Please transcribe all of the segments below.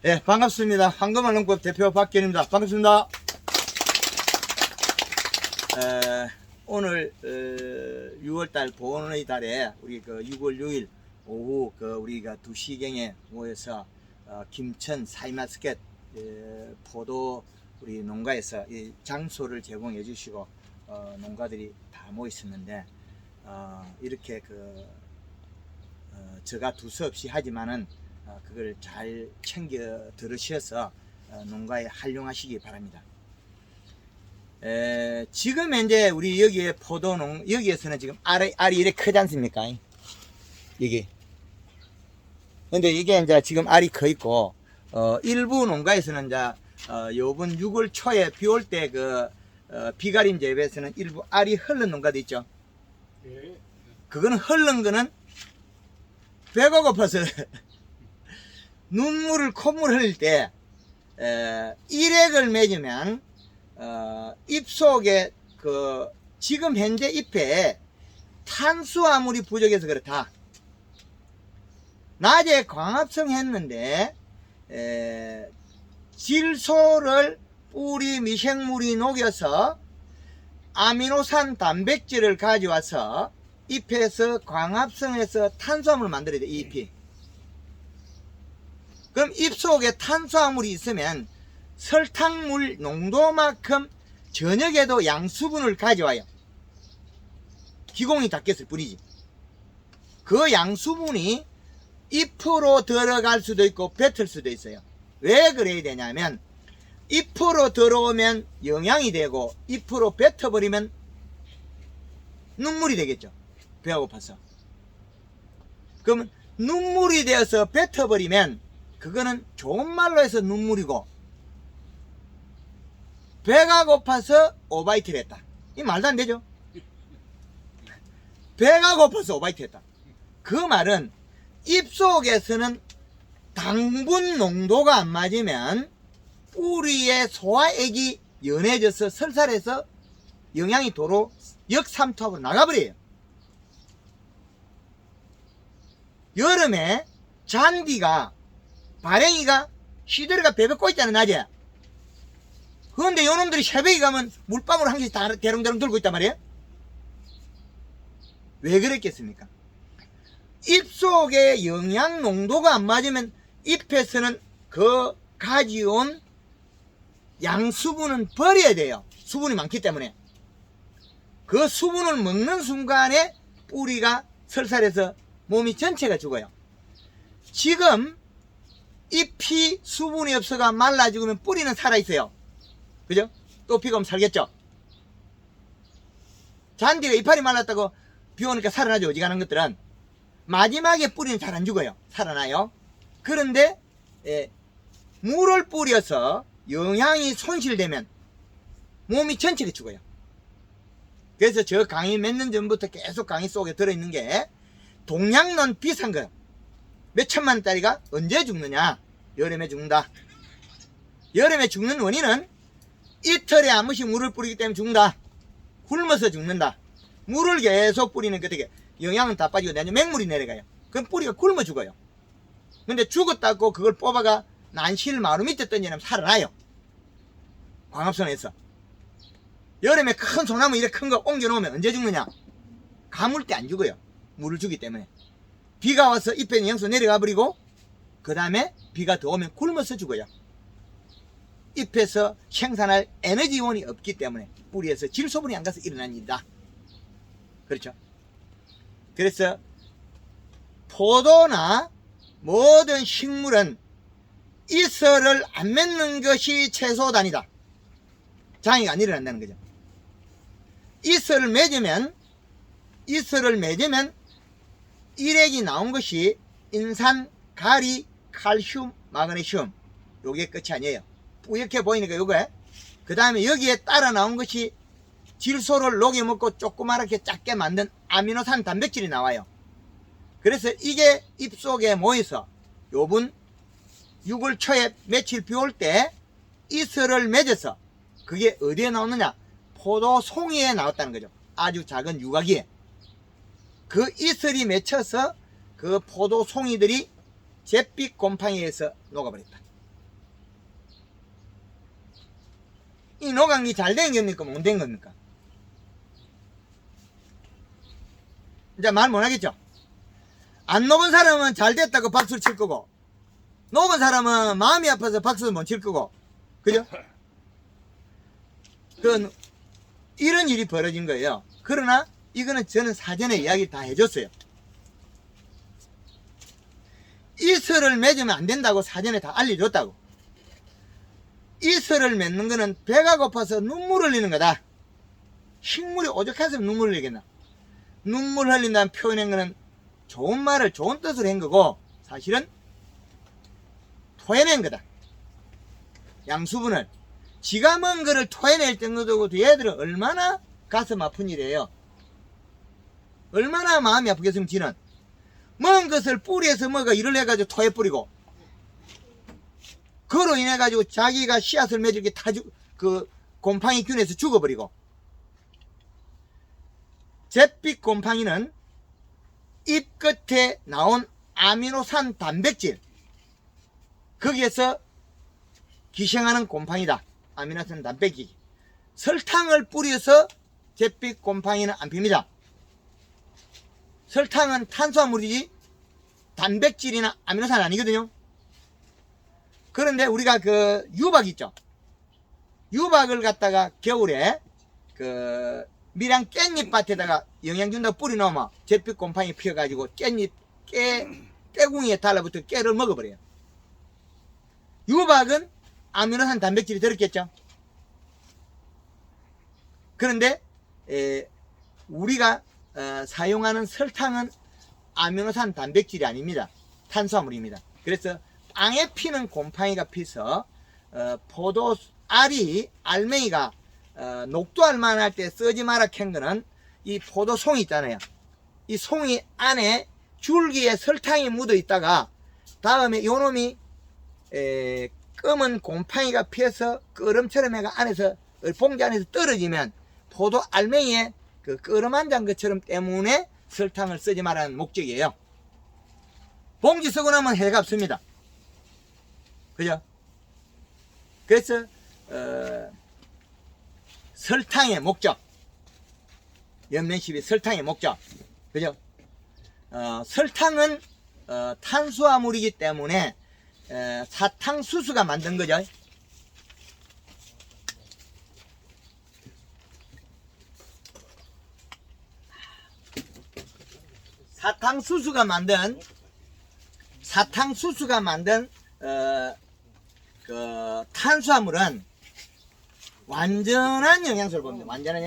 네, 반갑습니다. 황금알농법 대표 박견입니다. 반갑습니다. 오늘 6월달 보온의 달에 우리 그 6월 6일 오후 우리가 2시경에 모여서 김천 사이마스켓 포도 우리 농가에서 이 장소를 제공해 주시고 농가들이 다 모여 있었는데 이렇게 저가 두서없이 하지만은 그걸 잘 챙겨 들으셔서 농가에 활용하시기 바랍니다. 지금 현재 우리 여기에 포도농 여기에서는 지금 알이 이렇게 크지 않습니까? 여기. 근데 이게 이제 지금 알이 커 있고 일부 농가에서는 이제 요번 6월 초에 비 올 때 비가림 재배에서는 일부 알이 흐른 농가도 있죠. 예. 그거는 흐른 거는 배가 고파서 눈물을 콧물 흘릴 때 일액을 맺으면 잎 속에 지금 현재 잎에 탄수화물이 부족해서 그렇다. 낮에 광합성 했는데 질소를 뿌리 미생물이 녹여서 아미노산 단백질을 가져와서 잎에서 광합성해서 탄수화물을 만들어야 돼. 이 잎이. 그럼 잎 속에 탄수화물이 있으면 설탕물 농도만큼 저녁에도 양수분을 가져와요. 기공이 닦였을 뿐이지. 그 양수분이 잎으로 들어갈 수도 있고 뱉을 수도 있어요. 왜 그래야 되냐면 잎으로 들어오면 영양이 되고 잎으로 뱉어버리면 눈물이 되겠죠. 배가 고파서. 그러면 눈물이 되어서 뱉어버리면 그거는 좋은 말로 해서 눈물이고 배가 고파서 오바이트를 했다. 이 말도 안 되죠. 배가 고파서 오바이트 했다. 그 말은 잎속에서는 당분 농도가 안 맞으면 뿌리의 소화액이 연해져서 설사해서 영양이 도로 역삼투압으로 나가버려요. 여름에 잔디가 발행이가 시들이가 베베 꽂있잖아 낮에. 그런데 요놈들이 새벽에 가면 물방울 한 개씩 다 대롱대롱 들고 있단 말이에요. 왜 그랬겠습니까? 잎 속에 영양 농도가 안 맞으면 잎에서는 가져온 양수분은 버려야 돼요. 수분이 많기 때문에. 그 수분을 먹는 순간에 뿌리가 설사해서 몸이 전체가 죽어요. 지금 잎이 수분이 없어가 말라 죽으면 뿌리는 살아있어요. 그죠? 또 비가 오면 살겠죠? 잔디가 이파리 말랐다고 비 오니까 살아나죠. 어지간한 것들은. 마지막에 뿌리는 잘 안 죽어요. 살아나요. 그런데 물을 뿌려서 영양이 손실되면 몸이 전체가 죽어요. 그래서 저 강의 몇 년 전부터 계속 강의 속에 들어있는 게 동양론 비싼 거예요. 몇 천만 원짜리가 언제 죽느냐? 여름에 죽는다. 여름에 죽는 원인은 이틀에 한 번씩 물을 뿌리기 때문에 죽는다. 굶어서 죽는다. 물을 계속 뿌리는 것에 영양은 다 빠지고 내년 맹물이 내려가요. 그럼 뿌리가 굶어 죽어요. 근데 죽었다고 그걸 뽑아가 난실 마루 밑에 던지면 살아나요. 광합성에서. 여름에 큰 소나무 이렇게 큰 거 옮겨 놓으면 언제 죽느냐? 가물 때 안 죽어요. 물을 주기 때문에. 비가 와서 잎에 영양소 내려가 버리고 그 다음에 비가 더 오면 굶어서 죽어요. 잎에서 생산할 에너지원이 없기 때문에 뿌리에서 질소분이 안 가서 일어난 일이다. 그렇죠? 그래서 포도나 모든 식물은 이슬을 안 맺는 것이 최소단이다. 장애가 안 일어난다는 거죠. 이슬을 맺으면 일액이 나온 것이 인산, 가리, 칼슘, 마그네슘. 요게 끝이 아니에요. 뿌옇게 보이니까 요거에. 그 다음에 여기에 따라 나온 것이 질소를 녹여먹고 조그맣게 작게 만든 아미노산 단백질이 나와요. 그래서 이게 잎속에 모여서 요번 6월 초에 며칠 비 올 때 이슬을 맺어서 그게 어디에 나오느냐? 포도 송이에 나왔다는 거죠. 아주 작은 유곽이에. 그 이슬이 맺혀서 그 포도 송이들이 잿빛 곰팡이에서 녹아버렸다. 이 노강이 잘 된 겁니까? 못 된 겁니까? 이제 말 못하겠죠? 안 녹은 사람은 잘 됐다고 박수를 칠 거고, 녹은 사람은 마음이 아파서 박수를 못 칠 거고, 그죠? 이런 일이 벌어진 거예요. 그러나 이거는 저는 사전에 이야기를 다 해줬어요. 이슬을 맺으면 안 된다고 사전에 다 알려줬다고. 이슬을 맺는 거는 배가 고파서 눈물 흘리는 거다. 식물이 오죽해서 눈물 흘리겠나. 눈물 흘린다는 표현한 거는 좋은 말을 좋은 뜻으로 한 거고, 사실은 토해낸 거다. 양수분을 지가 먼 거를 토해낼 정도고, 얘들은 얼마나 가슴 아픈 일이에요. 얼마나 마음이 아프겠으면 지는 먼 것을 뿌리에서 뭐가 일을 해가지고 토해뿌리고, 그로 인해가지고 자기가 씨앗을 맺을 게 다 곰팡이 균에서 죽어버리고, 잿빛 곰팡이는 잎 끝에 나온 아미노산 단백질, 거기에서 기생하는 곰팡이다. 아미노산 단백질. 설탕을 뿌려서 잿빛 곰팡이는 안 핍니다. 설탕은 탄수화물이지 단백질이나 아미노산 아니거든요. 그런데 우리가 유박 있죠. 유박을 갖다가 겨울에 밀양 깻잎밭에다가 영양 준다고 뿌리 놓으면 잿빛 곰팡이 피어가지고 깨궁이에 달라붙어 깨를 먹어버려요. 유박은 아미노산 단백질이 들었겠죠. 그런데 우리가 사용하는 설탕은 아미노산 단백질이 아닙니다. 탄수화물입니다. 그래서 땅에 피는 곰팡이가 피서 포도 알맹이가 녹두알만 할 때 쓰지 마라 캔 거는 이 포도송이 있잖아요. 이 송이 안에 줄기에 설탕이 묻어 있다가 다음에 요놈이 검은 곰팡이가 피어서 끄름처럼 해가 안에서 봉지 안에서 떨어지면 포도 알맹이에 끄름한 것처럼 때문에 설탕을 쓰지 말라는 목적이에요. 봉지 쓰고 나면 해가 없습니다. 그죠? 그래서 설탕의 목적, 연면십이 설탕의 목적, 그죠? 설탕은 탄수화물이기 때문에 사탕수수가 만든 거죠. 사탕수수가 만든 탄수화물은 완전한 영양소를 봅니다. 완전한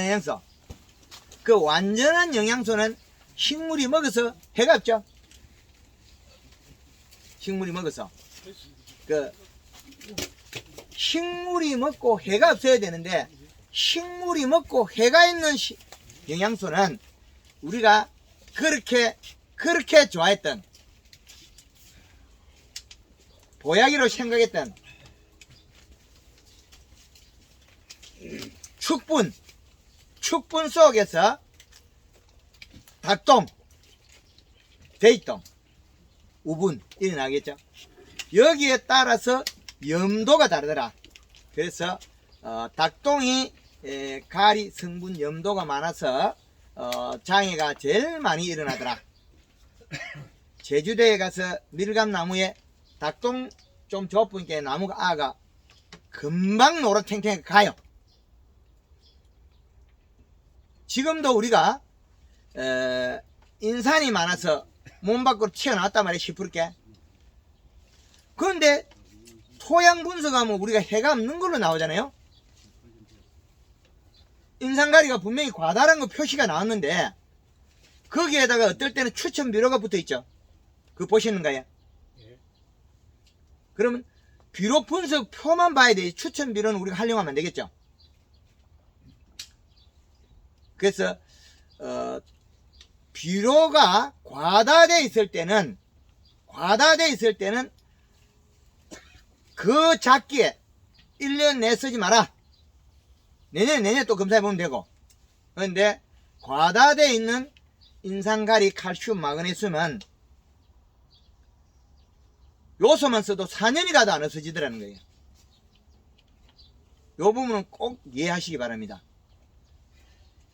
영양소. 그 완전한 영양소는 식물이 먹어서 해가 없죠. 식물이 먹어서. 식물이 먹고 해가 없어야 되는데, 식물이 먹고 해가 있는 영양소는 우리가 그렇게 좋아했던, 보약이로 생각했던 축분 속에서 닭똥, 대이똥, 우분 이렇게 나겠죠. 여기에 따라서 염도가 다르더라. 그래서 닭똥이 가리 성분 염도가 많아서 장애가 제일 많이 일어나더라. 제주도에 가서 밀감나무에 닭똥 좀 줘보니까 나무가 아가 금방 노릇탱탱 가요. 지금도 우리가 인산이 많아서 몸 밖으로 튀어나왔단 말이에요. 시퍼렇게. 그런데 토양 분석하면 우리가 해가 없는 걸로 나오잖아요. 인산가리가 분명히 과다한 거 표시가 나왔는데, 거기에다가 어떨 때는 추천비료가 붙어 있죠. 그거 보시는가요? 그러면 비료 분석 표만 봐야 돼. 추천비료는 우리가 활용하면 안 되겠죠. 그래서 비료가 과다되어 있을 때는 그 작기에 1년 내에 쓰지 마라. 내년에 또 검사해보면 되고. 그런데 과다되어 있는 인산가리, 칼슘, 마그네슘은 요소만 써도 4년이 가도 안 없어지더라는 거예요. 요 부분은 꼭 이해하시기 바랍니다.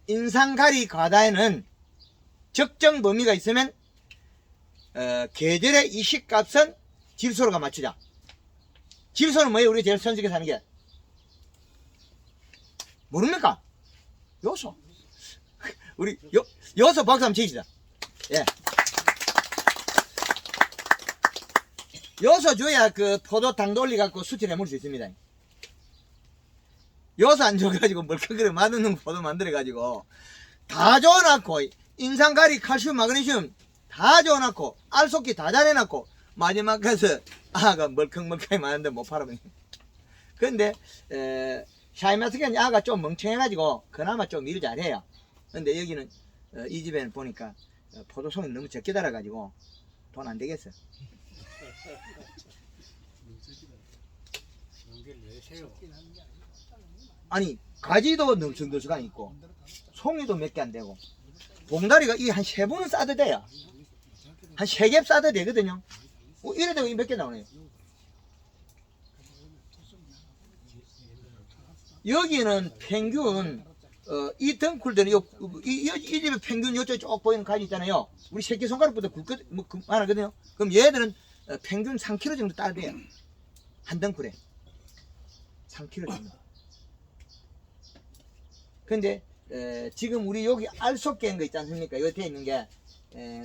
인상가리 과다에는 적정 범위가 있으면 계절의 이식값은 질소로가 맞추자. 질소는 뭐예요? 우리 제일 손쉽게 사는 게 모릅니까? 요소. 우리 요소 박수 한번 치시다. 예. 요소 줘야 그 포도 당 돌려갖고 수치를 해물 수 있습니다. 요소 안 줘가지고 멀쩡하게 맛없는 포도 만들어가지고 다 줘놓고 인상가리, 칼슘, 마그네슘 다 줘놓고 알속기 다 잘해놓고 마지막 가서 아가 멀컹멀컹하게 많은데 못 팔아버려. 근데 샤인마스켓은 아가 좀 멍청해가지고 그나마 좀 일 잘해요. 근데 여기는 이 집에는 보니까 포도송이 너무 적게 달아가지고 돈 안 되겠어. 아니 가지도 넘성더수가 있고 송이도 몇 개 안 되고 봉다리가 이 한 3번은 싸도 돼요. 한 3개 싸도 되거든요. 이래도 몇 개 나오네요. 여기는 평균 이 덩쿨들은 이 집에 평균 요쪽에 쭉 보이는 가지 있잖아요. 우리 새끼손가락보다 많거든요. 그럼 얘들은 평균 3kg 정도 따야 돼요. 한 덩쿨에 3kg 정도. 근데 지금 우리 여기 알속 깬 거 있지 않습니까? 여기 돼 있는 게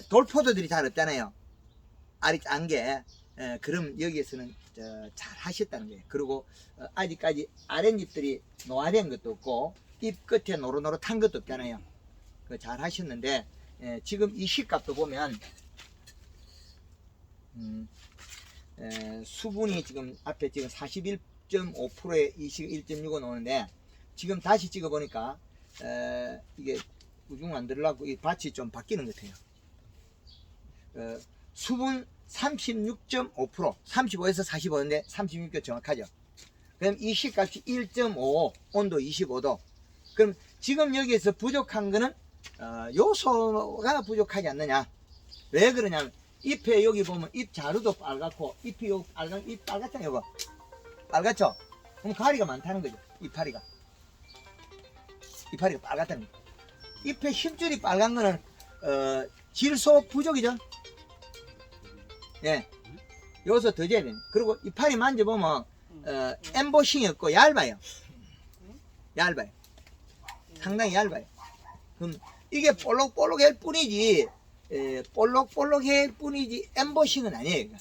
돌포도들이 잘 없잖아요. 알이 짠 게. 그럼 여기에서는 잘 하셨다는 거예요. 그리고 아직까지 아랫잎들이 노화된 것도 없고 잎 끝에 노릇노릇한 것도 없잖아요. 잘 하셨는데 지금 이 시값도 보면 수분이 지금 앞에 지금 41.5%에 21.65 나오는데 지금 다시 찍어 보니까 이게 우중 안 들으려고 이 밭이 좀 바뀌는 것 같아요. 수분 36.5% 35에서 45인데 36가 정확하죠. 그럼 이 시값이 1.5 온도 25도. 그럼 지금 여기에서 부족한 거는 요소가 부족하지 않느냐. 왜 그러냐면 잎에 여기 보면 잎 자루도 빨갛고 잎이 요 빨간 잎 빨갛잖아요. 이거 빨갛죠. 그럼 가리가 많다는 거죠. 이파리가 빨갛다는 거죠. 잎에 힘줄이 빨간 거는 질소 부족이죠. 예, 요소 더 줘야 됩니다. 그리고 이파리 만져보면 엠보싱이 없고 얇아요. 상당히 얇아요. 그럼 이게 볼록볼록할 뿐이지 볼록볼록할 뿐이지 엠보싱은 아니에요.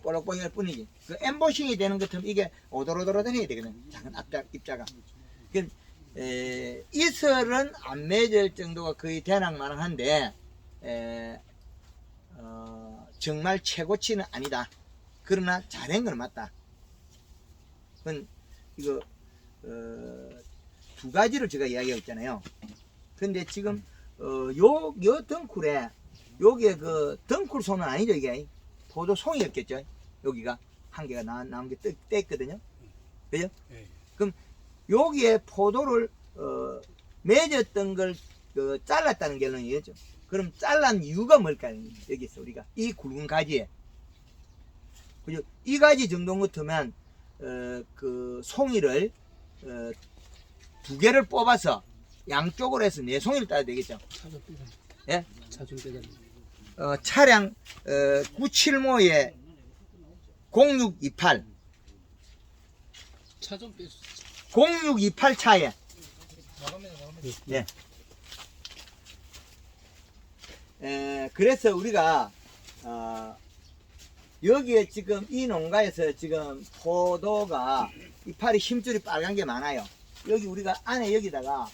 볼록볼록할 뿐이지. 그 엠보싱이 되는 것처럼 이게 오돌오돌해야 되거든. 작은 입자가. 그 이슬은 안 맺을 정도가 거의 대낙마낙한데 정말 최고치는 아니다. 그러나 잘한 건 맞다. 그건 이거 두 가지를 제가 이야기하고 있잖아요. 근데 지금 요 덩쿨에 요게 그 덩쿨 손은 아니죠. 이게 포도 송이였겠죠. 여기가 한 개가 나온 게 뗐거든요. 그죠? 그럼 여기에 포도를 맺었던 걸 잘랐다는 결론이겠죠. 그럼 잘란 이유가 뭘까요? 여기서 우리가 이 굵은 가지에 그죠? 이 가지 정도 같으면 그 송이를 2개를 뽑아서 양쪽으로 해서 4송이를 따야 되겠죠. 예? 차량 975에 0628 0628 차에 예. 그래서 우리가 여기에 지금 이 농가에서 지금 포도가 이파리 힘줄이 빨간 게 많아요. 여기 우리가 안에 여기다가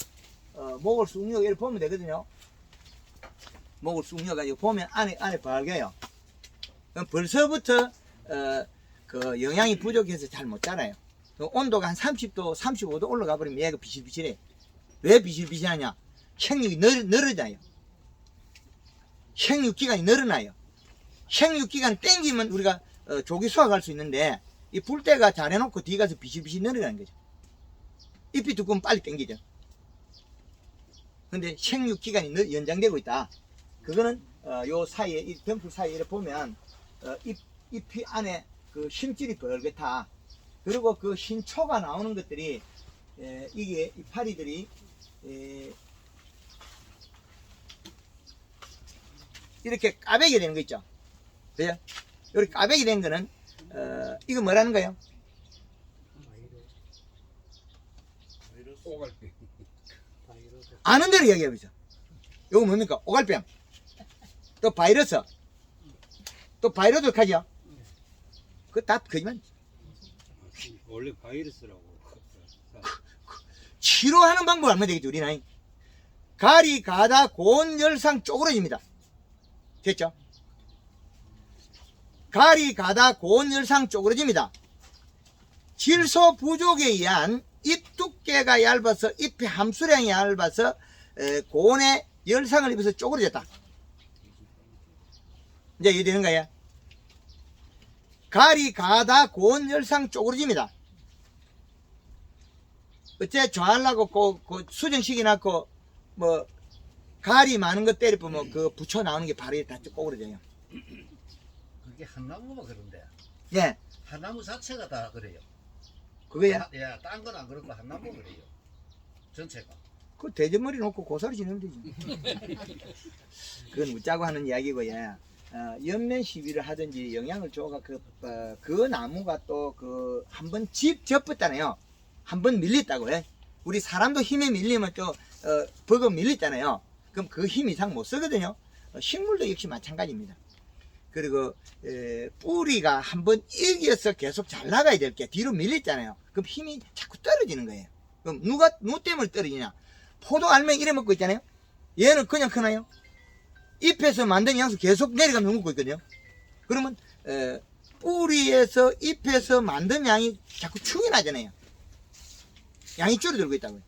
목을 쑥녀 이렇게 보면 되거든요. 목을 쑥녀 가지고 보면 안에 빨개요. 그럼 벌써부터 그 영양이 부족해서 잘 못 자라요. 온도가 한 30도 35도 올라가 버리면 얘가 비실비실해. 왜 비실비실하냐? 생육이 늘어져요. 생육기간이 늘어나요. 생육기간 땡기면 우리가 조기 수확할 수 있는데 이 불때가 잘해놓고 뒤 가서 비실비실 늘어가는 거죠. 잎이 두꺼우면 빨리 땡기죠. 근데 생육기간이 연장되고 있다. 그거는 요 사이에 이 덩쿨 사이에 보면 잎이 안에 그 심줄이 벌겋다. 그리고 그 흰초가 나오는 것들이 이게 이 파리들이 이렇게 까베기 되는 거 있죠. 그죠? 이렇게 까베기 된 거는 이거 뭐라는 거예요? 오갈비. 아는 대로 이야기해보죠. 이거 뭡니까? 오갈병. 또 바이러스. 또 바이러스 하죠. 그거 다 거짓말. 원래 바이러스라고. 치료하는 방법을 알면 되겠죠, 우리는. 가리, 가다, 고온, 열상, 쪼그러집니다. 됐죠? 가리, 가다, 고온, 열상, 쪼그러집니다. 질소 부족에 의한 잎 두께가 얇아서 잎의 함수량이 얇아서 고온의 열상을 입어서 쪼그러졌다. 이제 이해되는 거예요? 가리, 가다, 고온, 열상, 쪼그러집니다. 어째 좋아하려고 그 수정시키 놨고 뭐 가리 많은 거 때려보면 그 붙여 나오는 게 발이 다 쪼그러져요. 그게 한 나무만 그런데 예, 한 나무 자체가 다 그래요. 그거야. 예, 딴 건 안 그렇고 한 나무 그래요. 전체가. 그 대전머리 놓고 고사리 지내면 되지. 그건 웃자고 하는 이야기고요. 연면 시비를 하든지 영양을 줘가 그 나무가 또 그 한번 집 접었잖아요. 한번 밀렸다고 해. 우리 사람도 힘에 밀리면 또 버거 밀렸잖아요. 그럼 그 힘 이상 못 쓰거든요. 식물도 역시 마찬가지입니다. 그리고 뿌리가 한번 이겨서 계속 잘 나가야 될 게 뒤로 밀렸잖아요. 그럼 힘이 자꾸 떨어지는 거예요. 그럼 누 때문에 떨어지냐? 포도 알맹이 이래 먹고 있잖아요. 얘는 그냥 크나요? 잎에서 만든 양수 계속 내려가면서 먹고 있거든요. 그러면 뿌리에서 잎에서 만든 양이 자꾸 축이 나잖아요. 양이 줄어들고 있다고요.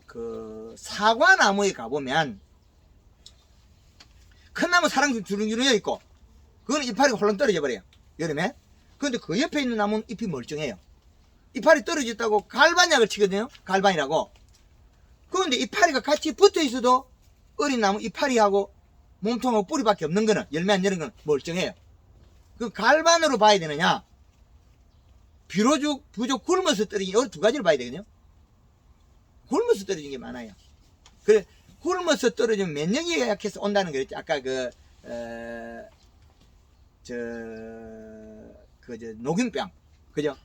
그 사과나무에 가보면 큰 나무 사랑 주렁주렁 있고 그거는 이파리가 홀랑 떨어져 버려요. 여름에. 그런데 그 옆에 있는 나무는 잎이 멀쩡해요. 이파리 떨어졌다고 갈반약을 치거든요. 갈반이라고. 그런데 이파리가 같이 붙어 있어도 어린 나무 이파리하고 몸통하고 뿌리밖에 없는 거는 열매 안 여는 거는 멀쩡해요. 그 갈반으로 봐야 되느냐? 비로죽 부족 굶어서 떨어진 이 두 가지를 봐야 되거든요. 굶어서 떨어진 게 많아요. 그래 굶어서 떨어지면 면역력이 약해서 온다는 거 있죠. 아까 녹균병 그죠?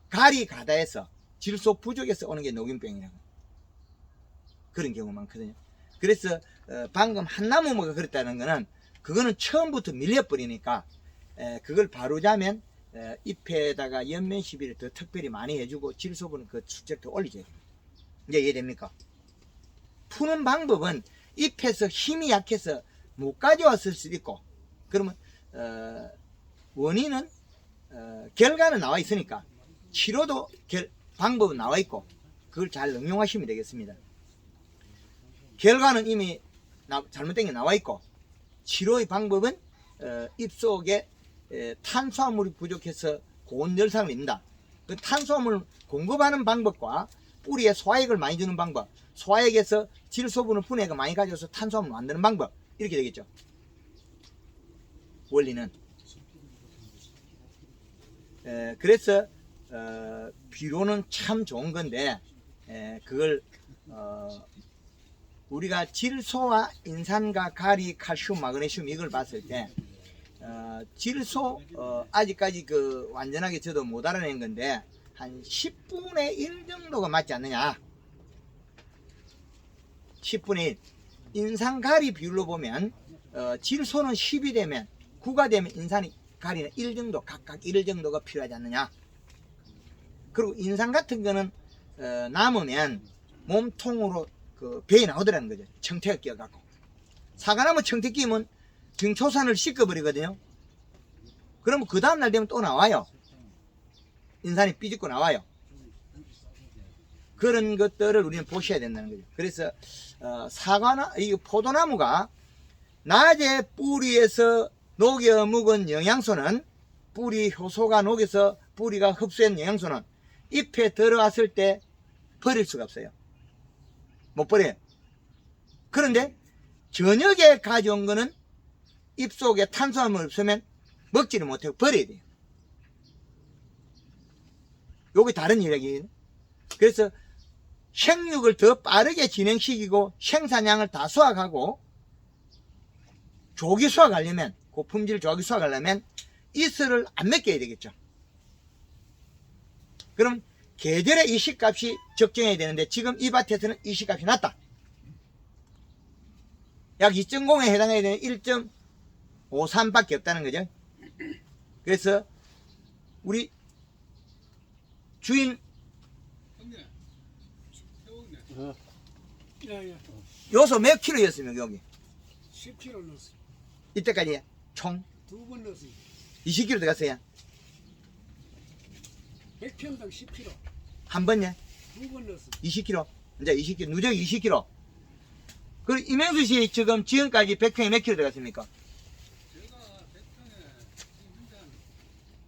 가리 가다에서 질소 부족에서 오는 게 녹균병이라고 그런 경우 많거든요. 그래서 방금 한 나무가 그랬다는 거는 그거는 처음부터 밀려버리니까 그걸 바로자면 잎에다가 연면 시비를 더 특별히 많이 해주고 질소분은 그 숫자를 더 올리죠. 이제 이해됩니까? 푸는 방법은 잎에서 힘이 약해서 못 가져왔을 수도 있고 그러면 원인은 결과는 나와 있으니까 치료도 방법은 나와 있고 그걸 잘 응용하시면 되겠습니다. 결과는 이미 잘못된 게 나와 있고 치료의 방법은 잎 속에 탄수화물이 부족해서 고온 열상을 입니다. 그 탄수화물 공급하는 방법과 뿌리에 소화액을 많이 주는 방법, 소화액에서 질소분을 분해가 많이 가져서 탄수화물 만드는 방법 이렇게 되겠죠. 원리는 그래서 비료는 참 좋은 건데 그걸 우리가 질소와 인산과 가리, 칼슘, 마그네슘 이걸 봤을 때 질소 아직까지 그 완전하게 저도 못 알아낸 건데 한 10분의 1 정도가 맞지 않느냐. 10분의 1 인산 가리 비율로 보면 질소는 10이 되면 9가 되면 인산이 가리는 1 정도 각각 1 정도가 필요하지 않느냐. 그리고 인산 같은 거는 남으면 몸통으로 그 배에 나오더라는 거죠. 청태가 끼어갖고 사과나무 청태 끼면 등초산을 씻어버리거든요. 그러면 그 다음날 되면 또 나와요. 인산이 삐집고 나와요. 그런 것들을 우리는 보셔야 된다는 거죠. 그래서 이 포도나무가 낮에 뿌리에서 녹여 묵은 영양소는 뿌리 효소가 녹여서 뿌리가 흡수한 영양소는 잎에 들어왔을 때 버릴 수가 없어요. 못 버려요. 그런데 저녁에 가져온 거는 잎 속에 탄수화물 없으면 먹지를 못하고 버려야 돼요. 요게 다른 이야기. 그래서 생육을 더 빠르게 진행시키고 생산량을 다 수확하고 조기 수확하려면, 고품질 조기 수확하려면 이슬을 안 맡겨야 되겠죠. 그럼 계절에 이식값이 적정해야 되는데 지금 이 밭에서는 이식값이 낮다. 약 2.0에 해당해야 되는 1.53밖에 없다는 거죠. 그래서 우리 주인 야야 요소 몇 킬로였습니까 여기? 10kg 넣었어. 이때까지 총 2번 넣었어. 20kg 들어갔어요. 100평당 10kg. 한 번에 2번 넣었어. 20kg. 이제 20kg, 누적 20kg. 그리고 이명수 씨 지금 지금까지 100평에 몇 킬로 들어갔습니까? 제가 100평에 지금 현재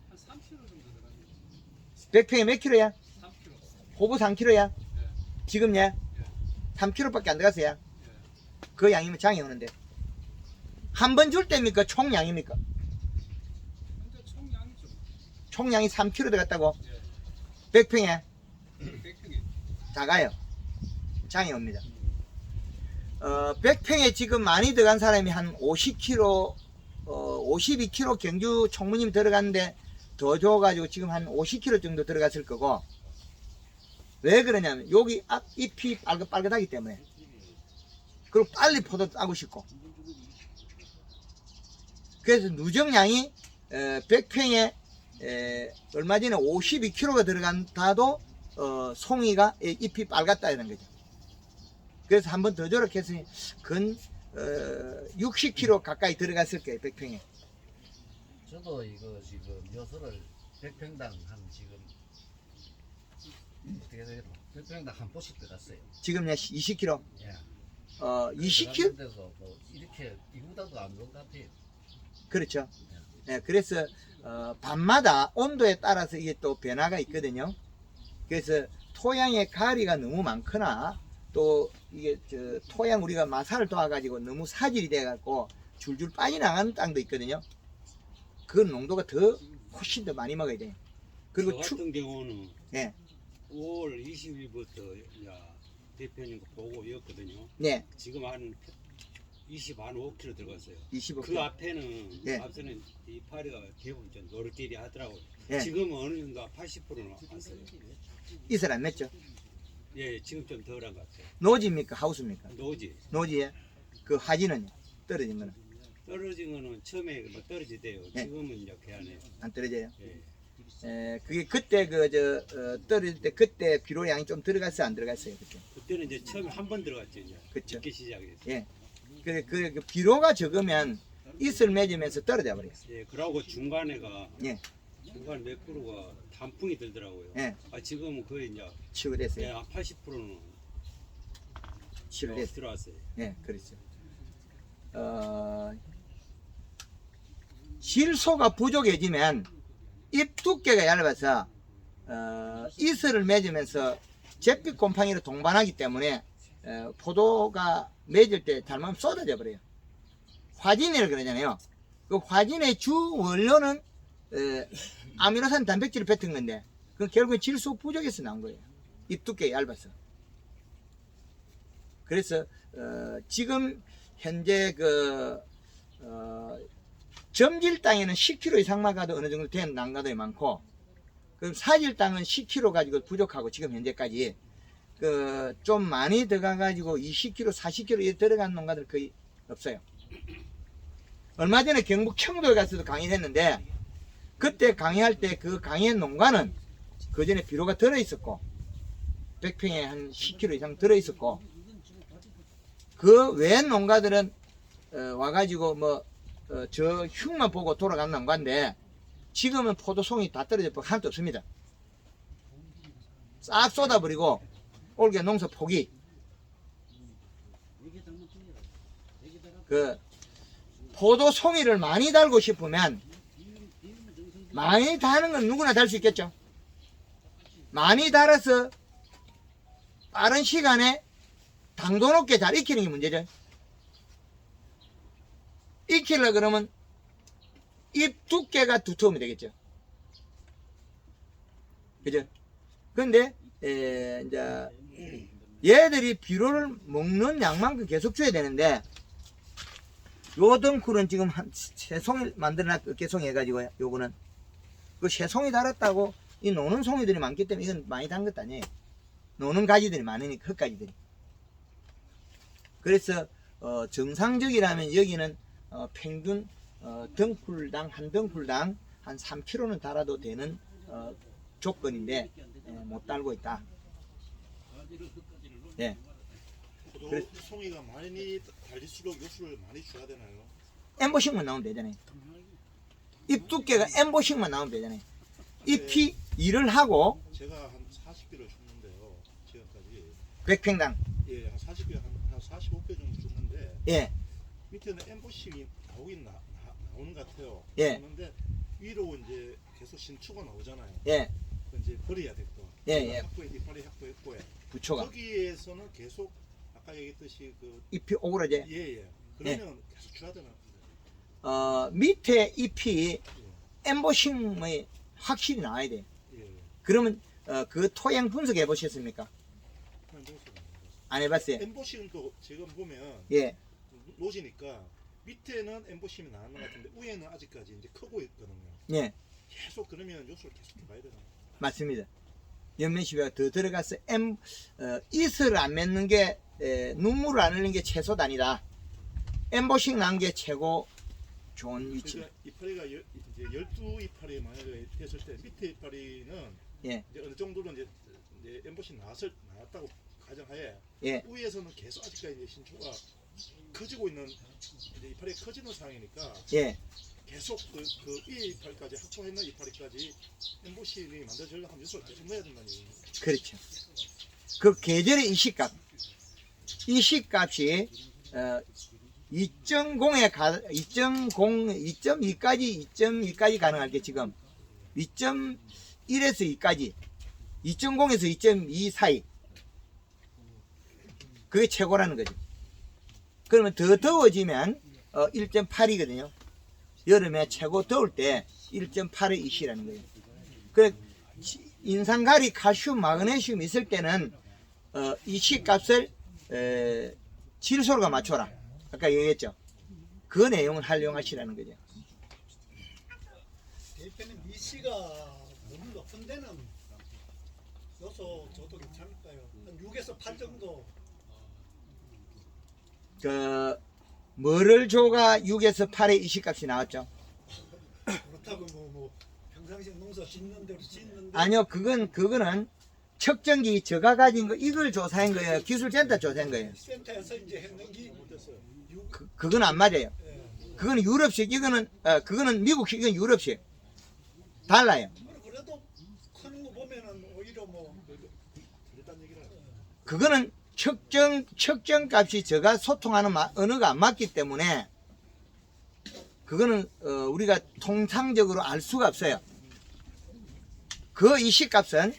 한 3kg 정도 들어갑니다. 100평에 몇 킬로야? 3kg. 호부 3킬로야? 예. 지금 예? 3킬로밖에 안 들어갔어요. 예. 그 양이면 장이 오는데. 한 번 줄 때입니까? 총 양입니까? 현재 총량이 좀 총량이 3킬로 들어갔다고? 예. 100평에 100평에 작아요. 장이 옵니다. 100평에 지금 많이 들어간 사람이 한 50kg, 52kg 경주 총무님 들어갔는데 더 줘가지고 지금 한 50kg 정도 들어갔을 거고. 왜 그러냐면 여기 앞 잎이 빨갛하기 때문에. 그리고 빨리 포도 따고 싶고. 그래서 누적량이 100평에 얼마 전에 52kg가 들어간다도 송이가 잎이 빨갛다는 거죠. 그래서 한 번 더 조력했으니 근 60kg 가까이 들어갔을 거예요. 100평에. 저도 이거 지금 묘소를 100평당 한 지금 어떻게 되겠노? 100평당 한 포씩 들어갔어요. 지금 20kg. 예. 20kg? 데서 뭐 이렇게 이보다도 안 좋은 것 같아요. 그렇죠. 네, 그래서 밤마다 온도에 따라서 이게 또 변화가 있거든요. 그래서 토양의 가리가 너무 많거나 또 이게 토양 우리가 마사를 도와가지고 너무 사질이 돼갖고 줄줄 빠져나가는 땅도 있거든요. 그 농도가 더 훨씬 더 많이 먹어야 돼요. 그리고 저 같은 경우는 네, 5월 20일부터 대표님 거 보고였거든요. 네, 지금 한 25kg 들어갔어요. 25kg. 그 앞에는 예. 앞서는 이 파리가 대부분 좀 노릇끼리 하더라고요. 예. 지금은 어느 정도 80%는 왔어요. 이슬 안 맺죠? 예, 지금 좀 덜한 것 같아요. 노지입니까? 하우스입니까? 노지 노지에 그 화지는요? 떨어진 거는 떨어진 거는 처음에 뭐 떨어지대요. 예. 지금은 이제 개안해요. 안 떨어져요? 예. 그게 그때 떨어질 때 그때 비료량이 좀 들어갔어요? 안 들어갔어요? 그때? 그때는 이제 처음에 한 번 들어갔죠. 이제 그쵸. 늦게 시작했어요. 예. 그 비료가 적으면 이슬 맺으면서 떨어져 버려요. 예, 그러고 중간에가 예. 중간 몇 프로가 단풍이 들더라고요. 예. 아 지금은 거의 이제 치유됐어요. 예, 한 80%는 치유됐어요. 들어왔어요. 예, 그렇죠. 질소가 부족해지면 잎 두께가 얇아서 이슬을 맺으면서 잿빛 곰팡이로 동반하기 때문에 포도가 맺을 때 잘못하면 쏟아져 버려요. 화진이라 그러잖아요. 그 화진의 주 원료는 아미노산 단백질을 뱉은 건데 그건 결국엔 질소 부족에서 나온 거예요. 잎 두께가 얇아서. 그래서 지금 현재 점질 땅에는 10kg 이상만 가도 어느 정도 된 난가도이 많고, 그럼 사질 땅은 10kg 가지고 부족하고 지금 현재까지 좀 많이 들어가 가지고 20kg, 40kg 들어간 농가들 거의 없어요. 얼마 전에 경북 청도에 가서도 강의를 했는데 그때 강의할 때 그 강의 농가는 그 전에 비료가 들어 있었고 100평에 한 10kg 이상 들어 있었고, 그 외 농가들은 와가지고 저 흉만 보고 돌아간 농가인데 지금은 포도송이 다 떨어져 버리고 하나도 없습니다. 싹 쏟아버리고 올게 농사 포기. 포도송이를 많이 달고 싶으면 많이 다는 건 누구나 달 수 있겠죠. 많이 달아서 빠른 시간에 당도 높게 잘 익히는 게 문제죠. 익히려 그러면 잎 두께가 두터우면 되겠죠. 그죠? 근데 이제 얘들이 비료를 먹는 양만큼 계속 줘야 되는데 요 덩쿨은 지금 한 3송이 만들어놨 깨송이 해가지고요. 요거는 그 3송이 달았다고 이 노는 송이들이 많기 때문에 이건 많이 단 것도 아니에요. 노는 가지들이 많으니까 흙가지들이. 그래서 정상적이라면 여기는 평균 덩쿨당 한 덩쿨당 한 3kg는 달아도 되는 조건인데 못 달고 있다. 예. 포도 송이가 많이 달릴수록 요수를 많이 줘야 되나요? 엠보싱만 나오면 되잖아요. 잎 두께가 엠보싱만 나오면 되잖아요. 잎이 일을 하고 제가 한 40개를 줬는데요. 지금까지 100평당. 예, 한 40개 한 45개 정도 줬는데 예. 밑에는 엠보싱이 나오는 것 같아요. 예. 나오는데 위로 이제 계속 신축가 나오잖아요. 예. 이제 버려야 되고. 예, 예. 이파리 확보했고. 부초가 거기에서는 계속 아까 얘기했듯이 그 잎이 오그라져. 예예. 그러면 계속 줘야 되나? 밑에 잎이 엠보싱이 확실히 나와야 돼. 예. 그러면 그 토양 분석해 보셨습니까? 안 해봤어요. 엠보싱도 지금 보면 예. 노지니까 밑에는 엠보싱이 나오는 것 같은데 위에는 아직까지 이제 크고 있거든요. 예. 계속 그러면 요소를 계속 줘야 되나? 맞습니다. 연면시비가 더 들어가서 이슬을 안 맺는 게 눈물을 안 흘리는 게 최소 단위다. 엠보싱 난 게 최고 좋은 위치. 그러니까 이파리가 이제 12이파리 만약에 됐을 때 밑에 이파리는 예. 이제 어느 정도는 이제 엠보싱 나왔다고 가정하에 예. 위에서는 계속 아직까지 이제 신초가 커지고 있는 이제 이파리 커지는 상황이니까 예. 계속 그 위에 이파리까지 확보했는 이파리까지 엠보싱이 만들어지려면 한 요소를 계속 넣어야 된다는 얘기예요. 그렇죠. 그 계절의 이식값. 이식값이 2.0에 2.2까지 가능할 게 지금 2.1에서 2까지 2.0에서 2.2 사이 그게 최고라는 거죠. 그러면 더 더워지면 1.8이거든요. 여름에 최고 더울 때 1.8의 이시라는 거예요. 그 인산가리, 칼슘, 마그네슘 있을 때는 이시값을 질소로가 맞춰라. 아까 얘기했죠. 그 내용을 활용하시라는 거죠. 대표님 미시가 너무 높은 데는 요소 저도 괜찮을까요? 한 6에서 8 정도. 뭐를 줘가 6에서 8의 이시값이 나왔죠? 그렇다고 뭐 평상시에 농사 짓는 대로 짓는데. 아니요, 그거는 측정기 저가 가진 거 이걸 조사한 거예요. 기술센터 조사한 거예요. 센터에서 이제 했는 게 그건 안 맞아요. 예. 그거는 유럽식, 그거는 미국식, 이건 유럽식. 달라요. 그래도 크는 거 보면은 오히려 뭐 그거는 측정값이 저가 소통하는 언어가 안 맞기 때문에 그거는 우리가 통상적으로 알 수가 없어요. 그 이시값은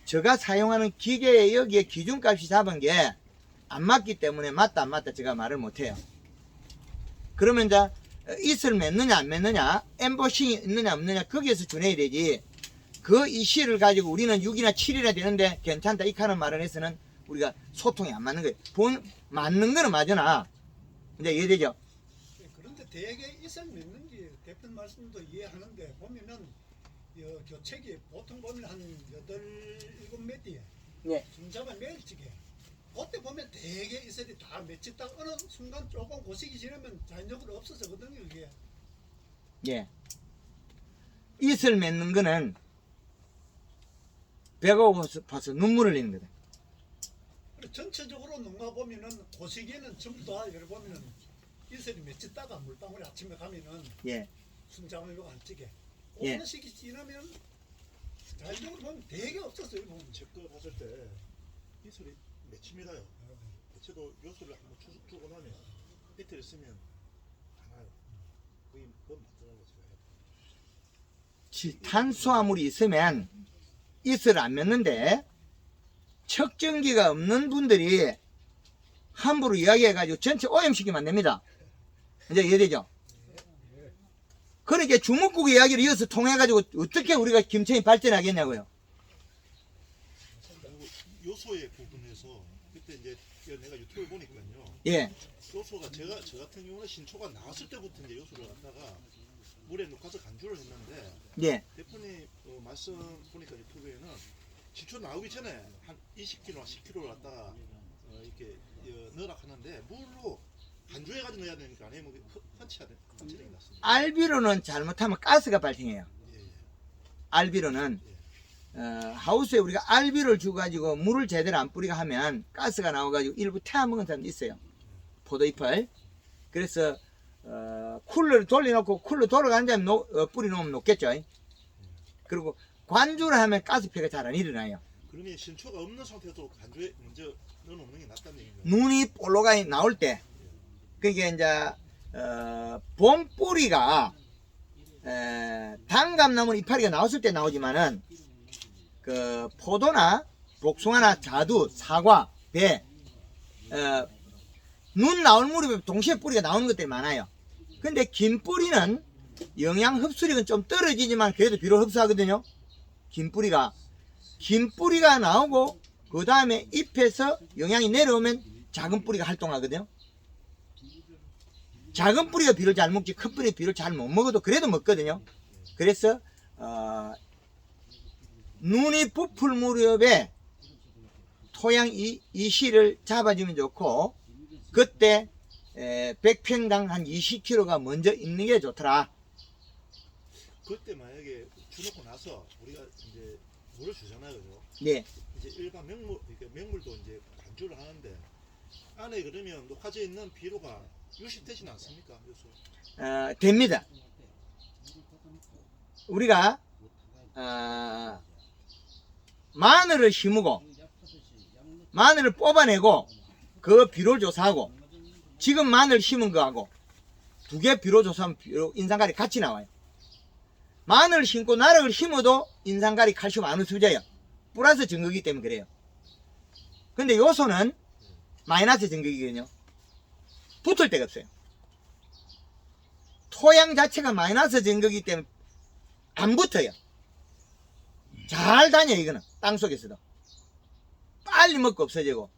저가 사용하는 기계에 여기에 기준값이 잡은 게 안 맞기 때문에 맞다 안 맞다 제가 말을 못해요. 그러면 이제 이슬 맺느냐 안 맺느냐, 엠보싱이 있느냐 없느냐 거기에서 준해야 되지. 그 이시를 가지고 우리는 6이나 7이나 되는데 괜찮다 이 하는 말을 해서는 우리가 소통이 안 맞는 거예요. 맞는 거는 맞으나 이제 이해되죠? 그런데 대개 이슬 맺는 게 대표님 말씀도 이해하는데 보면은 교책이 보통 보면 한 8-7매디에 예. 중자만 매일찌개 그때 보면 대개 이슬이 다 맺히 딱 어느 순간 조금 고시기 지나면 자연적으로 없어지거든요 그게. 예. 이슬 맺는 거는 배가 고파서 눈물을 흘리는 거다. 전체적으로 농가 보면은 고시기에는 전부 다 여기 보면은 이슬이 맺히다가 물방울이 아침에 가면은 예. 순장을로 안 찌게. 예. 어느 시기 지나면 자연적으로 보면 되게 없었어요. 보면. 제거 봤을 때 이슬이 맺힙니다요. 맺혀도 요소를 한번 쭉 주고 나면 이틀 있으면 안 와요. 그건 맞더라고요. 제가. 탄수화물이 있으면 이슬을 안 맺는데 측정기가 없는 분들이 함부로 이야기해가지고 전체 오염시키면 안 됩니다. 이제 이해되죠? 그러니까 주먹국 이야기를 이어서 통해가지고 어떻게 우리가 김천이 발전하겠냐고요. 요소의 부분에서 그때 이제 내가 유튜브 보니까요. 예, 요소가 저 같은 경우는 신초가 나왔을 때부터 이제 요소를 갖다가 물에 녹아서 간주를 했는데 예, 대표님 말씀 보니까 유튜브에는 신초 나오기 전에 한 20kg, 10kg 갖다가 이렇게 넣으라 하는데 물로 간주해가지고 넣어야 되니까 아니면 펀치가 났습니다. 알비로는 잘못하면 가스가 발생해요. 예, 예. 알비로는 하우스에 우리가 알비를 주가지고 물을 제대로 안 뿌리가 하면 가스가 나와가지고 일부 태워먹은 사람도 있어요. 포도잎을. 그래서 쿨러를 돌려놓고 쿨러 돌아가는 다음에 뿌려놓으면 녹겠죠. 그리고 관주를 하면 가스폐가 잘 안 일어나요. 그러면 신초가 없는 상태에서 간주에 먼저 넣어놓는 게 낫다는 얘기인가요? 눈이 볼로가 나올 때, 그게 이제 봄 뿌리가 단감나무 이파리가 나왔을 때 나오지만은 그 포도나 복숭아나 자두, 사과, 배, 눈 나올 무렵에 동시에 뿌리가 나오는 것들이 많아요. 근데 긴 뿌리는 영양 흡수력은 좀 떨어지지만 그래도 비료 흡수하거든요. 긴 뿌리가 나오고 그 다음에 잎에서 영양이 내려오면 작은 뿌리가 활동하거든요. 작은 뿌리가 비를 잘 먹지 큰 뿌리가 비를 잘 못 먹어도 그래도 먹거든요. 그래서 눈이 부풀 무렵에 토양 이시를 잡아주면 좋고 그때 100평당 한 20kg가 먼저 있는 게 좋더라. 그때 만약에 주놓고 나서 우리가 이제 물을 주잖아요, 그죠? 네, 이제 일반 명물도 이제 간주를 하는데 안에 그러면 녹아져 있는 비료가 유실되진 않습니까, 요소? 됩니다. 우리가 마늘을 심고 마늘을 뽑아내고 그 비료를 조사하고 지금 마늘 심은 거하고 두 개 비료 조사하면 인산가리 같이 나와요. 마늘 심고 나락을 심어도 인산가리 칼슘 안 흡수져요. 플러스 증거기 때문에 그래요. 근데 요소는 마이너스 증거기거든요. 붙을 데가 없어요. 토양 자체가 마이너스 증거기 때문에 안 붙어요. 잘 다녀요. 이거는 땅속에서도 빨리 먹고 없어지고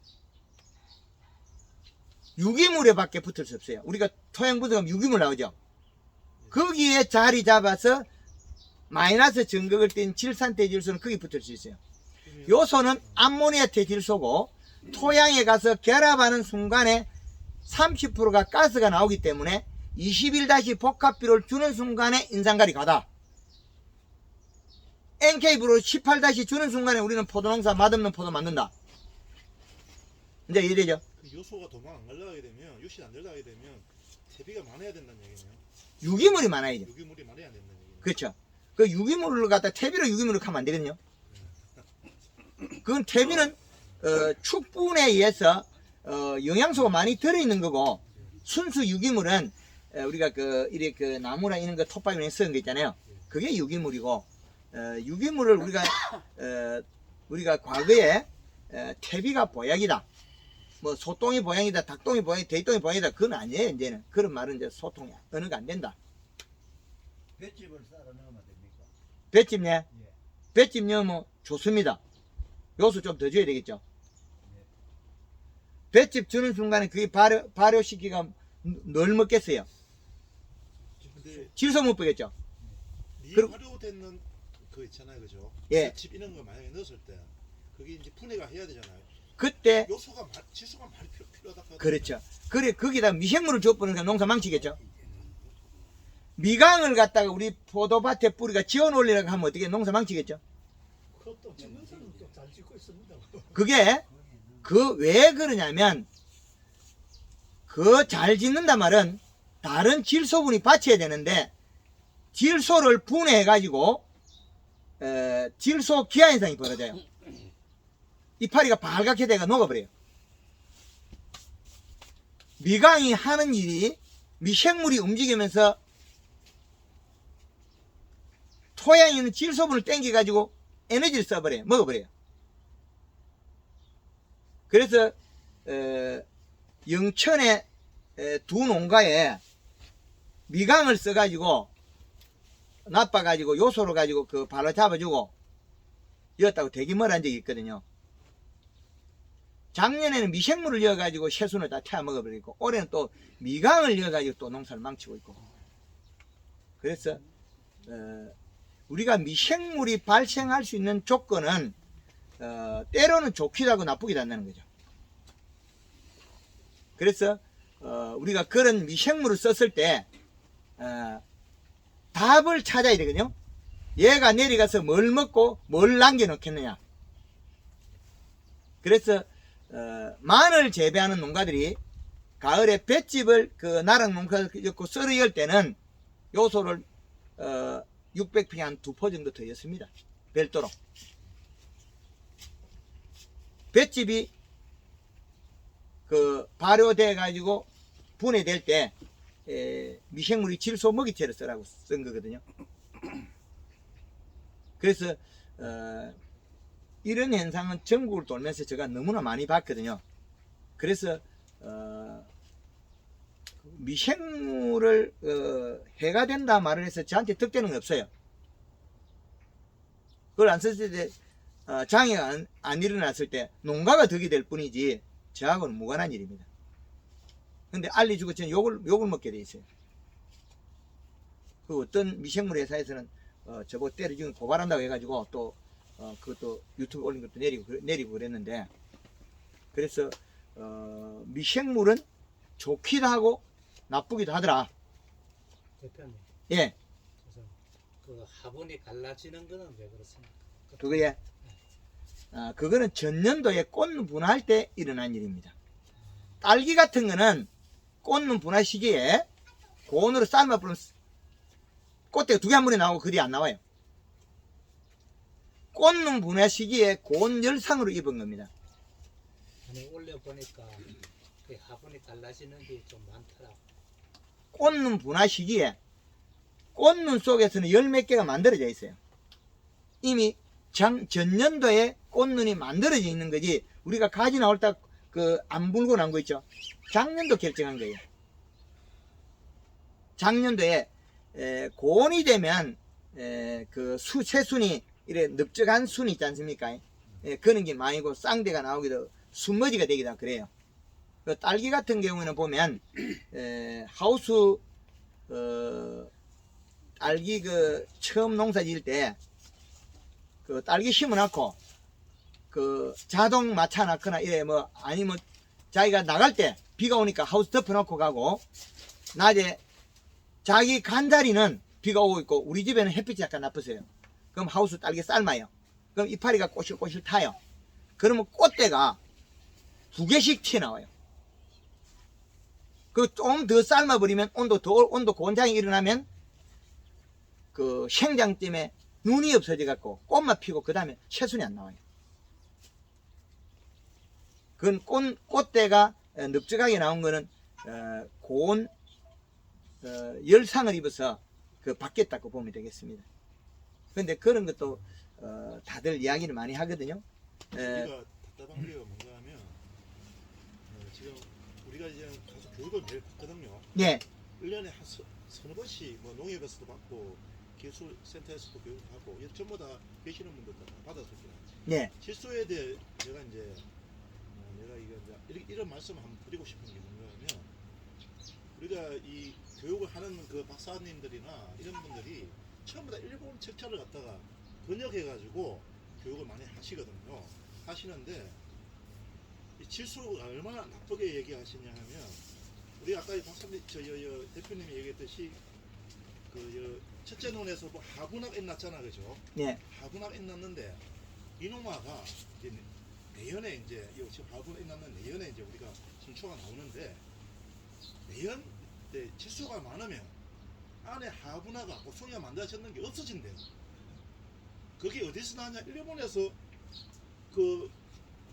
유기물에 밖에 붙을 수 없어요. 우리가 토양 분석하면 유기물 나오죠. 거기에 자리 잡아서 마이너스 증거를 띈 질산대질소는 거기 붙을 수 있어요. 요소는 암모니아 대질소고 토양에 가서 결합하는 순간에 30%가 가스가 나오기 때문에 21- 복합비료를 주는 순간에 인산가리 가다. NK비료 18- 주는 순간에 우리는 포도농사 맛없는 포도 만든다. 이제 이해되죠? 그 요소가 도망 안 가려게 되면 유실 안 들어가게 되면 대비가 많아야 된다는 얘기네요. 유기물이 많아야죠. 유기물이 많아야 된다는 얘기네요. 그렇죠. 그 유기물을 갖다 퇴비로 유기물을 하면 안 되거든요. 그건 퇴비는 축분에 의해서 영양소가 많이 들어있는 거고 순수 유기물은 우리가 이렇게 나무나 이런 거 톱밥이나 쓰는 거 있잖아요. 그게 유기물이고 유기물을 우리가 과거에 퇴비가 보약이다. 뭐 소똥이 보약이다, 닭똥이 보약이다, 돼지똥이 보약이다. 그건 아니에요. 이제는 그런 말은 이제 소통이 언어가 안 된다. 볏짚을 썰어 넣으면 됩니까? 볏짚네. 볏짚 넣으면 좋습니다. 요소 좀 더 줘야 되겠죠. 볏짚 주는 순간에 그게 발효시키가 널 먹겠어요. 근데 질소 못 보겠죠. 그리고- 미발효되는 그 있잖아요, 그죠? 예. 집 이런 거 만약에 넣었을 때 그게 이제 분해가 해야 되잖아요. 그때 요소가 지수가 많이 필요하다. 그렇죠. 그래 거기다 미생물을 줘버리니까 농사 망치겠죠. 미강을 갖다가 우리 포도밭에 뿌리가 지어놓으려고 하면 어떻게 농사 망치겠죠. 그것도 짓는 사람은 또 잘 짓고 있습니다. 그게 왜 그러냐면 그 잘 짓는단 말은 다른 질소분이 받쳐야 되는데 질소를 분해해 가지고 질소 기화 현상이 벌어져요. 이파리가 발갛게 돼가 녹아버려요. 미강이 하는 일이 미생물이 움직이면서 토양에 있는 질소분을 땡겨 가지고 에너지를 써버려요. 먹어버려요. 그래서 영천에 두 농가에 미강을 써가지고 나빠가지고 요소를 가지고 그 발로 잡아주고 이었다고 대기물 한 적이 있거든요. 작년에는 미생물을 이어가지고 새순을 다 태워 먹어버리고 올해는 또 미강을 이어가지고 또 농사를 망치고 있고. 그래서 우리가 미생물이 발생할 수 있는 조건은 때로는 좋기도 하고 나쁘기도 한다는 거죠. 그래서 우리가 그런 미생물을 썼을 때 답을 찾아야 되거든요. 얘가 내려가서 뭘 먹고 뭘 남겨놓겠느냐. 그래서 마늘 재배하는 농가들이 가을에 볏짚을 그 나랑 농사 엮고 썰어 열 때는 요소를 600평에 한 2포 정도 더 였습니다. 별도로. 볏짚이 그 발효돼 가지고 분해될 때 미생물이 질소 먹이채를 쓰라고 쓴 거거든요. 그래서 이런 현상은 전국을 돌면서 제가 너무나 많이 봤거든요. 그래서 미생물을 해가 된다 말을 해서 저한테 득되는 건 없어요. 그걸 안 썼을 때 장애가 안 일어났을 때 농가가 득이 될 뿐이지 저하고는 무관한 일입니다. 근데 알려주고 저는 욕을 먹게 돼 있어요. 그 어떤 미생물 회사에서는 저보고 때려주면 고발한다고 해가지고 또 그것도 유튜브 올린 것도 내리고 그랬는데, 그래서 미생물은 좋기도 하고 나쁘기도 하더라. 대표님, 예, 그래서 그 화분이 갈라지는 거는 왜 그렇습니까? 그거에 그거는 전년도에 꽃눈 분화할 때 일어난 일입니다. 딸기 같은 거는 꽃눈 분화 시기에 고온으로 삶아 부르면 꽃대가 두 개 한 번에 나오고 그리 안 나와요. 꽃눈 분화 시기에 고온 열상으로 입은 겁니다. 아니 올려 보니까 그 화분이 갈라지는 게 좀 많더라고. 꽃눈 분화 시기에 꽃눈 속에서는 열 몇 개가 만들어져 있어요. 이미 전년도에 꽃눈이 만들어져 있는 거지, 우리가 가지 나올 때 그 안 불고 난 거 있죠. 작년도 결정한 거예요. 작년도에 고온이 되면 그 새순이 이래 넓적한 순이 있지 않습니까? 그런 게 많이고 쌍대가 나오기도 순머지가 되기도 하고 그래요. 그 딸기 같은 경우는 보면 하우스 딸기 그 처음 농사 지을 때 그 딸기 심어놓고 그 자동 맞춰놨거나 이래 뭐 아니면 자기가 나갈 때 비가 오니까 하우스 덮어놓고 가고, 낮에 자기 간자리는 비가 오고 있고 우리 집에는 햇빛이 약간 나쁘세요. 그럼 하우스 딸기 삶아요. 그럼 이파리가 꼬실꼬실 타요. 그러면 꽃대가 2개씩 튀어나와요. 그 좀 더 삶아버리면 온도 곤장이 일어나면 그 생장 때문에 눈이 없어져 갖고 꽃만 피고 그 다음에 새순이 안 나와요. 그건 꽃대가 넓적하게 나온 거는 고온 열상을 입어서 그 바뀌었다고 보면 되겠습니다. 그런데 그런 것도 다들 이야기를 많이 하거든요. 우리가 답답한 게 뭔가 하면 지금 우리가 이제 가서 교육을 매일 받거든요. 예, 1년에 한 서너 번씩 뭐 농협에서도 받고 기술센터에서도 교육을 받고 전부 다 계시는 분들 다 받아서 예, 실수에 대해 제가 이제 내가 이런 말씀을 한번 드리고 싶은 게 뭔가 하면, 우리가 이 교육을 하는 그 박사님들이나 이런 분들이 처음부터 일본 책자를 갖다가 번역해가지고 교육을 많이 하시는데 이 질소가 얼마나 나쁘게 얘기하시냐 하면, 우리 아까 박사님 대표님이 얘기했듯이 첫째 논에서 뭐 하분학 앵났잖아, 그죠? 예, 하분학 앵났는데 이놈아가 이제 내년에 이제 지금 하분학 앵났는 내년에 이제 우리가 성초가 나오는데, 내년 때 질소가 많으면 안에 하분화가 복숭이가 만들어졌는 게 없어진대요. 그게 어디서 나냐? 일본에서 그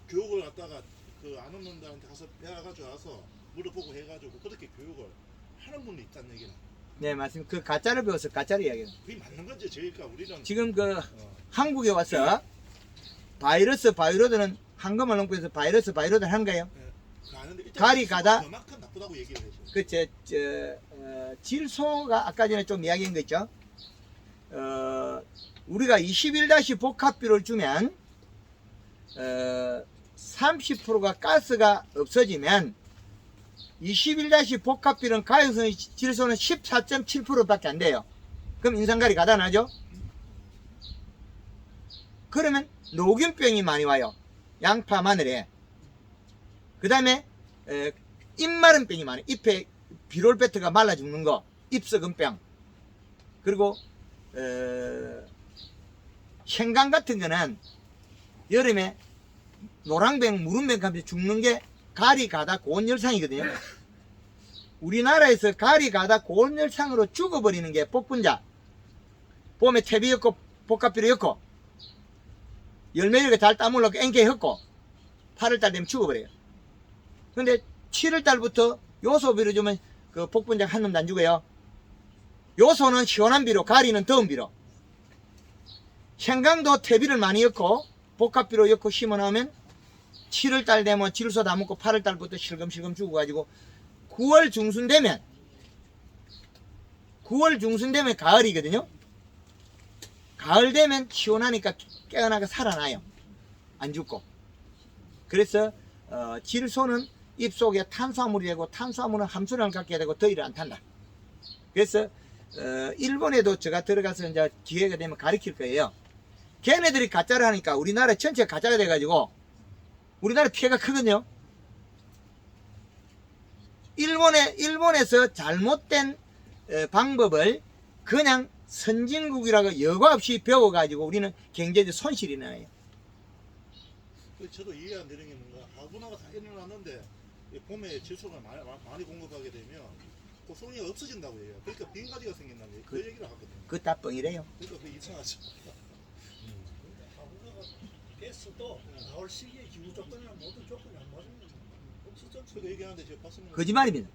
교육을 갖다가 그 아는 분들한테 가서 배워가지고 와서 물어보고 해가지고 그렇게 교육을 하는 분이 있다는 얘기는. 네, 맞습니다. 그 가짜를 배워서 가짜를 이야기해요. 그게 맞는 건지 저희가 우리는 지금 그 한국에 와서 바이러드는 한국말 농구에서 바이러드 한 거예요. 아는데 일단 가리 가다 그만큼 나쁘다고 얘기를 해줘. 그 질소가 아까 전에 좀 이야기한 거 있죠. 우리가 21- 복합비를 주면 30%가 가스가 없어지면 21- 복합비료는 가용성 질소는 14.7%밖에 안 돼요. 그럼 인산가리 가다 나죠? 그러면 녹균병이 많이 와요. 양파, 마늘에. 그 다음에 잎마른 병이 많아요. 잎에 비롤베트가 말라 죽는 거, 잎썩은병. 그리고 생강 같은 거는 여름에 노랑병, 무름병 하면서 죽는 게 가리, 가다, 고온열상이거든요. 우리나라에서 가리, 가다, 고온열상으로 죽어버리는 게 복분자. 봄에 퇴비였고 복합비료였고 열매를 잘 따물려고 앵게였고 8월달 되면 죽어버려요. 근데 7월달부터 요소비료 주면 그 복분자 한 놈도 안 죽어요. 요소는 시원한 비료, 가리는 더운 비료. 생강도 퇴비를 많이 엮고 복합비료 엮고 심어놓으면 7월달 되면 질소 다 먹고 8월달부터 실금실금 죽어가지고 9월 중순 되면 가을이거든요. 가을 되면 시원하니까 깨어나가 살아나요. 안 죽고. 그래서 질소는 입속에 탄수화물이 되고 탄수화물은 함수량을 갖게 되고 더위를 안 탄다. 그래서 일본에도 제가 들어가서 이제 기회가 되면 가르칠 거예요. 걔네들이 가짜를 하니까 우리나라 전체가 가짜가 돼가지고 우리나라 피해가 크거든요. 일본에서 잘못된 방법을 그냥 선진국이라고 여과 없이 배워가지고 우리는 경제적 손실이 나요. 저도 이해 안 되는 게 뭔가 화분화가 다 일어났는데 봄에 질소가 많이 공급하게 되면 그 소리가 없어진다고 해요. 그러니까 빈가지가 생긴다는 그 얘기를 하거든요. 그 따뻥이래요. 그러니까 그 이상하죠. 화분화가 됐어도 나올 시기에 기후 조건이나 모든 조건이 안 맞으면 없어져. 저도 얘기하는데 제가 봤으면 거짓말입니다.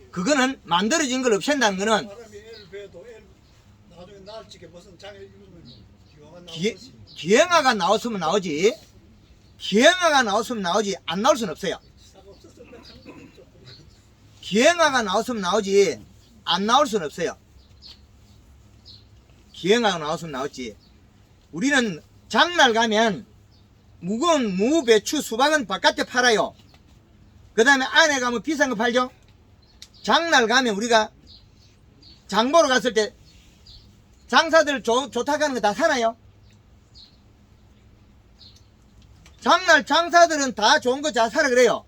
그거는 만들어진 걸 없앤다는 거는 사람이 애를 배도 나중에 날 적에 무슨 장애 입으면 기왕은 나올 기, 것이. 기행아가 나왔으면 나오지. 기행아가 나왔으면 나오지. 안 나올 수는 없어요. 싹 없었을 때 하는 건 없죠. 기행아가 나왔으면 나오지. 안 나올 수는 없어요. 기행아가 나왔으면 나왔지. 우리는 장날 가면 무거운 무, 배추, 수박은 바깥에 팔아요. 그 다음에 안에 가면 비싼 거 팔죠. 장날 가면 우리가 장 보러 갔을 때 장사들 좋다고 하는 거 다 사나요? 장날 장사들은 다 좋은 거 잘 사라 그래요.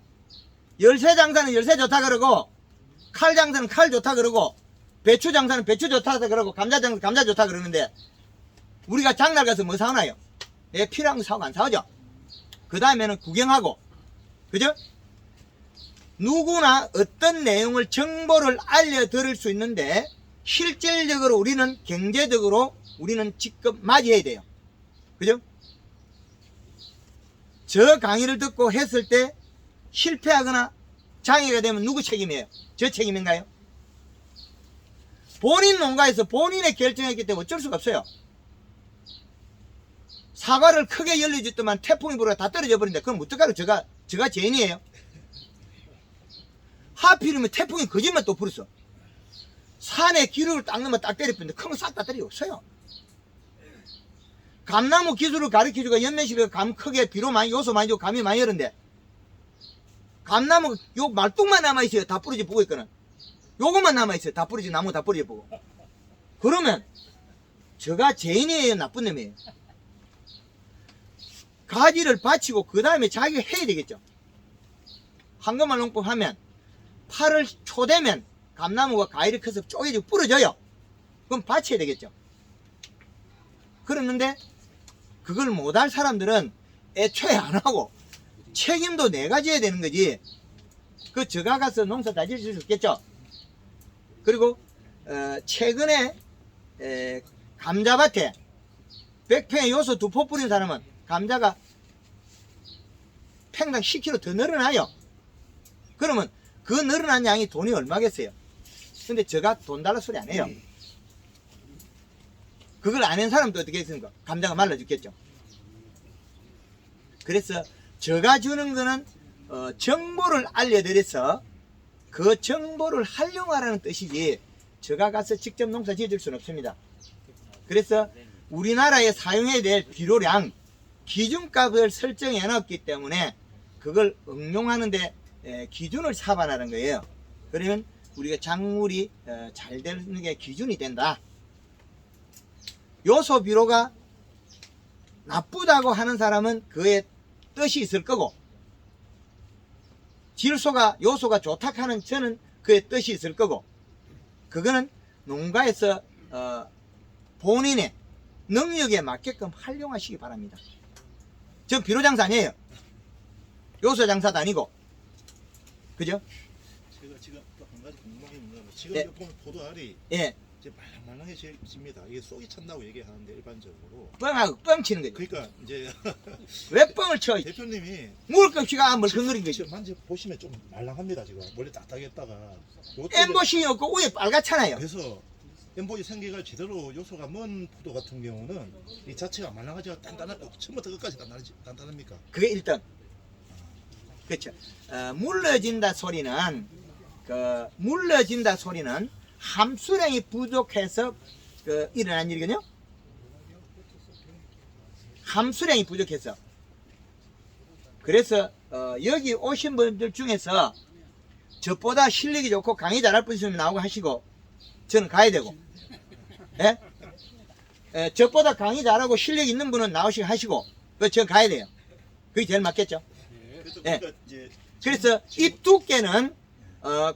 열쇠 장사는 열쇠 좋다 그러고, 칼 장사는 칼 좋다 그러고, 배추 장사는 배추 좋다 그러고, 감자 장사는 감자 좋다 그러는데 우리가 장날 가서 뭐 사나요? 내 필요한 거 사고 안 사오죠. 그 다음에는 구경하고, 그죠? 누구나 어떤 내용을 정보를 알려드릴 수 있는데 실질적으로 우리는 경제적으로 우리는 직접 맞이해야 돼요. 그죠? 저 강의를 듣고 했을 때 실패하거나 장애가 되면 누구 책임이에요? 저 책임인가요? 본인 농가에서 본인의 결정했기 때문에 어쩔 수가 없어요. 사과를 크게 열려줬더만 태풍이 불어가 다 떨어져 버린다. 그럼 어떡하러 제가 죄인이에요? 하필이면 태풍이 거짓말 또 불었어. 산에 기름을 딱 넣으면 딱 때려버린다. 큰 거 싹 다 때려 없어요. 감나무 기술을 가르쳐주고 연면십에 감 크게 비료 많이 요소 많이 주고 감이 많이 열은데 감나무 요 말뚝만 남아있어요. 다 부러지 보고 있거든. 요것만 남아있어요. 다 부러지 나무 다 부러지 보고. 그러면 저가 죄인이에요? 나쁜 놈이에요? 가지를 바치고 그 다음에 자기가 해야 되겠죠. 황금알 농법 하면 8월 초 되면 감나무가 가위를 커서 쪼개지고 부러져요. 그럼 바쳐야 되겠죠. 그러는데 그걸 못할 사람들은 애초에 안 하고 책임도 내가 져야 되는 거지. 그 저가 가서 농사 다 지을 수 있겠죠. 그리고 최근에 감자밭에 100평에 요소 2포 뿌린 사람은 감자가 평당 10kg 더 늘어나요. 그러면 그 늘어난 양이 돈이 얼마겠어요? 근데 제가 돈 달라 소리 안 해요. 그걸 아는 사람도 어떻게 했습니까? 감자가 말라 죽겠죠. 그래서 제가 주는 거는 정보를 알려드려서 그 정보를 활용하라는 뜻이지 제가 가서 직접 농사 지을 수는 없습니다. 그래서 우리나라에 사용해야 될 비료량 기준값을 설정해 놨기 때문에 그걸 응용하는데 기준을 잡아나는 거예요. 그러면 우리가 작물이 잘 되는 게 기준이 된다. 요소 비료가 나쁘다고 하는 사람은 그의 뜻이 있을 거고, 요소가 좋다 하는 저는 그의 뜻이 있을 거고, 그거는 농가에서 본인의 능력에 맞게끔 활용하시기 바랍니다. 전 비료 장사 아니에요. 요소 장사도 아니고, 그죠? 제가 지금 또 한 가지 궁금한 게 있는 건 지금 예. 보면 포도알이 예, 이제 말랑말랑해집니다. 이게 속이 찬다고 얘기하는데 일반적으로. 뻥하고 뻥 치는 거죠. 그러니까 이제 왜 뻥을 쳐? 대표님이 물급시가 멀컹거린 거죠. 지금 만져 보시면 좀 말랑합니다. 지금 원래 딱딱했다가 엠보싱이 없고 위에 빨갛잖아요. 그래서 엠보이 생기가 제대로 요소가 먼 포도 같은 경우는 이 자체가 말랑하지가 단단하고 처음부터 끝까지 단단합니까? 그게 1등. 그렇죠. 물러진다 소리는 함수량이 부족해서 일어난 일이거든요. 함수량이 부족해서. 그래서 여기 오신 분들 중에서 저보다 실력이 좋고 강의 잘할 분 있으면 나오고 하시고, 저는 가야 되고, 예? 저보다 강의 잘하고 실력 있는 분은 나오시고 하시고, 저는 가야 돼요. 그게 제일 맞겠죠. 그래서 예. 그러니까 이제 그래서 잎 두께는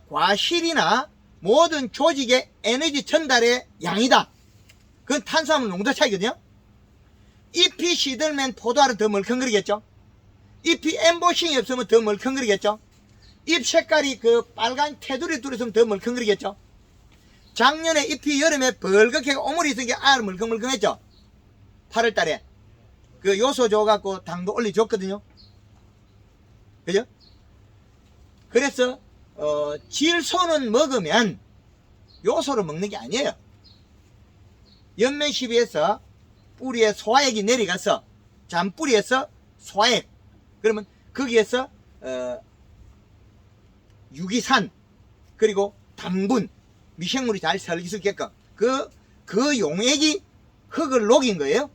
과실이나 모든 조직의 에너지 전달의 양이다. 그건 탄수화물 농도 차이거든요. 잎이 시들면 포도알은 더 멀컹거리겠죠. 잎이 엠보싱이 없으면 더 멀컹거리겠죠. 잎 색깔이 그 빨간 테두리 뚫었으면 더 멀컹거리겠죠. 작년에 잎이 여름에 벌겋게 오물이 있은 게 알 멀컹멀컹했죠. 8월달에 그 요소 줘갖고 당도 올려줬거든요. 그죠? 그래서 질소는 먹으면 요소를 먹는 게 아니에요. 연면 시비에서 뿌리에 소화액이 내려가서 잔뿌리에서 소화액, 그러면 거기에서 유기산 그리고 당분, 미생물이 잘 살기 수 있게끔 그 용액이 흙을 녹인 거예요.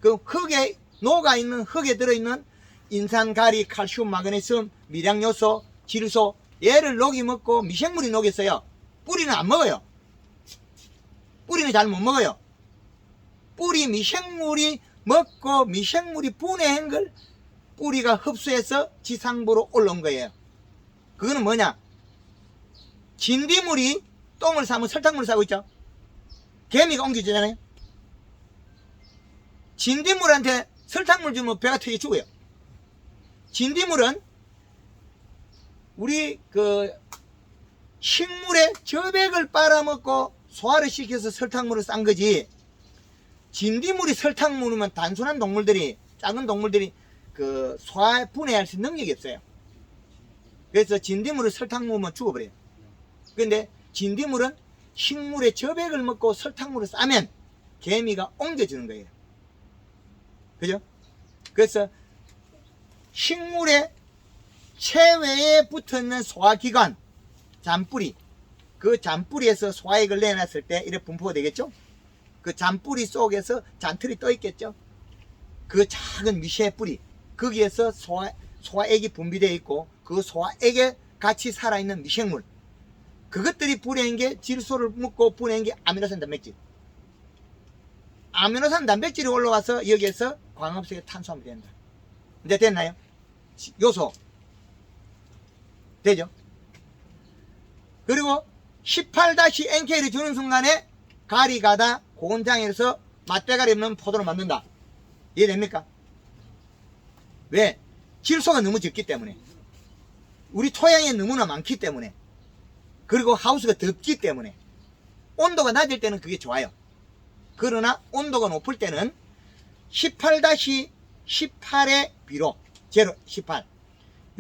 그 흙에 녹아있는 흙에 들어있는 인산, 가리, 칼슘, 마그네슘, 미량요소, 질소, 얘를 녹이 먹고 미생물이 녹였어요. 뿌리는 안 먹어요. 뿌리는 잘 못 먹어요. 뿌리 미생물이 먹고 미생물이 분해한 걸 뿌리가 흡수해서 지상부로 올라온 거예요. 그거는 뭐냐? 진딧물이 똥을 싸면 설탕물을 싸고 있죠. 개미가 옮겨주잖아요. 진딧물한테 설탕물 주면 배가 터져 죽어요. 진딧물은 우리 식물의 저백을 빨아먹고 소화를 시켜서 설탕물을 싼 거지. 진딧물이 설탕물이면 단순한 동물들이, 작은 동물들이 소화 분해할 수 있는 능력이 없어요. 그래서 진딧물을 설탕물만 죽어버려요. 그런데 진딧물은 식물의 저백을 먹고 설탕물을 싸면 개미가 옮겨주는 거예요. 그죠? 그래서 식물의 체외에 붙어있는 소화기관, 잔뿌리, 그 잔뿌리에서 소화액을 내놨을 때 이렇게 분포가 되겠죠? 그 잔뿌리 속에서 잔틀이 떠 있겠죠? 그 작은 미세 뿌리, 거기에서 소화액이 분비되어 있고 그 소화액에 같이 살아있는 미생물, 그것들이 분해한 게 질소를 먹고 분해한 게 아미노산 단백질. 아미노산 단백질이 올라와서 여기에서 광합성의 탄수화물이 된다. 이제 됐나요? 요소 되죠? 그리고 18-NK를 주는 순간에 가리 가다 고온장에서 맛대가리 없는 포도를 만든다. 이해됩니까? 왜? 질소가 너무 적기 때문에, 우리 토양에 너무나 많기 때문에, 그리고 하우스가 덥기 때문에. 온도가 낮을 때는 그게 좋아요. 그러나 온도가 높을 때는 18-18의 비료, 제로 18,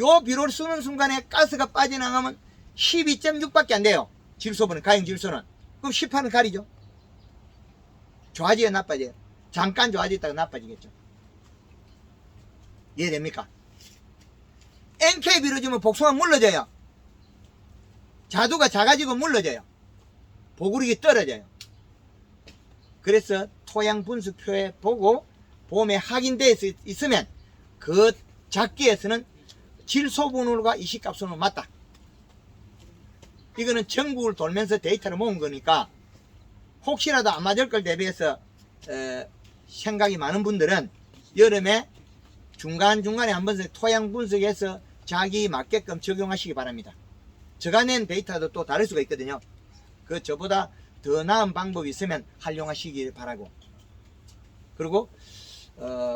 요 비료를 쓰는 순간에 가스가 빠져나가면 12.6밖에 안 돼요. 질소분은, 가용 질소는. 그럼 18은 가리죠. 좋아져요, 나빠져요? 잠깐 좋아졌다가 나빠지겠죠. 이해됩니까? NK 비료 주면 복숭아 물러져요. 자두가 작아지고 물러져요. 보구력이 떨어져요. 그래서 토양 분수표에 보고 봄에 확인되어 있으면 그 작기에서는 질소분울과 이식갑순으로 맞다. 이거는 전국을 돌면서 데이터를 모은 거니까 혹시라도 안 맞을 걸 대비해서 생각이 많은 분들은 여름에 중간중간에 한 번씩 토양 분석해서 자기 맞게끔 적용하시기 바랍니다. 제가 낸 데이터도 또 다를 수가 있거든요. 그 저보다 더 나은 방법이 있으면 활용하시길 바라고. 그리고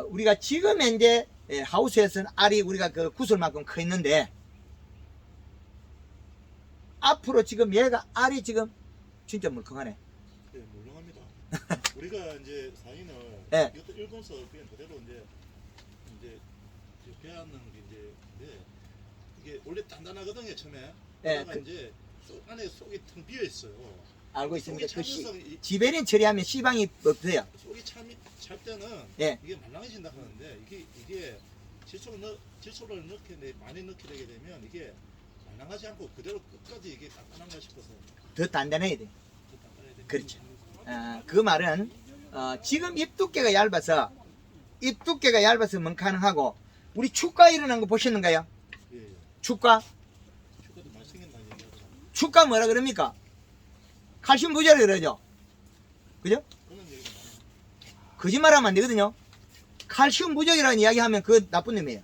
우리가 지금 현재 하우스에서는 알이 우리가 그 구슬만큼 커 있는데 앞으로 지금 얘가 알이 지금 진짜 물컹하네. 네, 물렁합니다. 우리가 이제 사인을 네. 이것도 읽어서 그냥 그대로 이제 배하는 게 이제 이게 원래 단단하거든요 처음에. 네, 그러다가 이제 안에 속이 텅 비어 있어요. 알고 있습니다. 그 차면서 지베린 처리하면 씨방이 없어요. 속이 찰 때는 예. 이게 말랑해진다 하는데 이게 질소를 많이 넣게 되게 되면 이게 말랑하지 않고 그대로 끝까지 이게 단단한가 싶어서 더 단단해야 돼. 더 단단해야 됩니다. 그렇죠. 그 말은 지금 잎 두께가 얇아서 뭐 가능하고 우리 축가 일어난 거 보셨는가요? 예, 예. 축가 축가도 많이 생겼나 얘기하죠. 축가 뭐라 그럽니까? 칼슘 부족이라 그러죠. 그죠? 그런 얘기가 많아요. 거짓말하면 안 되거든요. 칼슘 부족이라는 이야기하면 그 나쁜 놈이에요.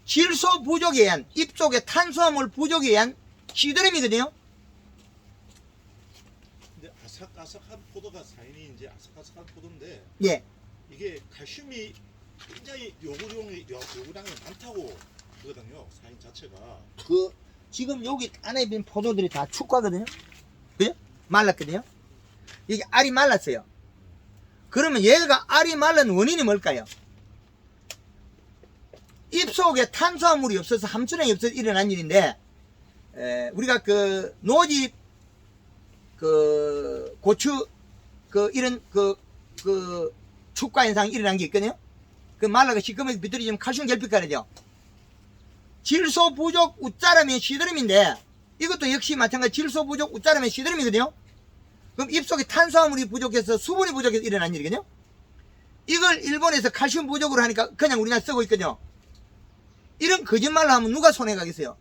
질소 부족에 의한 잎 속에 탄수화물 부족에 의한 시드름이거든요. 근데 아삭아삭한 포도가 사인이 이제 아삭아삭한 포도인데 예. 이게 칼슘이 굉장히 요구량이 많다고 그러거든요. 사인 자체가. 지금 여기 안에 있는 포도들이 다 축가거든요. 그죠? 말랐거든요. 이게 알이 말랐어요. 그러면 얘가 알이 말른 원인이 뭘까요? 잎 속에 탄수화물이 없어서 함수량이 없어서 일어난 일인데, 우리가 그 노지, 그 고추, 이런 축가 현상이 일어난 게 있거든요. 그 말라가 시커멓게 비틀어지면 칼슘 결핍가라죠. 질소 부족 웃자라면 시드름인데 이것도 역시 마찬가지 질소 부족 웃자라면 시드름이거든요. 그럼 입속에 탄수화물이 부족해서 수분이 부족해서 일어난 일이거든요. 이걸 일본에서 칼슘 부족으로 하니까 그냥 우리나라 쓰고 있거든요. 이런 거짓말을 하면 누가 손해가겠어요?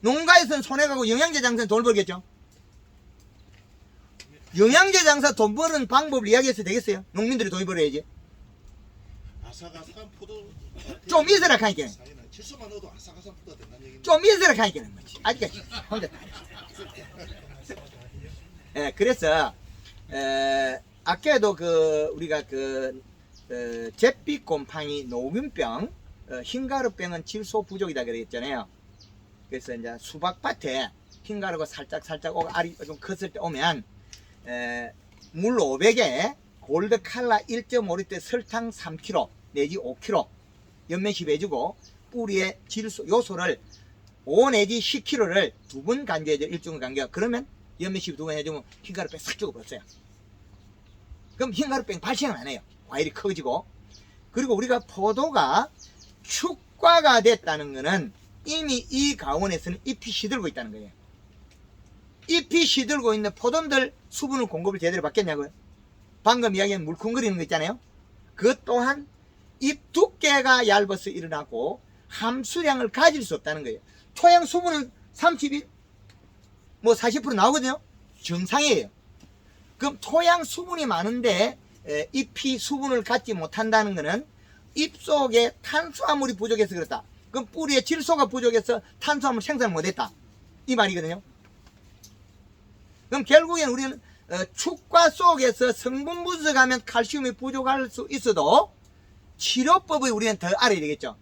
농가에서는 손해가고 영양제 장사는 돈을 벌겠죠. 영양제 장사 돈 버는 방법을 이야기해서 되겠어요? 농민들이 돈을 벌어야지. 아삭아삭한 포도 좀 있으라 하니까. 사인은 질소만 넣어도 아삭아삭한 포도가 된다는 얘기인데. 좀 있으라 하니까 뭐지. 아직까지 혼자 다. 예, 그래서 아까도 우리가 잿빛 곰팡이 노균병, 흰가루병은 질소 부족이다 그랬잖아요. 그래서 이제 수박밭에 흰가루가 살짝 알이 좀 컸을 때 오면 물 500에 골드 칼라 1.5리터 설탕 3kg 내지 5kg 연면시 해주고 뿌리에 질소 요소를 5 내지 10kg를 2번 간주해줘. 일주일 간격. 그러면 연면시 2번 해주면 흰가루병 싹 죽어버렸어요. 그럼 흰가루병 발생은 안 해요. 과일이 커지고. 그리고 우리가 포도가 축과가 됐다는 것은 이미 이 가온에서는 잎이 시들고 있다는 거예요. 잎이 시들고 있는 포도들 수분을 공급을 제대로 받겠냐고요. 방금 이야기한 물컹거리는 거 있잖아요. 그것 또한 잎 두께가 얇아서 일어나고 함수량을 가질 수 없다는 거예요. 토양 수분은 31, 40% 나오거든요. 정상이에요. 그럼 토양 수분이 많은데 잎이 수분을 갖지 못한다는 것은 잎 속에 탄수화물이 부족해서 그렇다. 그럼 뿌리에 질소가 부족해서 탄수화물 생산을 못했다. 이 말이거든요. 그럼 결국엔 우리는 축과 속에서 성분 분석하면 칼슘이 부족할 수 있어도 치료법을 우리는 더 알아야 되겠죠.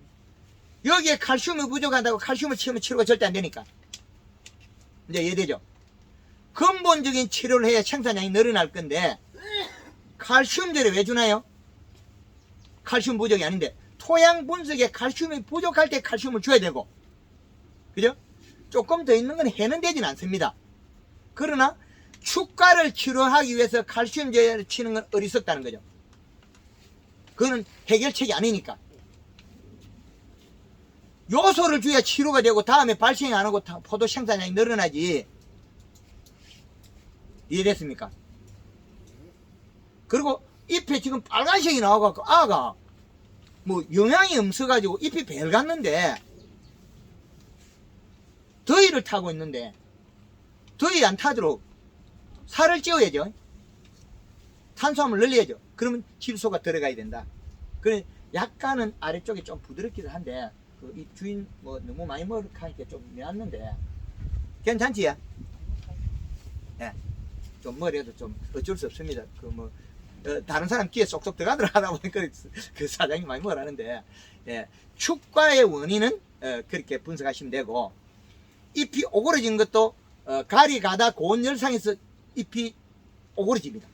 여기에 칼슘이 부족하다고 칼슘을 치우면 치료가 절대 안 되니까. 이제 이해되죠? 근본적인 치료를 해야 생산량이 늘어날 건데 칼슘제를 왜 주나요? 칼슘 부족이 아닌데 토양 분석에 칼슘이 부족할 때 칼슘을 줘야 되고, 그죠? 조금 더 있는 건 해는 되진 않습니다. 그러나 축가를 치료하기 위해서 칼슘제를 치는 건 어리석다는 거죠. 그거는 해결책이 아니니까. 요소를 줘야 치료가 되고 다음에 발생 안 하고 포도 생산량이 늘어나지. 이해됐습니까? 그리고 잎에 지금 빨간색이 나와갖고 아가 뭐 영양이 없어가지고 잎이 벨갔는데 더위를 타고 있는데 더위 안 타도록 살을 찌워야죠. 탄수화물 늘려야죠. 그러면 질소가 들어가야 된다. 그래 약간은 아래쪽이 좀 부드럽기도 한데 이 주인 뭐 너무 많이 먹으니까 좀 미안한데 괜찮지? 예. 좀 머리에도 좀 어쩔 수 없습니다. 그 뭐 다른 사람 귀에 쏙쏙 들어가더라 하다 보니까 그 사장님 많이 먹으라는데 예. 축과의 원인은 그렇게 분석하시면 되고 잎이 오그러진 것도 가리 가다 고온 열상에서 잎이 오그러집니다.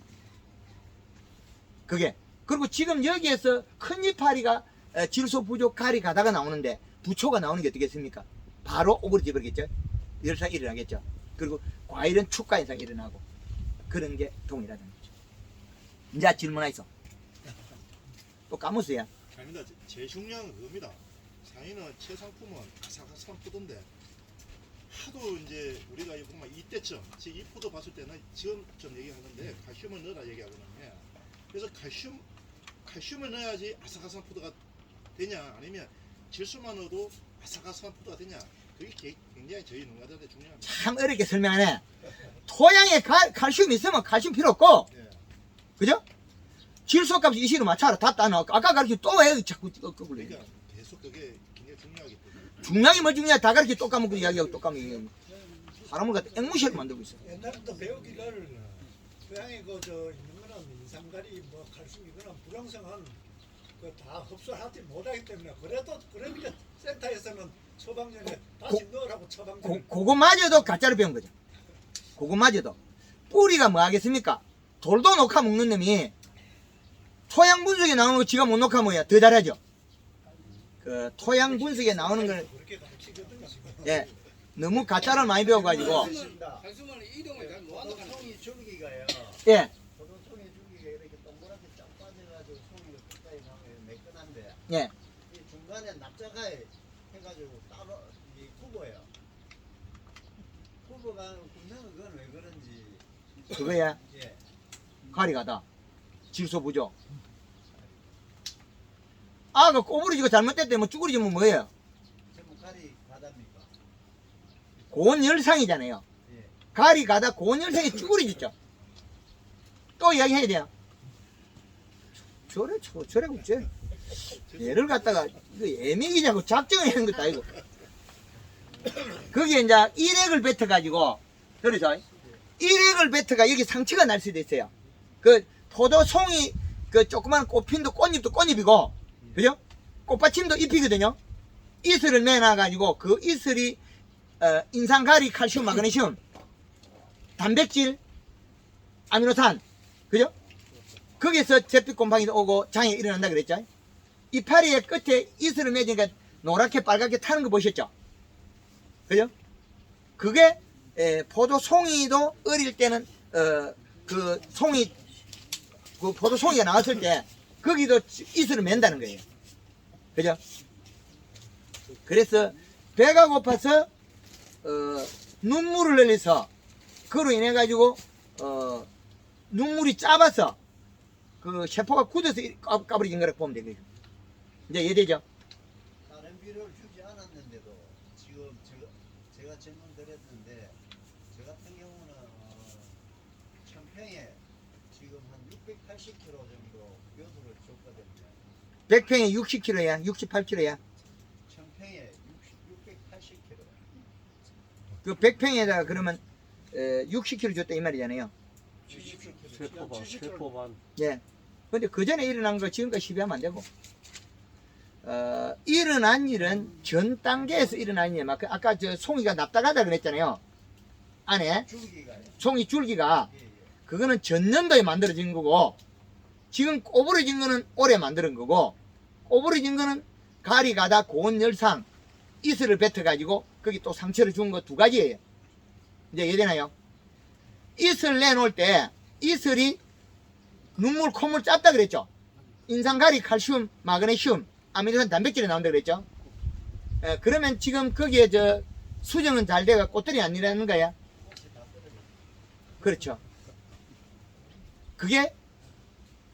그게 그리고 지금 여기에서 큰 이파리가 질소 부족 가리 가다가 나오는데 부초가 나오는 게 어떻겠습니까? 바로 오그러져 버리겠죠. 열상 일어나겠죠. 그리고 과일은 축과 현상이 일어나고 그런 게 동일하다는 거죠. 이제 질문 하이소. 또 까무스야. 아닙니다. 제일 중요한 건 그겁니다. 상인은 최상품은 아삭아삭한 포도인데 하도 이제 우리가 보면 이때쯤 이 포도 봤을 때는 지금쯤 얘기하는데 칼슘을 넣어라 얘기하거든요. 그래서 칼슘을 넣어야지 아삭아삭한 포도가 되냐 아니면 질소만 넣어도 아삭아삭한 포도가 되냐 그게 굉장히 저희 농가들한테 중요합니다. 참 어렵게 설명하네. 토양에 칼슘이 있으면 칼슘 필요 없고 예. 그죠? 질소값 이시로 맞춰라. 다 따놔. 아까 가르쳐 또 왜 자꾸 거꾸로 그러니까 계속 그게 굉장히 중요하기 때문에. 중량이 뭐 중요해. 다 가르쳐 또 까먹고 이야기하고 또 까먹고 사람을 갖다 앵무새로 만들고 있어. 옛날부터 배우기를 고향에 그저 있는 거는 인삼가리 뭐 칼슘 이거는 불용성한 그 다 흡수하지 못하기 때문에 그래도 그러니까 센터에서는 처방전에 다시 넣으라고 처방전. 그거마저도 가짜로 배운 거죠. 그거마저도 뿌리가 뭐 하겠습니까? 돌도 녹아 먹는 놈이 토양 분석에 나오는 거 지가 못 녹아 뭐야 더 잘하죠. 그 토양 분석에 나오는 걸 그렇게 가르치거든요. 예 너무 가짜를 많이 배워가지고 한수만 이동을 잘 모아서 가는 포도송이 줄기가요. 예 포도송이 줄기가 이렇게 동그랗게 쫙 빠져가지고 송이가 끝까지 나오면 매끈한데 예. 이 중간에 납작가 해가지고 따로 이 굽어요. 굽어가 굽는 그건 왜 그런지. 그거야 예. 가리가다 질소 부족. 아그 꼬부리지고 잘못됐대 뭐 쭈그리지면 뭐예요? 전부 가리 바다입니까? 고온 열상이잖아요. 예. 가리 가다 고온 열상이 쭈그리졌죠. 또 이야기해야 돼요. 저래 굽지. 얘를 갖다가 이거 애미기냐고 작정을 하는 것도 아니고. 거기에 이제 일액을 뱉어가지고 그래서 일액을 뱉어가 여기 상처가 날 수도 있어요. 그 포도송이 그 조그만 꽃핀도 꽃잎도 꽃잎이고 그죠? 꽃받침도 잎이거든요. 이슬을 매놔가지고 그 이슬이 인산가리, 칼슘, 마그네슘, 단백질, 아미노산 그죠? 거기서 잿빛 곰팡이도 오고 장애 일어난다 그랬죠. 이파리의 끝에 이슬을 맺으니까 노랗게 빨갛게 타는 거 보셨죠? 그죠? 그게 포도 송이도 어릴 때는 그 송이 그 포도 송이가 나왔을 때 거기도 이슬을 맨다는 거예요. 그죠? 그래서 배가 고파서 눈물을 흘려서 그로 인해 가지고 눈물이 짜봐서 그 세포가 굳어서 까부러진 거라고 보면 되겠죠. 이제 이해되죠? 다른 비료를 주지 않았는데도 지금 제가 질문 드렸는데 저 같은 경우는 천평에 지금 한 680kg 정도 벼슬을 줬거든요. 100평에 60kg야, 68kg야. 천평에 680kg. 그 100평에다가 그러면 60kg 줬다 이 말이잖아요. 세포만 예. 근데 그 전에 일어난 거 지금까지 시비하면 안 되고. 일어난 일은 전 단계에서 일어난 일이야. 막 아까 저 송이가 납작하다 그랬잖아요. 안에 줄기가요. 송이 줄기가 예, 예. 그거는 전년도에 만들어진 거고 지금 꼬부러진 거는 올해 만드는 거고 꼬부러진 거는 가리 가다 고온 열상 이슬을 뱉어 가지고 거기 또 상처를 준 거 두 가지예요. 이제 이해되나요? 이슬 내놓을 때 이슬이 눈물 콧물 짭다 그랬죠. 인산가리 칼슘 마그네슘 아미노산 단백질이 나온다 그랬죠. 그러면 지금 거기에 저 수정은 잘 돼가 꽃들이 안 일하는 거야. 그렇죠. 그게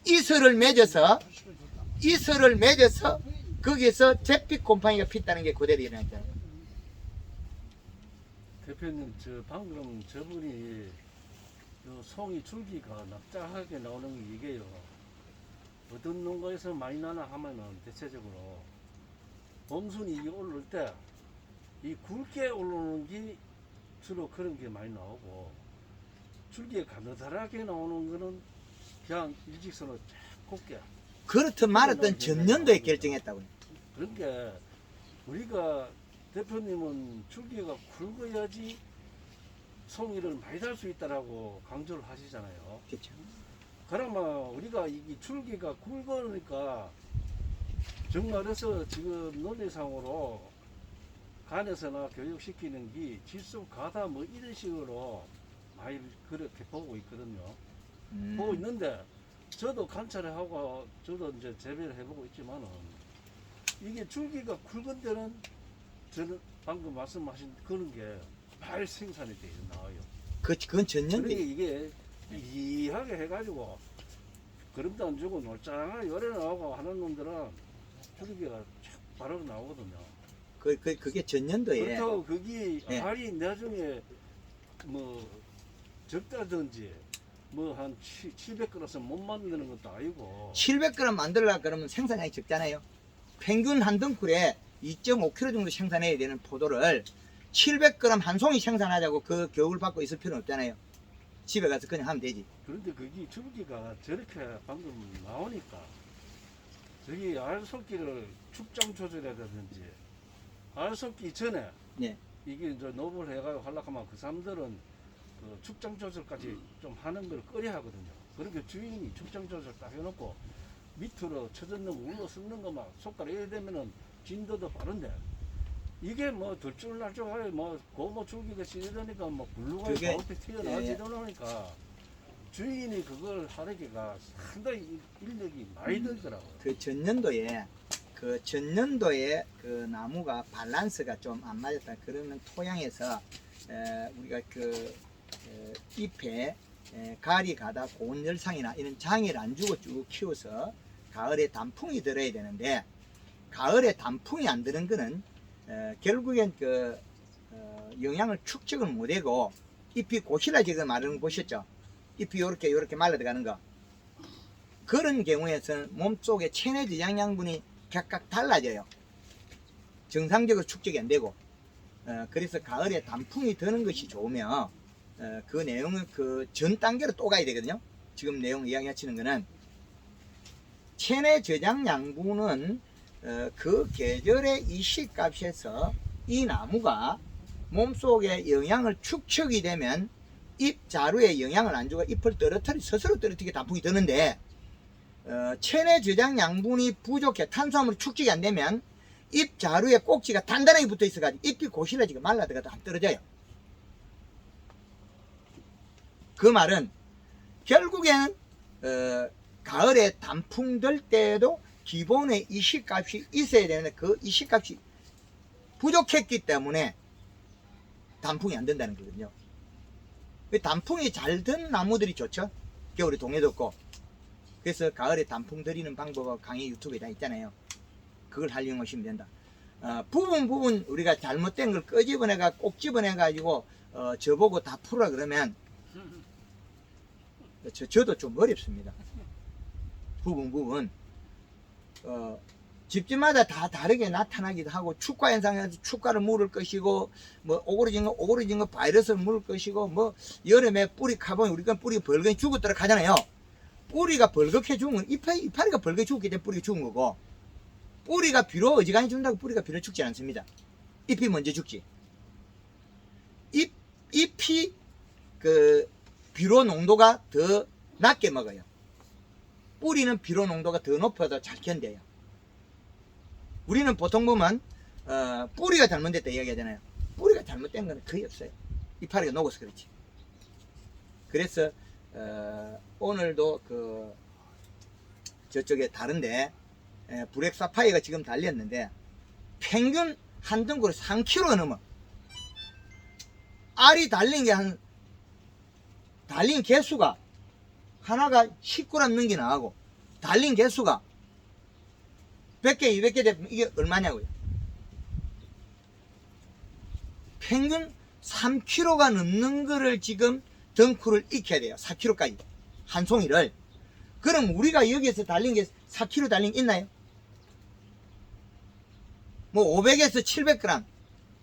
이슬을 맺어서 이슬을 맺어서 거기서 잿빛 곰팡이가 핀다는 게 그대로 일어났잖아요. 대표님, 저 방금 저분이 요 송이 줄기가 납작하게 나오는 게 이게요. 어떤 농가에서 많이 나나 하면은 대체적으로 범순이 이게 올라올 때 이 굵게 올라오는 게 주로 그런 게 많이 나오고, 줄기가 가느다랗게 나오는 거는 그냥 일직선으로 쫙 곱게. 그렇듯 말았던 전년도에 결정했다고요. 그런 게 우리가 대표님은 줄기가 굵어야지 송이를 많이 달 수 있다라고 강조를 하시잖아요. 그렇죠. 그러면 우리가 이 줄기가 굵으니까 정말에서 지금 논리상으로 간에서나 교육시키는 게 질소 가다 뭐 이런 식으로 많이 그렇게 보고 있거든요. 보고 있는데 저도 관찰을 하고 저도 이제 재배를 해보고 있지만은 이게 줄기가 굵은 데는 저는 방금 말씀하신 그런 게 말 생산이 돼 나와요. 그건 그러니까 전년도에. 이게 이하게 해가지고 그림도 안 주고 놀짱하게 열에 나오고 하는 놈들은 줄기가 쫙 바로 나오거든요. 그게 전년도에. 그렇다고 그게 예. 알이 나중에 뭐 적다든지 뭐 한 700g씩 못 만드는 것도 아니고 700g 만들려고 그러면 생산량이 적잖아요. 평균 한 덩굴에 2.5kg 정도 생산해야 되는 포도를 700g 한 송이 생산하자고 그 교육을 받고 있을 필요는 없잖아요. 집에 가서 그냥 하면 되지. 그런데 그게 줄기가 저렇게 방금 나오니까 저기 알 솟기를 축장 조절해야되든지 알 솟기 전에 예. 이게 이제 노블 해가지고 하려면 그 사람들은 그 축장 조절까지 좀 하는 걸 꺼려 하거든요. 그렇게 주인이 축장 조절 딱 해놓고 밑으로 쳐졌는 거 울러 섞는 거만 손가락 이래 되면은 진도도 빠른데 이게 뭐 들줄 날줄 하에 뭐 고모 줄기가 시리더니까 뭐 블루가 그게- 나올 때 튀어나오지 예. 이러니까 주인이 그걸 하려기가 상당히 인력이 많이 들더라고요. 그 전년도에 그 나무가 밸런스가 좀 안 맞았다. 그러면 토양에서 우리가 잎에 가리 가다 고온 열상이나 이런 장애를 안 주고 쭉 키워서 가을에 단풍이 들어야 되는데 가을에 단풍이 안 드는 거는 결국엔 영양을 축적을 못하고 잎이 고실라지게 마르는 거 보셨죠? 잎이 요렇게 말라 들어가는 거. 그런 경우에서는 몸속에 체내 저장 양분이 각각 달라져요. 정상적으로 축적이 안 되고. 그래서 가을에 단풍이 드는 것이 좋으면 그 내용은 그 전 단계로 또 가야 되거든요. 지금 내용 이야기하시는 거는 체내 저장 양분은 그 계절의 이 시값에서 이 나무가 몸속에 영양을 축적이 되면 잎 자루에 영양을 안 주고 잎을 스스로 떨어뜨리게 단풍이 드는데 체내 저장 양분이 부족해 탄수화물이 축적이 안 되면 잎 자루에 꼭지가 단단하게 붙어 있어가지고 잎이 고실라지고 말라들어가도 안 떨어져요. 그 말은 결국에는 가을에 단풍 들 때에도 기본의 이식값이 있어야 되는데 그 이식값이 부족했기 때문에 단풍이 안 된다는 거거든요. 단풍이 잘 든 나무들이 좋죠. 겨울에 동해도 없고. 그래서 가을에 단풍 들이는 방법은 강의 유튜브에 다 있잖아요. 그걸 활용하시면 된다. 부분 우리가 잘못된 걸 끄집어내가 꼭 집어내가지고 저보고 다 풀어 그러면 저도 좀 어렵습니다. 부분 집집마다 다 다르게 나타나기도 하고 축과 현상에서 축과를 물을 것이고 뭐 오그러진 거 바이러스를 물을 것이고 뭐 여름에 뿌리 카본 우리가 뿌리 벌겋게 죽었더라 하잖아요. 뿌리가 벌겋게 죽은 건 이파리가 벌겋게 죽기 때문에 뿌리가 죽은 거고 뿌리가 비로 어지간히 죽는다고 뿌리가 비로 죽지 않습니다. 잎이 먼저 죽지. 잎이 그 비로 농도가 더 낮게 먹어요. 뿌리는 비로 농도가 더 높아도 잘 견뎌요. 우리는 보통 보면 뿌리가 잘못됐다 이야기하잖아요. 뿌리가 잘못된 건 거의 없어요. 이파리가 녹아서 그렇지. 그래서 오늘도 저쪽에 다른데 브렉 사파이어가 지금 달렸는데 평균 한 덩굴에 3kg가 넘어. 알이 달린 게 달린 개수가 하나가 10g 넘게 나가고 달린 개수가 100개, 200개 되면 이게 얼마냐고요. 평균 3kg가 넘는 거를 지금 덩쿨을 익혀야 돼요. 4kg까지. 한 송이를. 그럼 우리가 여기에서 달린 게 4kg 달린 게 있나요? 뭐 500에서 700g.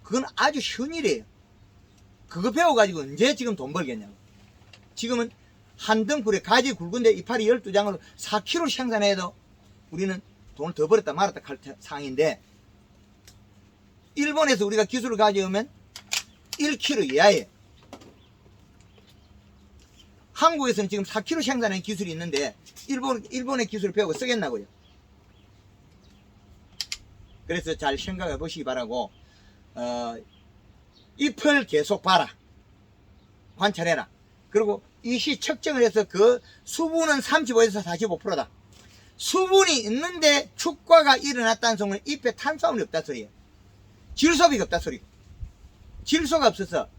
그건 아주 쉬운 일이에요. 그거 배워가지고 언제 지금 돈 벌겠냐고. 지금은 한 덩쿨에 가지 굵은데 이파리 12장으로 4kg 생산해도 우리는 돈을 더 벌었다 말았다 할 상황인데, 일본에서 우리가 기술을 가져오면 1kg 이하예요. 한국에서는 지금 4kg 생산하는 기술이 있는데 일본의 기술을 배우고 쓰겠나고요. 그래서 잘 생각해 보시기 바라고, 잎을 계속 봐라. 관찰해라. 그리고 이시 측정을 해서 그 수분은 35에서 45%다. 수분이 있는데 축과가 일어났다는 소리는 잎에 탄수화물이 없다 소리예요. 질소비가 없다 소리고, 질소가 없어서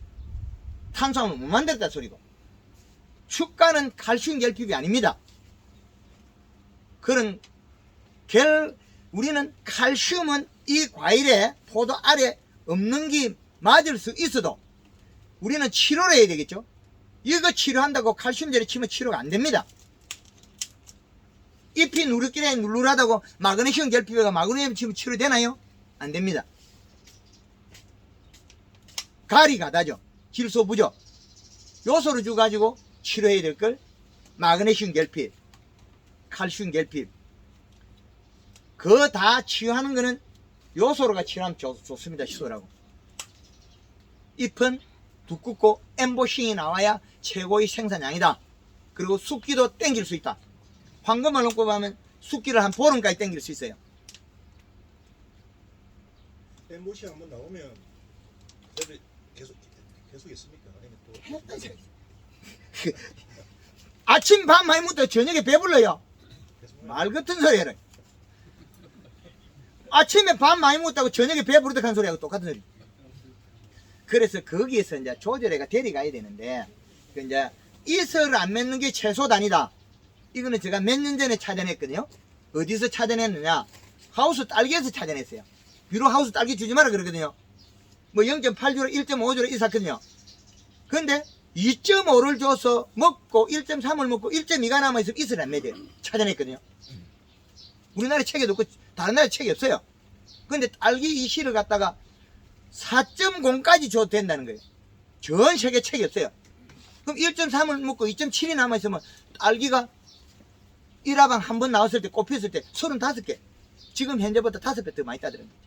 탄수화물 못 만들었다 소리고, 축과는 칼슘 결핍이 아닙니다. 그런 우리는 칼슘은 이 과일에 포도 알에 없는 게 맞을 수 있어도 우리는 치료를 해야 되겠죠. 이거 치료한다고 칼슘제를 치면 치료가 안 됩니다. 잎이 누르끼리 누르하다고 마그네슘 결핍에가 마그네슘 치면 치료되나요? 안 됩니다. 가리 가다죠. 질소 부족. 요소를 줘가지고 치료해야 될 걸 마그네슘 결핍, 칼슘 결핍. 그거 다 치유하는 거는 요소로가 치료하면 좋습니다. 시소라고. 잎은 두껍고 엠보싱이 나와야 최고의 생산량이다. 그리고 숫기도 땡길 수 있다. 황금을 넣고 가면 숫기를 한 보름까지 땡길 수 있어요. 엠보시 한번 나오면 저를 계속 있습니까? 아니면 또 아침 밤 많이 먹다 저녁에 배불러요. 말 같은 소리 해라. 아침에 밥 많이 먹었다고 저녁에 배부르다 한 소리하고 똑같은 소리. 그래서 거기에서 이제 조절해가 데려가야 되는데, 이제 이슬을 안 맺는 게 최소 단위다. 이거는 제가 몇 년 전에 찾아냈거든요. 어디서 찾아냈느냐? 하우스 딸기에서 찾아냈어요. 비록 하우스 딸기 주지 마라 그러거든요. 뭐 0.8주로 1.5주로 이샀거든요. 근데 2.5를 줘서 먹고 1.3을 먹고 1.2가 남아있으면 이슬을 안 맺어요. 찾아냈거든요. 우리나라 책에도 없고 다른 나라 책이 없어요. 근데 딸기 이 씨를 갖다가 4.0까지 줘도 된다는 거예요. 전 세계 책이 없어요. 그럼 1.3을 먹고 2.7이 남아있으면 딸기가 1화방 한 번 나왔을 때 꼽혔을 때 35개. 지금 현재보다 5배 더 많이 따더라는 거죠.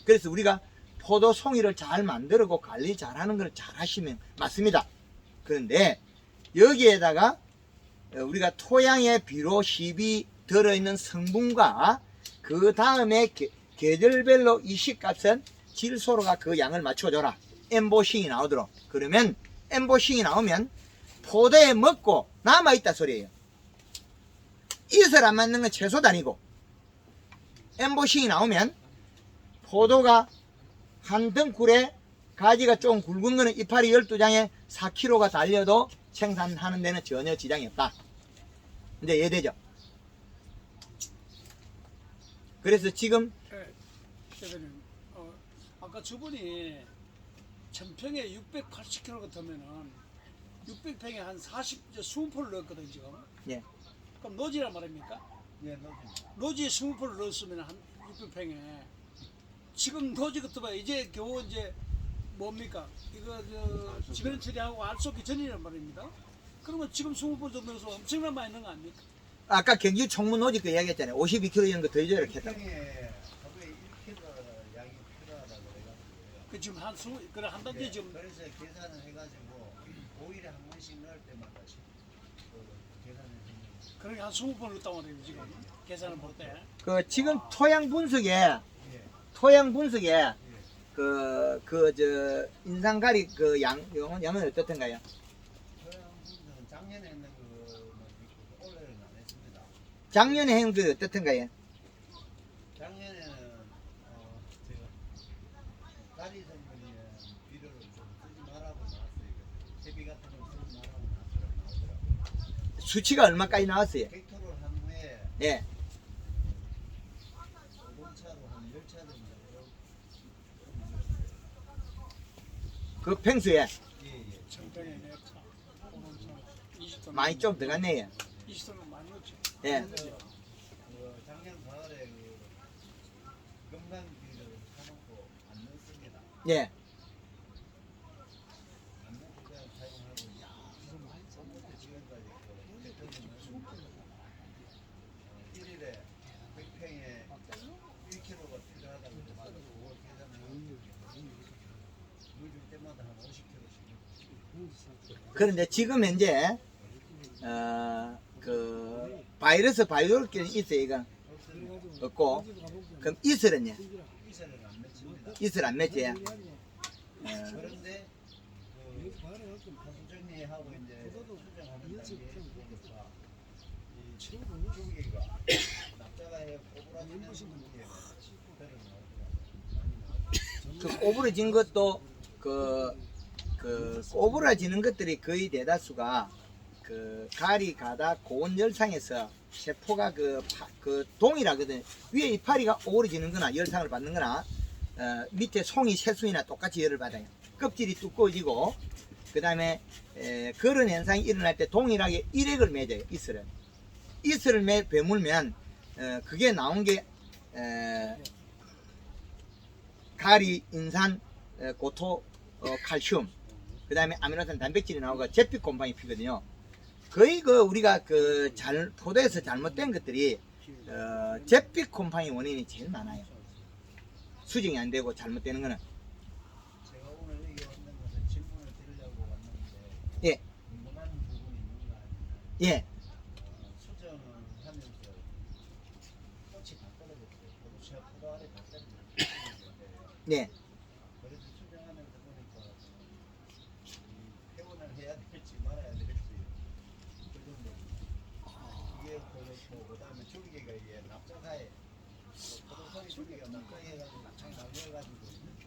그래서 우리가 포도 송이를 잘 만들고 관리 잘하는 걸 잘 하시면 맞습니다. 그런데 여기에다가 우리가 토양에 비료 10이 들어있는 성분과 그 다음에 계절별로 이식값은 질소로가 그 양을 맞춰줘라. 엠보싱이 나오도록. 그러면 엠보싱이 나오면 포도에 먹고 남아있다 소리예요. 이슬 안 맞는 건 최소 단위고, 엠보싱이 나오면 포도가 한 덩쿨에 가지가 좀 굵은 거는 이파리 12장에 4kg가 달려도 생산하는 데는 전혀 지장이 없다. 이제 이해되죠? 그래서 지금 대표님, 아까 저분이 1000평에 680kg 같으면은 600평에 한 20%를 넣었거든 지금. 예. 그럼 노지란 말입니까? 예, 노지에 20%를 넣었으면 한 600평에 지금 노지 같으면 이제 겨우 이제 뭡니까? 이거 지변 처리하고 알 쏟기 전이란 말입니다. 그러면 지금 20% 정도 넣어서 엄청난 많이 넣은 거 아닙니까? 아까 경기 총무 노지 그 이야기했잖아요. 52kg 이런 거 더 줘야 했다. 평에 하루에 1kg 양이 필요하다고 해가지고. 그 지금 한 20, 그래 한 단지 지금 그래서 계산을 해가지고 5일에 한 번씩 넣을 때마다 계산을 해요. 그러니까 한 20% 넣었단 말이에요 지금 계산을 볼 때. 그 지금 토양 분석에 저 인상가리 그 양은 어떻던가요? 서양분들은 작년에 했는 거만 있고 올해는 안 했습니다. 작년에 한 그 어떻던가요? 작년에는 제가 다리 성분이 비료를 좀 쓰지 말라고 나왔어요. 제비 같은 거 쓰지 말라고 나왔더라고요. 수치가 얼마까지 나왔어요? 벡터를 한 후에 예. 그 평소에 예예. 정당에 내차 오른쪽 20도 많이 좀 들어갔네요. 20도는 많이 넣지. 예. 작년 가을에 그 금강비를 사놓고 안 넣습니다. 예. 안 넣고 그냥 사용하고 지금까지 그 1일에 100평에 1kg가 필요하다고 그래서 그걸 계산을 물줄 때마다 한 50kg씩. 그런데 지금 현재 그 바이러스는 있어요. 이건 없고 그럼 이슬은요? 이슬은 안 맺힙니다. 이슬 안 맺지? 그런데 그 수정리하고 이제 수정하는 단계에 보니까 이 줄기가 납작하게 꼬부라지는 게 그 꼬부러진 것도 그 꼬부러지는 것들이 거의 대다수가 그 가리 가다 고온 열상에서 세포가 그 동이라거든. 위에 이파리가 오그러지는 거나 열상을 받는 거나 밑에 송이 새순이나 똑같이 열을 받아요. 껍질이 두꺼워지고 그 다음에 그런 현상이 일어날 때 동일하게 일액을 맺어요. 이슬을 베물면 그게 나온 게 가리, 인산, 고토, 칼슘, 그 다음에 아미노산, 단백질이 나오고 잿빛 곰팡이 피거든요. 거의 우리가 포도에서 잘못된 것들이 잿빛 곰팡이 원인이 제일 많아요. 수정이 안 되고 잘못되는 거는. 제가 오늘 여기 왔는 것은 질문을 드리려고 왔는데 예. 궁금한 부분이 있는가 하면 예. 수정을 하면서 꽃이 다 떨어졌어요. 제가 포도 알이 다 떨어졌는데 네. 그래서 수정하면서 보니까 회원을 해야 될지 말아야 될지 그 정도. 이게 그렇고 그다음에 줄기가 이게 납작하에 포도송이 줄기가 납작해가지고 납작이 나뉘어가지고 있는데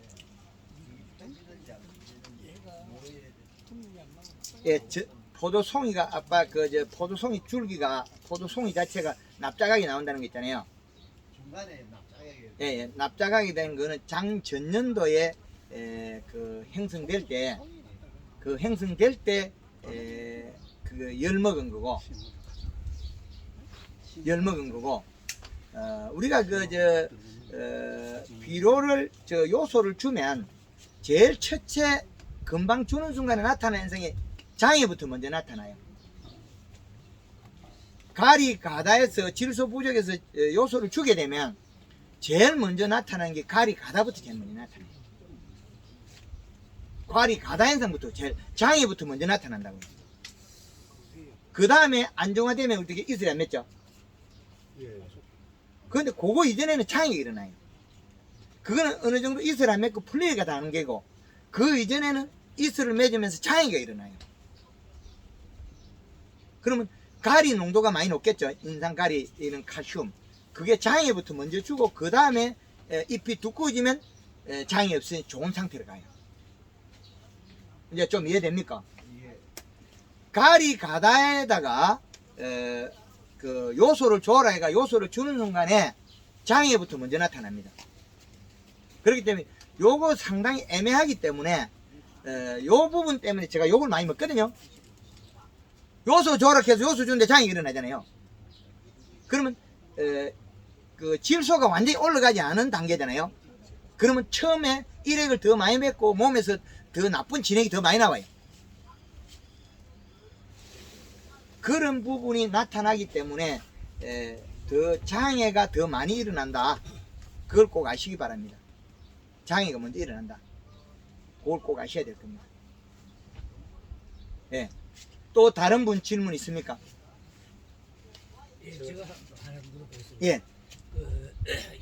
이게 펴지는지 안 펴지는지 뭐에 예, 포도송이가 아빠 포도송이 줄기가 포도송이 자체가 납작하게 나온다는 거 있잖아요. 중간에 납작하게 예, 예. 납작하게 된 거는 장 전년도에 형성될 때 열 먹은 거고 우리가 비료를 요소를 주면 제일 첫째 금방 주는 순간에 나타나는 현상이 장애부터 먼저 나타나요. 가리 가다에서 질소 부족에서 요소를 주게 되면 제일 먼저 나타나는 게 가리 가다부터 제일 먼저 나타나요. 가리 가다 현상부터 제일 장애부터 먼저 나타난다고요. 그 다음에 안정화되면 어떻게 이슬이 안 맺죠? 그런데 그거 이전에는 장애가 일어나요. 그거는 어느 정도 이슬 안 맺고 플레이가 다는 게고 그 이전에는 이슬을 맺으면서 장애가 일어나요. 그러면 가리 농도가 많이 높겠죠. 인산 가리는 칼슘. 그게 장애부터 먼저 주고 그 다음에 잎이 두꺼워지면 장애 없으니 좋은 상태로 가요. 이제 좀 이해됩니까? 이게 가리 가다에다가 그 요소를 줘라 해가 요소를 주는 순간에 장애부터 먼저 나타납니다. 그렇기 때문에 요거 상당히 애매하기 때문에 요 부분 때문에 제가 욕을 많이 먹거든요. 요소 줘라 해서 요소 주는데 장애가 일어나잖아요. 그러면 그 질소가 완전히 올라가지 않은 단계잖아요. 그러면 처음에 일액을 더 많이 맺고 몸에서 더 나쁜 진액이 더 많이 나와요. 그런 부분이 나타나기 때문에 더 장애가 더 많이 일어난다. 그걸 꼭 아시기 바랍니다. 장애가 먼저 일어난다. 그걸 꼭 아셔야 될 겁니다. 예. 또 다른 분 질문 있습니까? 예, 제가 하나 물어보겠습니다. 예. 그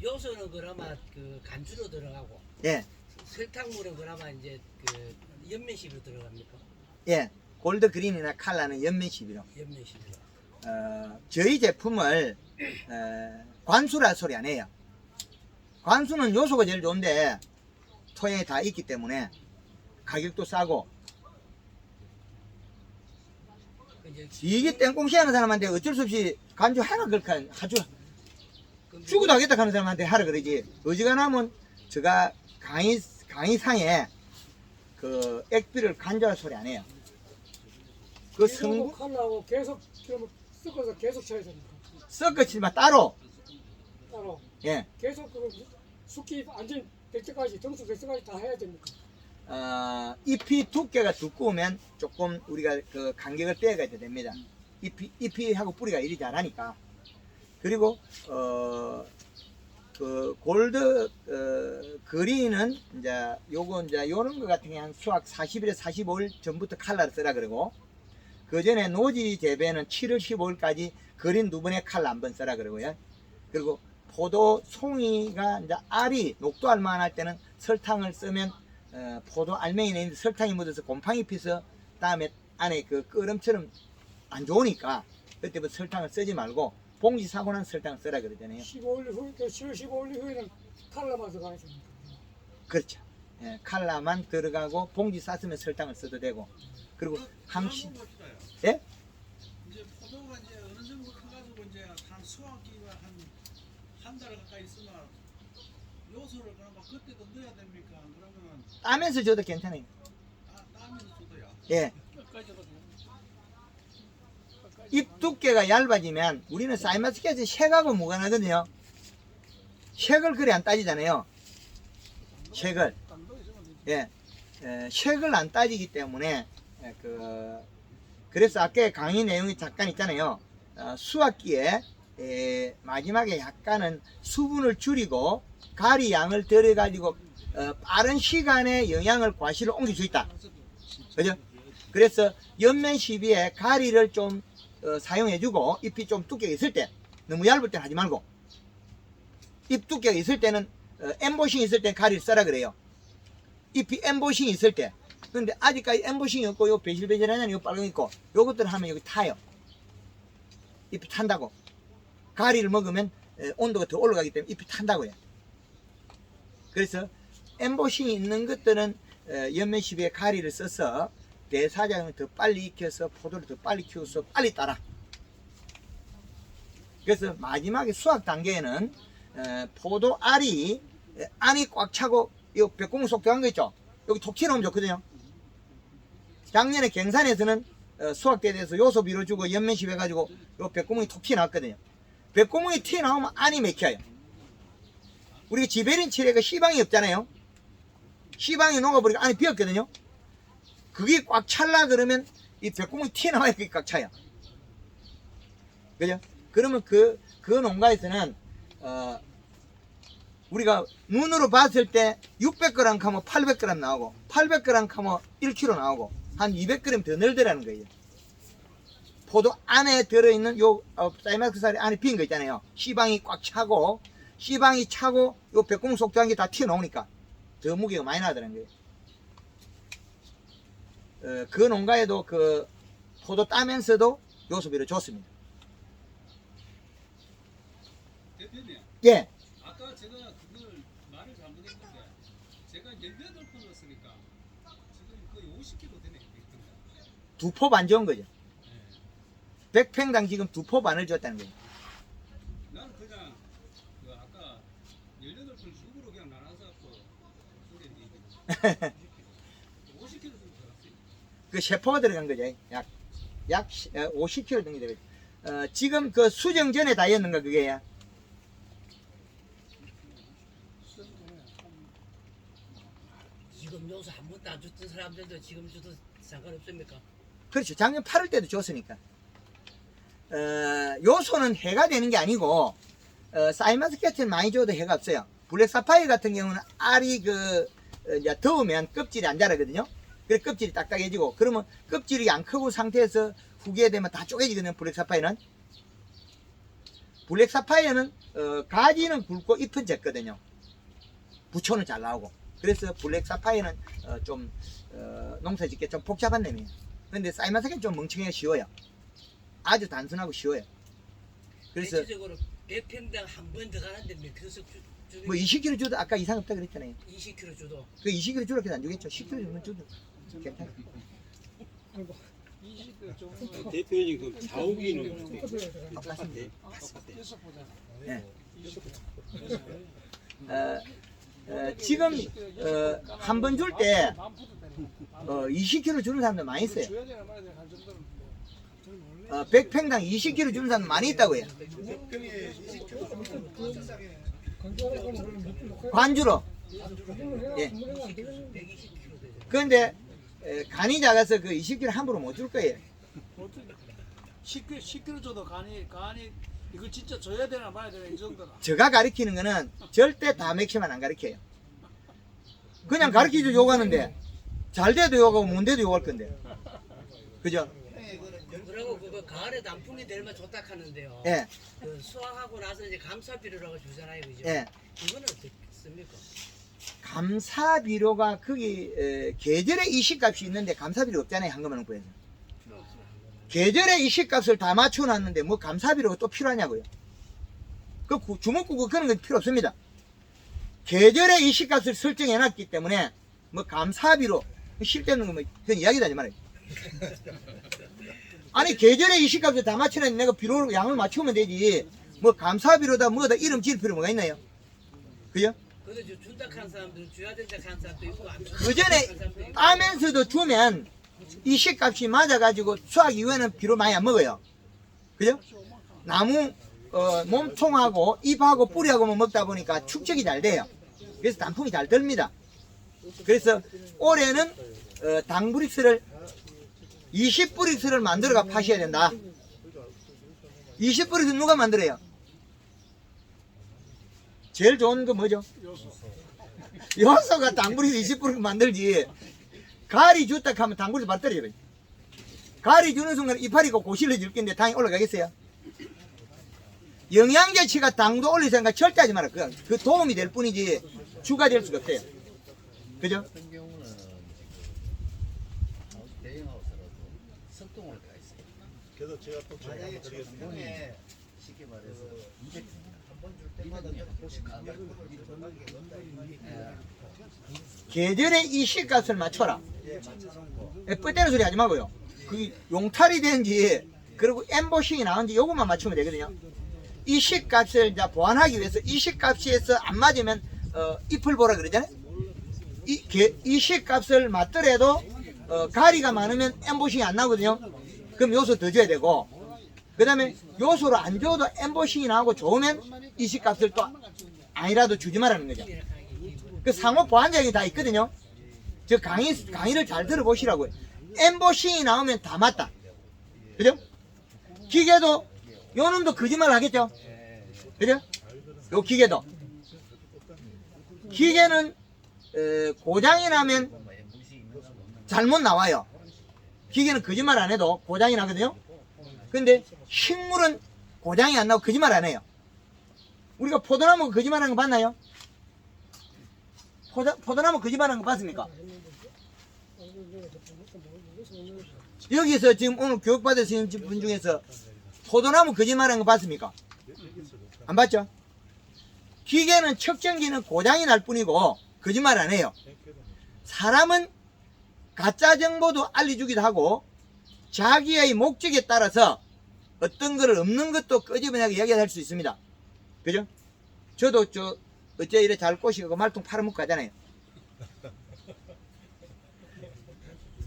요소는 그나마 그 간주로 들어가고 예. 설탕물은 그나마 이제 그 연면식으로 들어갑니까? 예. 골드 그린이나 칼라는 연면식이로. 연면식으로. 저희 제품을 관수라 소리 안 해요. 관수는 요소가 제일 좋은데 토양에 다 있기 때문에 가격도 싸고 이제 이게 땡꽁시 하는 사람한테 어쩔 수 없이 간주 하라 그럴까 하죠. 죽어도 하겠다 하는 사람한테 하라 그러지. 어지간하면 제가 강의상에 그 액비를 간절 소리 안 해요. 그 성분 칼라고 계속 그러면 섞어서 계속 쳐야 됩니까? 섞어치지만 따로 따로 예. 계속 그 숙기 완전 될 때까지 정수 될 때까지 다 해야 됩니까? 잎이 두께가 두꺼우면 조금 우리가 그 간격을 떼어가야 됩니다. 잎이 하고 뿌리가 일이 잘하니까. 그리고 그 골드 그린은 이제 요거 이제 요런 거 같은 게 한 수확 40일에서 45일 전부터 칼라를 쓰라 그러고, 그 전에 노지 재배는 7월 15일까지 그린 2번에 칼라 1번 쓰라 그러고요. 그리고 포도 송이가 이제 알이 녹도 알만 할 때는 설탕을 쓰면 포도 알맹이에 있는 설탕이 묻어서 곰팡이 피서 다음에 안에 그 끓음처럼 안 좋으니까 그때부터 설탕을 쓰지 말고 봉지 사고 난 설탕을 쓰라 그러잖아요. 15일 후, 7월 15일 후에는 칼라만 들어가야 됩니까? 그렇죠. 예, 칼라만 들어가고 봉지 쌌으면 설탕을 써도 되고, 그리고 함시 예? 이제 포도가 이제 어느 정도 커가지고 이제 한 수확기가 한 달 가까이 있으면 요소를 그러면 그때도 넣어야 됩니까? 그러면은 따면서 줘도 괜찮아요. 따면서 줘도요. 예. 끝까지도 잎 두께가 얇아지면 우리는 사이마스켓이 색하고 무관하거든요. 색을 그리 안 따지잖아요. 색을. 예. 색을 안 따지기 때문에 그래서 아까 강의 내용이 잠깐 있잖아요. 수확기에 마지막에 약간은 수분을 줄이고 가리 양을 들여가지고 빠른 시간에 영양을 과실을 옮길 수 있다. 그죠? 그래서 옆면 시비에 가리를 좀 사용해주고, 잎이 좀 두께가 있을 때, 너무 얇을 때는 하지 말고, 잎 두께가 있을 때는 엠보싱 있을 때 가리를 써라 그래요. 잎이 엠보싱이 있을 때. 근데 아직까지 엠보싱이 없고 요 베실베실하냐는 요 빨간 거 있고 요것들 하면 여기 타요. 잎이 탄다고. 가리를 먹으면 온도가 더 올라가기 때문에 잎이 탄다고요. 그래서 엠보싱이 있는 것들은 옆면 시비에 가리를 써서 대사장을 더 빨리 익혀서 포도를 더 빨리 키워서 빨리 따라. 그래서 마지막에 수확 단계에는 포도 알이 안이 꽉 차고 이 백구멍 속 들어간 거 있죠. 여기 톡 튀어나오면 좋거든요. 작년에 경산에서는 수확대에 대해서 요소 밀어주고 연면식 해가지고 요 백구멍이 톡 튀어나왔거든요. 백구멍이 튀어나오면 안이 맥혀요. 우리가 지베린 칠해가 시방이 없잖아요. 시방이 녹아버리고 안이 비었거든요. 그게 꽉 찰라 그러면 이 백구멍이 튀어나와야 그게 꽉 차요. 그죠? 그러면 그 농가에서는 우리가 눈으로 봤을 때 600g 가면 800g 나오고 800g 가면 1kg 나오고 한 200g 더 늘더라는 거예요. 포도 안에 들어있는 요 사이마스살이 안에 빈 거 있잖아요. 씨방이 꽉 차고 씨방이 차고 요 백구멍 속 들어간 게 다 튀어나오니까 더 무게가 많이 나더라는 거예요. 그 농가에도 그 포도 따면서도 요소비를 줬습니다. 대표님, 예. 아까 제가 그걸 말을 잘못했는데 제가 18번 넣었으니까 지금 거의 50kg 되네. 두 포 반 준 거죠. 100평당 지금 두 포 반을 줬다는 거예요. 나는 그냥 그 아까 18번 6으로 그냥 나눠서 그랬는데 50kg 정도 들었어요. 그 세포가 들어간 거죠. 약 50kg 정도 되거든요. 지금 그 수정 전에 다 였는가 그게야? 지금 요소 한 번도 안 줬던 사람들도 지금 줘도 상관없습니까? 그렇죠. 작년 8월 때도 줬으니까. 요소는 해가 되는 게 아니고, 사이마스켓을 많이 줘도 해가 없어요. 블랙 사파이어 같은 경우는 알이 이제 더우면 껍질이 안 자라거든요. 그래서 껍질이 딱딱해지고, 그러면 껍질이 안 크고 상태에서 후기에 되면 다 쪼개지거든요. 블랙 사파이어는. 블랙 사파이어는, 가지는 굵고 잎은 적거든요. 부초는 잘 나오고. 그래서 블랙 사파이어는 좀 농사 짓기 좀 복잡한 놈이에요. 근데 사이마스켓은 좀 멍청하게 쉬워요. 아주 단순하고 쉬워요. 그래서 대체적으로 100평당 한 번 더 가는데 몇 kg 주도 뭐 20kg 줘도 아까 이상 없다 그랬잖아요. 20kg 줘도 그 20kg 주라 해도 안 주겠죠. 10kg 정도 줘도 괜찮아요. 대표님 그 자욱이는 똑같습니다. 똑같대. 네. 지금 한 번 줄 때 20kg 주는 사람들 많이 있어요. 100평당 20kg 주는 사람 많이 있다고요. 관주로. 예. 그런데 간이 작아서 그 20kg 함부로 못 줄 거예요. 10kg 줘도 간이 이거 진짜 줘야 되나 말아야 되나 이 정도나. 제가 가르치는 거는 절대 다 맥시만 안 가르쳐요. 그냥 가르치죠 욕하는데 잘 돼도 욕하고 못 돼도 욕할 건데. 그죠? 그리고 그거 가을에 단풍이 되면 좋다 하는데요. 예. 그 수확하고 나서 이제 감사비료라고 주잖아요, 그죠? 예. 이거는 어떻게 씁니까? 감사비료가 거기 계절에 이식값이 있는데 감사비료 없잖아요. 한금만원구에서. 계절에 이식값을 다 맞춰놨는데 뭐 감사비료가 또 필요하냐고요. 그 주먹구구 그런 건 필요 없습니다. 계절에 이식값을 설정해놨기 때문에 뭐 감사비료 실데없는 거 뭐 그런 이야기도 하지 말아요. 아니 계절에 이식값을 다 맞춰놨는데 내가 비료 양을 맞추면 되지 뭐 감사비료다 뭐다 이름 지을 필요 뭐가 있나요? 그죠? 근데 준다 한 사람들은 줘야 된다 한 사람도 있고 안 줘야 그 전에 된다 한 사람도 있고. 따면서도 주면 이식값이 맞아가지고 수확 이후에는 비료 많이 안 먹어요. 그죠? 나무 몸통하고 잎하고 뿌리하고만 먹다 보니까 축적이 잘 돼요. 그래서 단풍이 잘 듭니다. 그래서 올해는 당브릭스를 20브릭스를 만들어가 파셔야 된다. 20브릭스 누가 만들어요? 제일 좋은 거 뭐죠? 요소가 당브릭스 20브릭스 만들지. 가리 줬다 하면 당구를 바로 떨어져요. 가리 주는 순간 이파리가 고실러질 건데 당이 올라가겠어요? 영양제치가 당도 올릴 생각 절대 하지 마라. 그 도움이 될 뿐이지 주가 될 수가 없어요. 그죠? 같은 경우는 대형하우스라도 석동으로 가 있어요. 그래서 제가 또 좀 만약에 드리겠습니다. 저번에 쉽게 말해서 200한번 줄 때마다 혹시 가가지고 계절에 이 시값을 맞춰라. 뿔때는 소리 하지 마고요. 그 용탈이 된지 그리고 엠보싱이 나온지 요것만 맞추면 되거든요. 이 시값을 보완하기 위해서 이 시값에서 안 맞으면 잎을 보라 그러잖아요. 이 시값을 맞더라도 가리가 많으면 엠보싱이 안 나오거든요. 그럼 요소 더 줘야 되고 그 다음에 요소를 안 줘도 엠보싱이 나오고 좋으면 이 시값을 또 아니라도 주지 말라는 거죠. 그 상호 보완작이 다 있거든요. 저 강의를 잘 들어보시라고요. 엠보싱이 나오면 다 맞다. 그죠? 기계도 요 놈도 거짓말 하겠죠? 그죠? 요 기계도 기계는 고장이 나면 잘못 나와요. 기계는 거짓말 안 해도 고장이 나거든요. 근데 식물은 고장이 안 나고 거짓말 안 해요. 우리가 포도나무 거짓말하는 거 봤나요? 포도나무 거짓말하는 거 봤습니까? 여기서 지금 오늘 교육받으시는 분 중에서 포도나무 거짓말하는 거 봤습니까? 안 봤죠? 기계는 측정기는 고장이 날 뿐이고 거짓말 안 해요. 사람은 가짜 정보도 알려주기도 하고 자기의 목적에 따라서 어떤 거를 없는 것도 끄집어내고 이야기할 수 있습니다. 그죠? 저도 어째 이래 잘 꼬시고 말통 팔아먹고 가잖아요.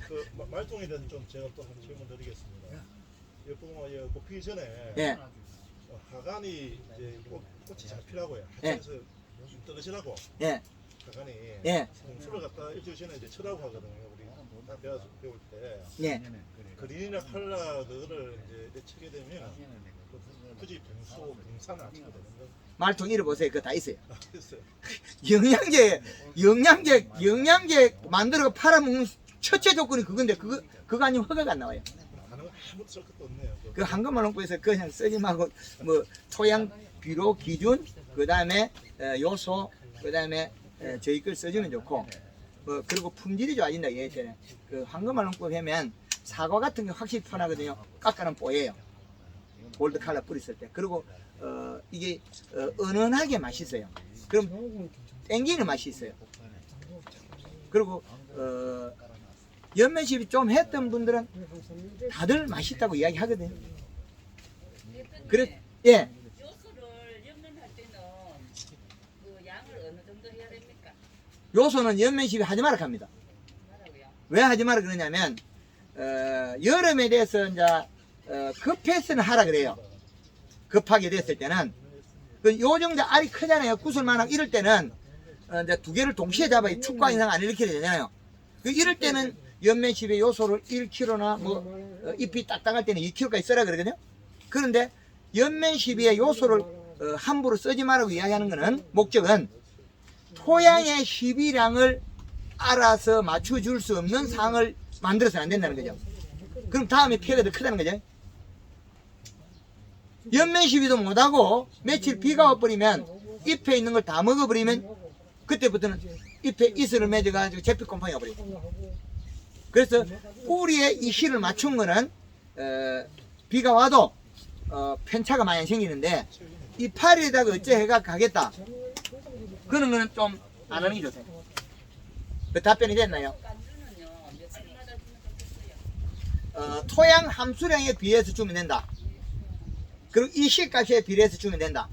그 말통에 대해서 좀 제가 또 한 질문 드리겠습니다. 이 보면 꽃 피기 전에 예. 하간이 이제 꽃이 잘 피라고요. 예. 하천에서 떨어지라고 예. 하간이 예. 공수를 갖다 일주일 전에 이제 쳐라고 하거든요. 우리 다 배울 때 예. 그린이나 칼라 그거를 이제 치게 되면 굳이 병수 병산을 안 치게 되는 거. 말통 잃어보세요. 그거 다 있어요. 됐어요. 영양제 만들어 팔아먹는 첫째 조건이 그건데 그거 아니면 허가가 안 나와요. 가능한 아무것도 쓸 것도 없네요. 그 한금만원구에서 그냥 쓰지 말고 뭐 토양 비료 기준 그 다음에 요소 그 다음에 저희 걸 써주면 좋고 그리고 품질이 좋아진다 얘기했잖아요. 그 한금만원구 하면 사과 같은 게 확실히 편하거든요. 깎아는 뽀예요. 골드 칼라 뿌렸을 때. 그리고 이게 은은하게 맛있어요. 그럼 땡기는 맛이 있어요. 그리고 연면십이 좀 했던 분들은 다들 맛있다고 이야기하거든요. 그래, 예. 요소를 연면할 때는 그 양을 어느 정도 해야 됩니까? 요소는 연면 시비 하지 마라 합니다. 왜 하지 마라 그러냐면 여름에 대해서 이제 급해서는 하라 그래요. 급하게 됐을 때는 요 정도 알이 크잖아요. 구슬만하고 이럴 때는 이제 두 개를 동시에 잡아야 축과 이상 안 일으키게 되잖아요. 이럴 때는 연면 시비의 요소를 1kg나 뭐 잎이 딱딱할 때는 2kg까지 써라 그러거든요. 그런데 연면 시비의 요소를 함부로 쓰지 말라고 이야기하는 거는 목적은 토양의 시비량을 알아서 맞춰줄 수 없는 상을 만들어서는 안 된다는 거죠. 그럼 다음에 피해가 더 크다는 거죠. 연면 시비도 못하고 며칠 비가 와버리면 잎에 있는 걸 다 먹어버리면 그때부터는 잎에 이슬을 맺어가지고 제피곰팡이가 버리고. 그래서 뿌리에 이 실을 맞춘 거는 비가 와도 편차가 많이 생기는데 이 파리에다가 어째 해가 가겠다 그런 거는 좀 안 하는 게 좋아요. 그 답변이 됐나요? 토양 함수량에 비해서 주면 된다. 그리고 이 실값에 비례해서 주면 된다.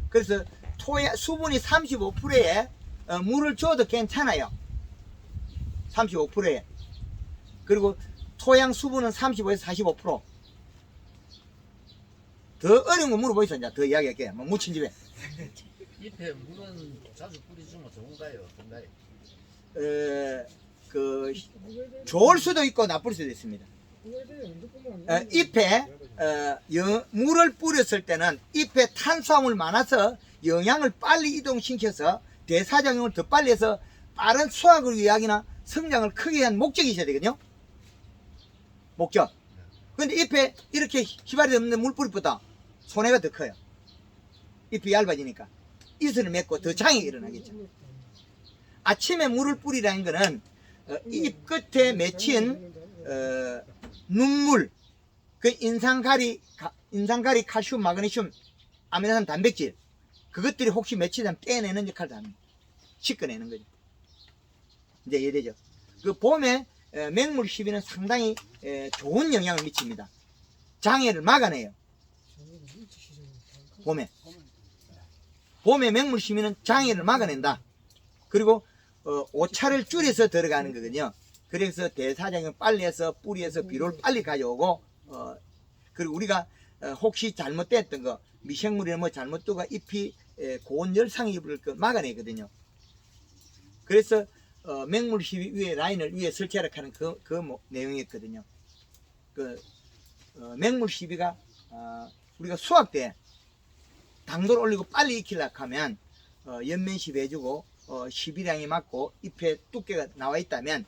그래서 수분이 35%에 물을 줘도 괜찮아요. 35%에. 그리고 토양 수분은 35에서 45%. 더 어려운 거 물어보이소. 이제 더 이야기할게요. 뭐 묻힌 집에. 잎에 물은 자주 뿌리주면 좋은가요? 어떤가요? 좋을 수도 있고 나쁠 수도 있습니다. 잎에 물을 뿌렸을 때는 잎에 탄수화물 많아서 영양을 빨리 이동시켜서 대사작용을 더 빨리 해서 빠른 수확을 위하기나 성장을 크게 한 목적이 있어야 되거든요. 목적. 근데 잎에 이렇게 희발이 없는데 물 뿌리보다 손해가 더 커요. 잎이 얇아지니까 이슬을 맺고 더 장이 일어나겠죠. 아침에 물을 뿌리라는 거는 잎 끝에 맺힌 눈물, 그 인상가리, 칼슘, 마그네슘, 아미노산, 단백질 그것들이 혹시 맺히면 떼내는 역할을 합니다. 씻어내는 거죠. 이제 이해되죠? 그 봄에 맹물 시비는 상당히 좋은 영향을 미칩니다. 장애를 막아내요. 봄에 맹물 시비는 장애를 막아낸다. 그리고 오차를 줄여서 들어가는 거거든요. 그래서 대사작용 빨리 해서 뿌리에서 비료를 빨리 가져오고 그리고 우리가 혹시 잘못됐던 거 미생물이나 뭐 잘못 두가 잎이 고온 열상이 입을 거 막아내거든요. 그래서 맹물 시비 위에 라인을 위에 설치하라 하는 그 내용이었거든요. 맹물 시비가 우리가 수확 때 당도를 올리고 빨리 익히려고 하면 연면 시비 해주고 시비량이 맞고 잎에 두께가 나와 있다면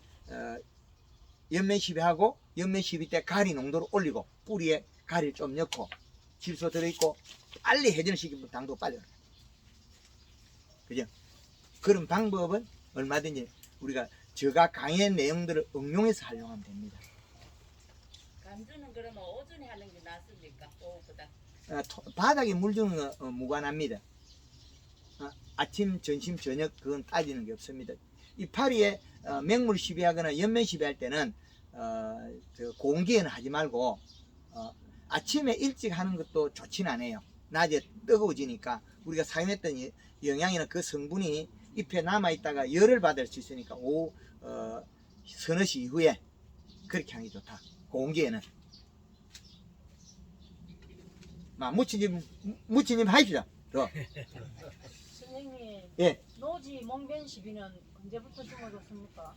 연면 시비하고 연면 시비 때 가리 농도를 올리고 뿌리에 가리를 좀 넣고 질소 들어있고 빨리 회전을 시키면 당도 빨리 올라요. 그죠? 그런 방법은 얼마든지 우리가 저가 강의 내용들을 응용해서 활용하면 됩니다. 간주는 그러면 오전에 하는 게 낫습니까? 오후보다? 바닥에 물 주는 거 무관합니다. 아침, 점심, 저녁 그건 따지는 게 없습니다. 이 파리에 맹물 시비하거나 연면 시비할 때는 공기에는 하지 말고 아침에 일찍 하는 것도 좋지는 않아요. 낮에 뜨거워지니까 우리가 사용했던 영양이나 그 성분이 잎에 남아있다가 열을 받을 수 있으니까 오후 서너 시 이후에 그렇게 하는 게 좋다. 공기에는. 무치님 하십시오. 더. 선생님, 예. 노지 몽변 시비는 언제부터 주면 좋습니까?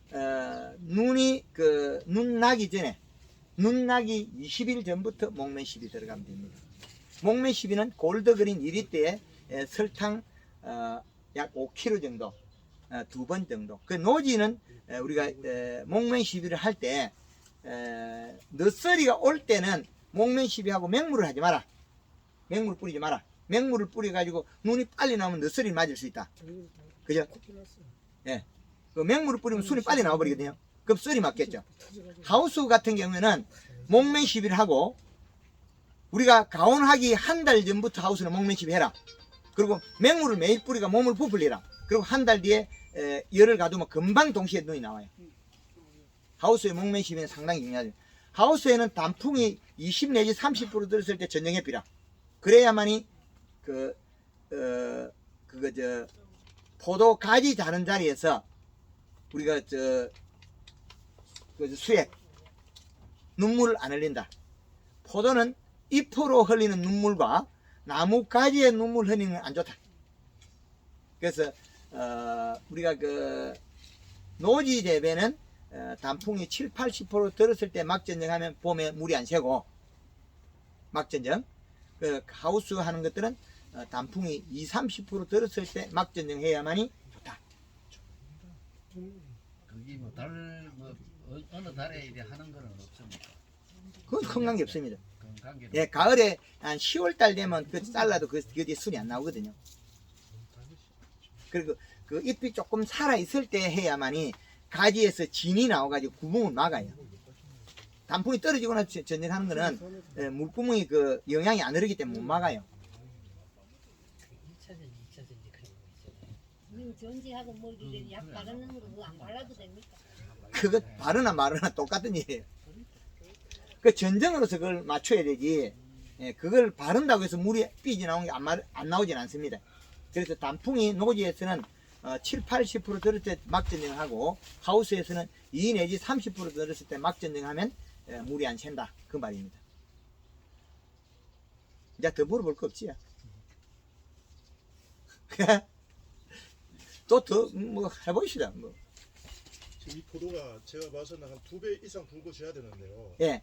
눈 나기 전에, 눈 나기 20일 전부터 목면 시비 들어가면 됩니다. 목면 시비는 골드그린 1리터에 설탕 약 5kg 정도, 2번 정도. 그 노지는 우리가 목면 시비를 할 때, 너서리가 올 때는 목면 시비하고 맹물을 하지 마라. 맹물 뿌리지 마라. 맹물을 뿌려가지고 눈이 빨리 나오면 너서리를 맞을 수 있다. 그죠? 예. 그 맹물을 뿌리면 순이 빨리 나와버리거든요. 그럼 썰이 맞겠죠. 하우스 같은 경우에는 목면 시비를 하고 우리가 가온하기 한 달 전부터 하우스는 목면 시비 해라. 그리고 맹물을 매일 뿌리가 몸을 부풀리라. 그리고 한 달 뒤에 열을 가두면 금방 동시에 눈이 나와요. 하우스의 목면 시비는 상당히 중요하죠. 하우스에는 단풍이 20 내지 30% 들었을 때 전정해피라. 그래야만이 포도 가지 자른 자리에서 우리가 그 수액 눈물을 안 흘린다. 포도는 잎으로 흘리는 눈물과 나무 가지의 눈물 흘리는 건 안 좋다. 그래서 우리가 그 노지 재배는 단풍이 7, 80% 들었을 때 막전정하면 봄에 물이 안 새고 막전정. 그 하우스 하는 것들은 단풍이 2, 30% 들었을 때 막전정해야만이 좋다. 거기 뭐 어느 달에 이래 하는 거는 없습니까? 그건 큰 관계 없습니다. 그런 관계는 예, 가을에 한 10월달 되면 그 잘라도 그게 순이 안 나오거든요. 그리고 그 잎이 조금 살아 있을 때 해야만이 가지에서 진이 나와가지고 구멍을 막아요. 단풍이 떨어지거나 전쟁하는 거는 물구멍이 그 영향이 안 흐르기 때문에 못 막아요. 1차전지, 2차전지 그런 거 있잖아요. 님 전지하고 뭐 이래 약 바르는 거 그거 안 발라도 됩니까? 그거 바르나 마르나 똑같은 일이에요. 그 전정으로서 그걸 맞춰야 되지. 예, 그걸 바른다고 해서 물이 삐지 나오는 게 안 나오진 않습니다. 그래서 단풍이 노지에서는 7, 80% 들을 때 막전정하고 하우스에서는 2 내지 30% 들었을 때 막전정하면 물이 안 샌다. 그 말입니다. 이제 더 물어볼 거 없지. 또 더 뭐 해보시다. 뭐. 지금 이 포도가 제가 봐서는 한 2배 이상 굵어져야 되는데요. 예.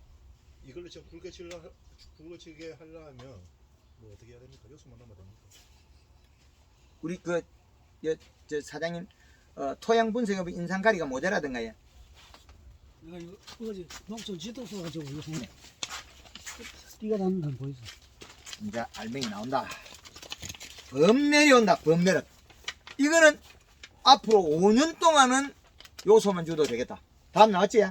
이걸로 지금 굵어지게 하려면 뭐 어떻게 해야 됩니까? 요소만 넣으면 됩니까? 우리 저 사장님 토양 분석업 인상가리가 모자라던가요? 내가 이거 어제 농촌 지도 써가지고 이거 보네. 띠가 나는 건 보이죠? 이제 알맹이 나온다. 범 내려온다. 범 내려. 이거는 앞으로 5년 동안은 요소만 줘도 되겠다. 다음 나왔지?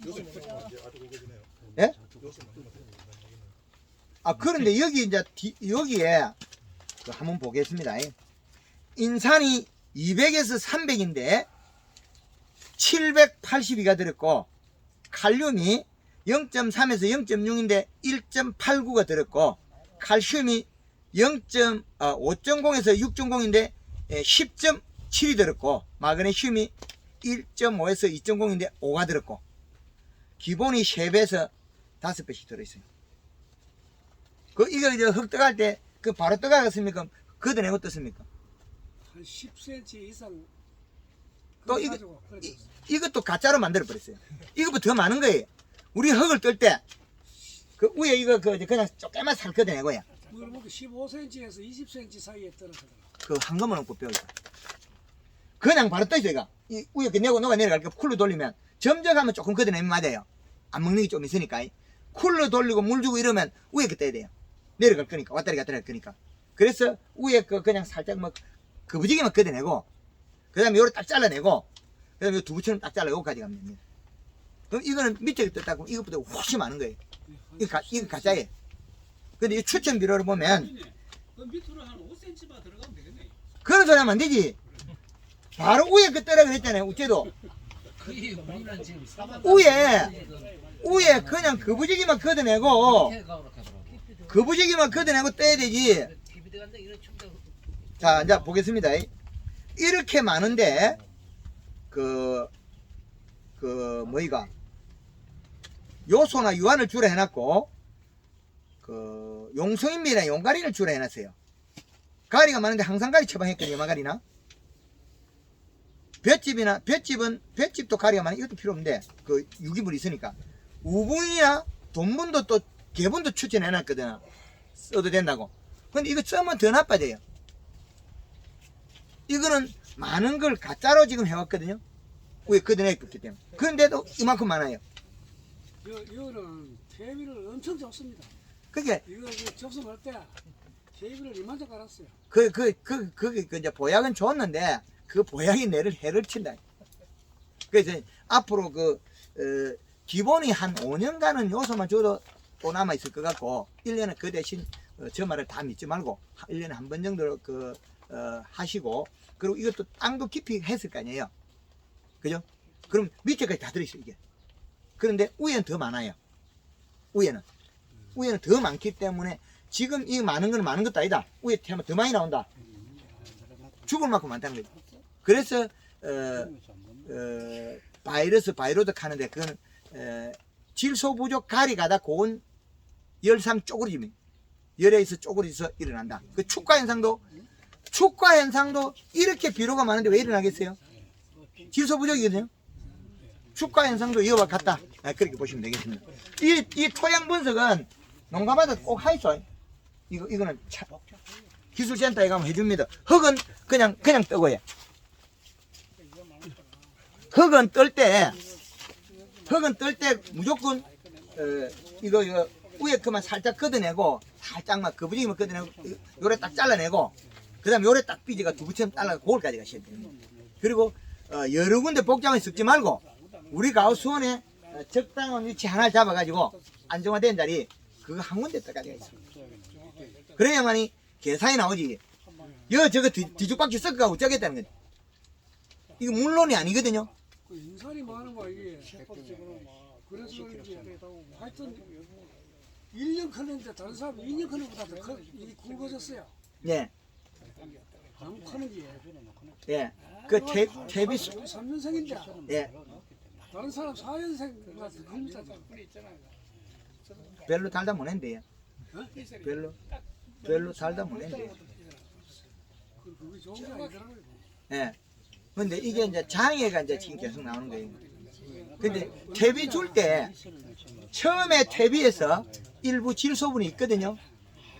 요소만 넣으면 이제 아주 굵어지네요. 예? 요소만 넣으면 됩니다. 아, 그런데 여기 이제 여기에 한번 보겠습니다. 인산이 200에서 300인데 782가 들었고 칼륨이 0.3에서 0.6인데 1.89가 들었고 칼슘이 5.0에서 6.0인데 10.7이 들었고 마그네슘이 1.5에서 2.0인데 5가 들었고 기본이 3배에서 5배씩 들어있어요. 이거 이제 흙 떠갈 때 바로 떠가겠습니까? 걷어내고 떴습니까? 한 10cm 이상 또 이것도 가짜로 만들어 버렸어요. 이거보다 더 많은 거예요. 우리 흙을 뜰 때 그 위에 이거 그냥 조금만 살 걷어내고요. 우리 보기 15cm에서 20cm 사이에 떨어지더라. 그 한 것만 없고 뼈 이거. 그냥 바로 떠 있어 이거. 이 위에 내고 녹아 내려갈게 쿨로 돌리면 점적하면 조금 걷어내면 맞아요. 안 먹는 게 좀 있으니까. 쿨로 돌리고 물 주고 이러면 위에 그 떠야 돼요. 내려갈 거니까 왔다리 갔다리 할 거니까. 그래서 위에 그냥 살짝 뭐 거부지기만 걷어내고 그 다음에 요를 딱 잘라내고 그 다음에 두부처럼 딱 잘라 요거 가져가면 됩니다. 그럼 이거는 밑에 떴다고 이것보다 훨씬 많은 거예요. 이거 가짜예요. 근데 이 추천 비료를 보면 그 밑으로 한 5cm만 들어가면 되겠네. 그런 소리 하면 안 되지. 바로 위에 그 떠라 그랬잖아요. 우째도 그게 우리는 지금 위에 그냥 거부지기만 걷어내고 거부지기만 걷어내고 떼야 되지. 자, 이제 보겠습니다. 이렇게 많은데 뭐이가 요소나 유한을 주로 해놨고 용성인밀이나 용가리를 주로 해놨어요. 가리가 많은데 항상 가리 처방했거든요. 마가리나 볏집도 가리가 많아. 이것도 필요 없는데 그 유기물이 있으니까 우분이나 돈분도 또 개분도 추천해놨거든. 써도 된다고. 근데 이거 쓰면 더 나빠져요. 이거는 많은 걸 가짜로 지금 해왔거든요. 위에 걷어내기 때문에. 그런데도 이만큼 많아요. 이거는 퇴비를 엄청 줬습니다. 그게 이거 접수할 때 퇴비를 이만큼 깔았어요. 이제 보약은 좋았는데 그 보약이 해를 친다. 그래서 앞으로 기본이 한 5년간은 요소만 줘도 또 남아있을 것 같고 1년에 그 대신 저 말을 다 믿지 말고 1년에 한 번 정도 하시고 그리고 이것도 땅도 깊이 했을 거 아니에요. 그죠? 그럼 밑에까지 다 들어있어요 이게. 그런데 위에는 더 많아요. 위에는 더 많기 때문에 지금 이 많은 건 많은 것도 아니다. 위에 태우면 더 많이 나온다. 죽을 만큼 많다는 거죠. 그래서 바이러드 하는데 그거는 질소 부족 가리 가다 고온 열상 쪼그리짐 열에서 쪼그리서 일어난다. 그 축과 현상도 이렇게 비료가 많은데 왜 일어나겠어요? 질소 부족이거든요. 축과 현상도 이와 같다. 그렇게 보시면 되겠습니다. 이 토양 분석은 농가마다 꼭 하이소. 이거는 기술센터에 가면 해줍니다. 흙은 그냥 뜨고요. 흙은 뜰 때 무조건 이거 위에 그만 살짝 걷어내고 살짝만 거부지기만 걷어내고 요래 딱 잘라내고 그 다음에 요래 딱 삐지가 두부처럼 잘라서 고울까지 가셔야 돼요. 그리고 여러 군데 복장을 섞지 말고 우리 가우스원에 적당한 위치 하나 잡아가지고 안정화된 자리 그거 한 군데 떠가야 있어. 그래야만이 계산이 나오지. 저거 뒤죽박죽 섞어가고 어쩌겠다는 거지. 이거 물론이 아니거든요. 그 인산이 많은 거야 이게. 그래서 이제 하여튼 1년 크는데 다른 사람 2년 크는 것보다 더 이게 굵어졌어요. 네. 너무 크는 게. 예. 그 퇴비 3년생인데. 예. 다른 사람 4년생 같은 겁니다. 별로 달다 못했는데요. 별로 달다 못했는데요. 그게 좋은 게 아니더라고요. 예. 근데 이게 이제 장애가 이제 지금 계속 나오는 거예요. 근데 퇴비 줄 때 처음에 퇴비에서 일부 질소분이 있거든요.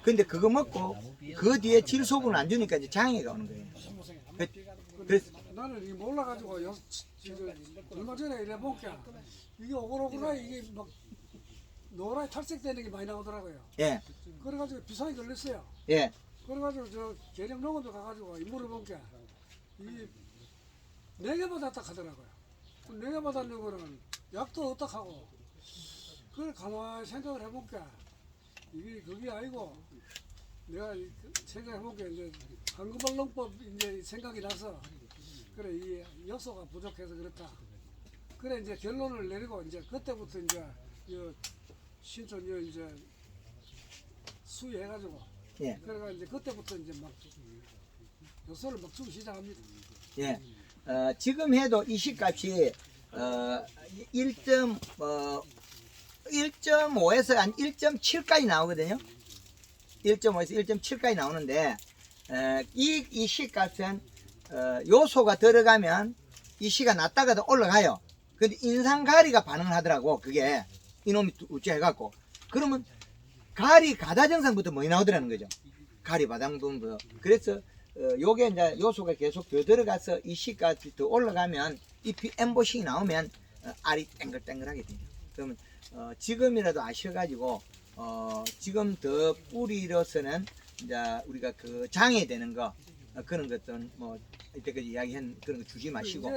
근데 그거 먹고 그 뒤에 질소분을 안 주니까 이제 장애가 오는 거예요. 그래서 나는 이 몰라가지고 얼마 전에 이래 보니까 이게 오글오글하게 이게 막 노랗게 탈색되는 게 많이 나오더라고요. 예. 그래가지고 비상이 걸렸어요. 예. 그래가지고 저 계령농원도 가가지고 인물을 보니까 이 4개 받았다 하더라고요. 4개 받았는 거는 약도 없다 하고 그걸 가만히 생각을 해보니까 이게 그게 아니고 내가 생각해보니까 이제 한국발농법 이제 생각이 나서 그래 이 요소가 부족해서 그렇다. 그래 이제 결론을 내리고 이제 그때부터 이제 신촌 이제 수위해가지고 예. 그래가 이제 그때부터 이제 막 요소를 막 주기 시작합니다. 예. 지금 해도 이 시값이 1.5에서 한 1.7까지 나오거든요. 1.5에서 1.7까지 나오는데 이 시값은 요소가 들어가면 이 시가 낮다가도 올라가요. 근데 인상가리가 반응을 하더라고. 그게 이놈이 우째해갖고 그러면 가리 가다 증상부터 많이 나오더라는 거죠. 가리 바당분부터. 그래서 요게 이제 요소가 계속 더 들어가서 이 시까지 더 올라가면 잎이 엠보싱이 나오면 알이 땡글땡글하게 돼요. 그러면 지금이라도 아셔가지고 지금 더 뿌리로서는 이제 우리가 그 장애되는 거 그런 것들은 뭐 이때까지 이야기한 그런 거 주지 마시고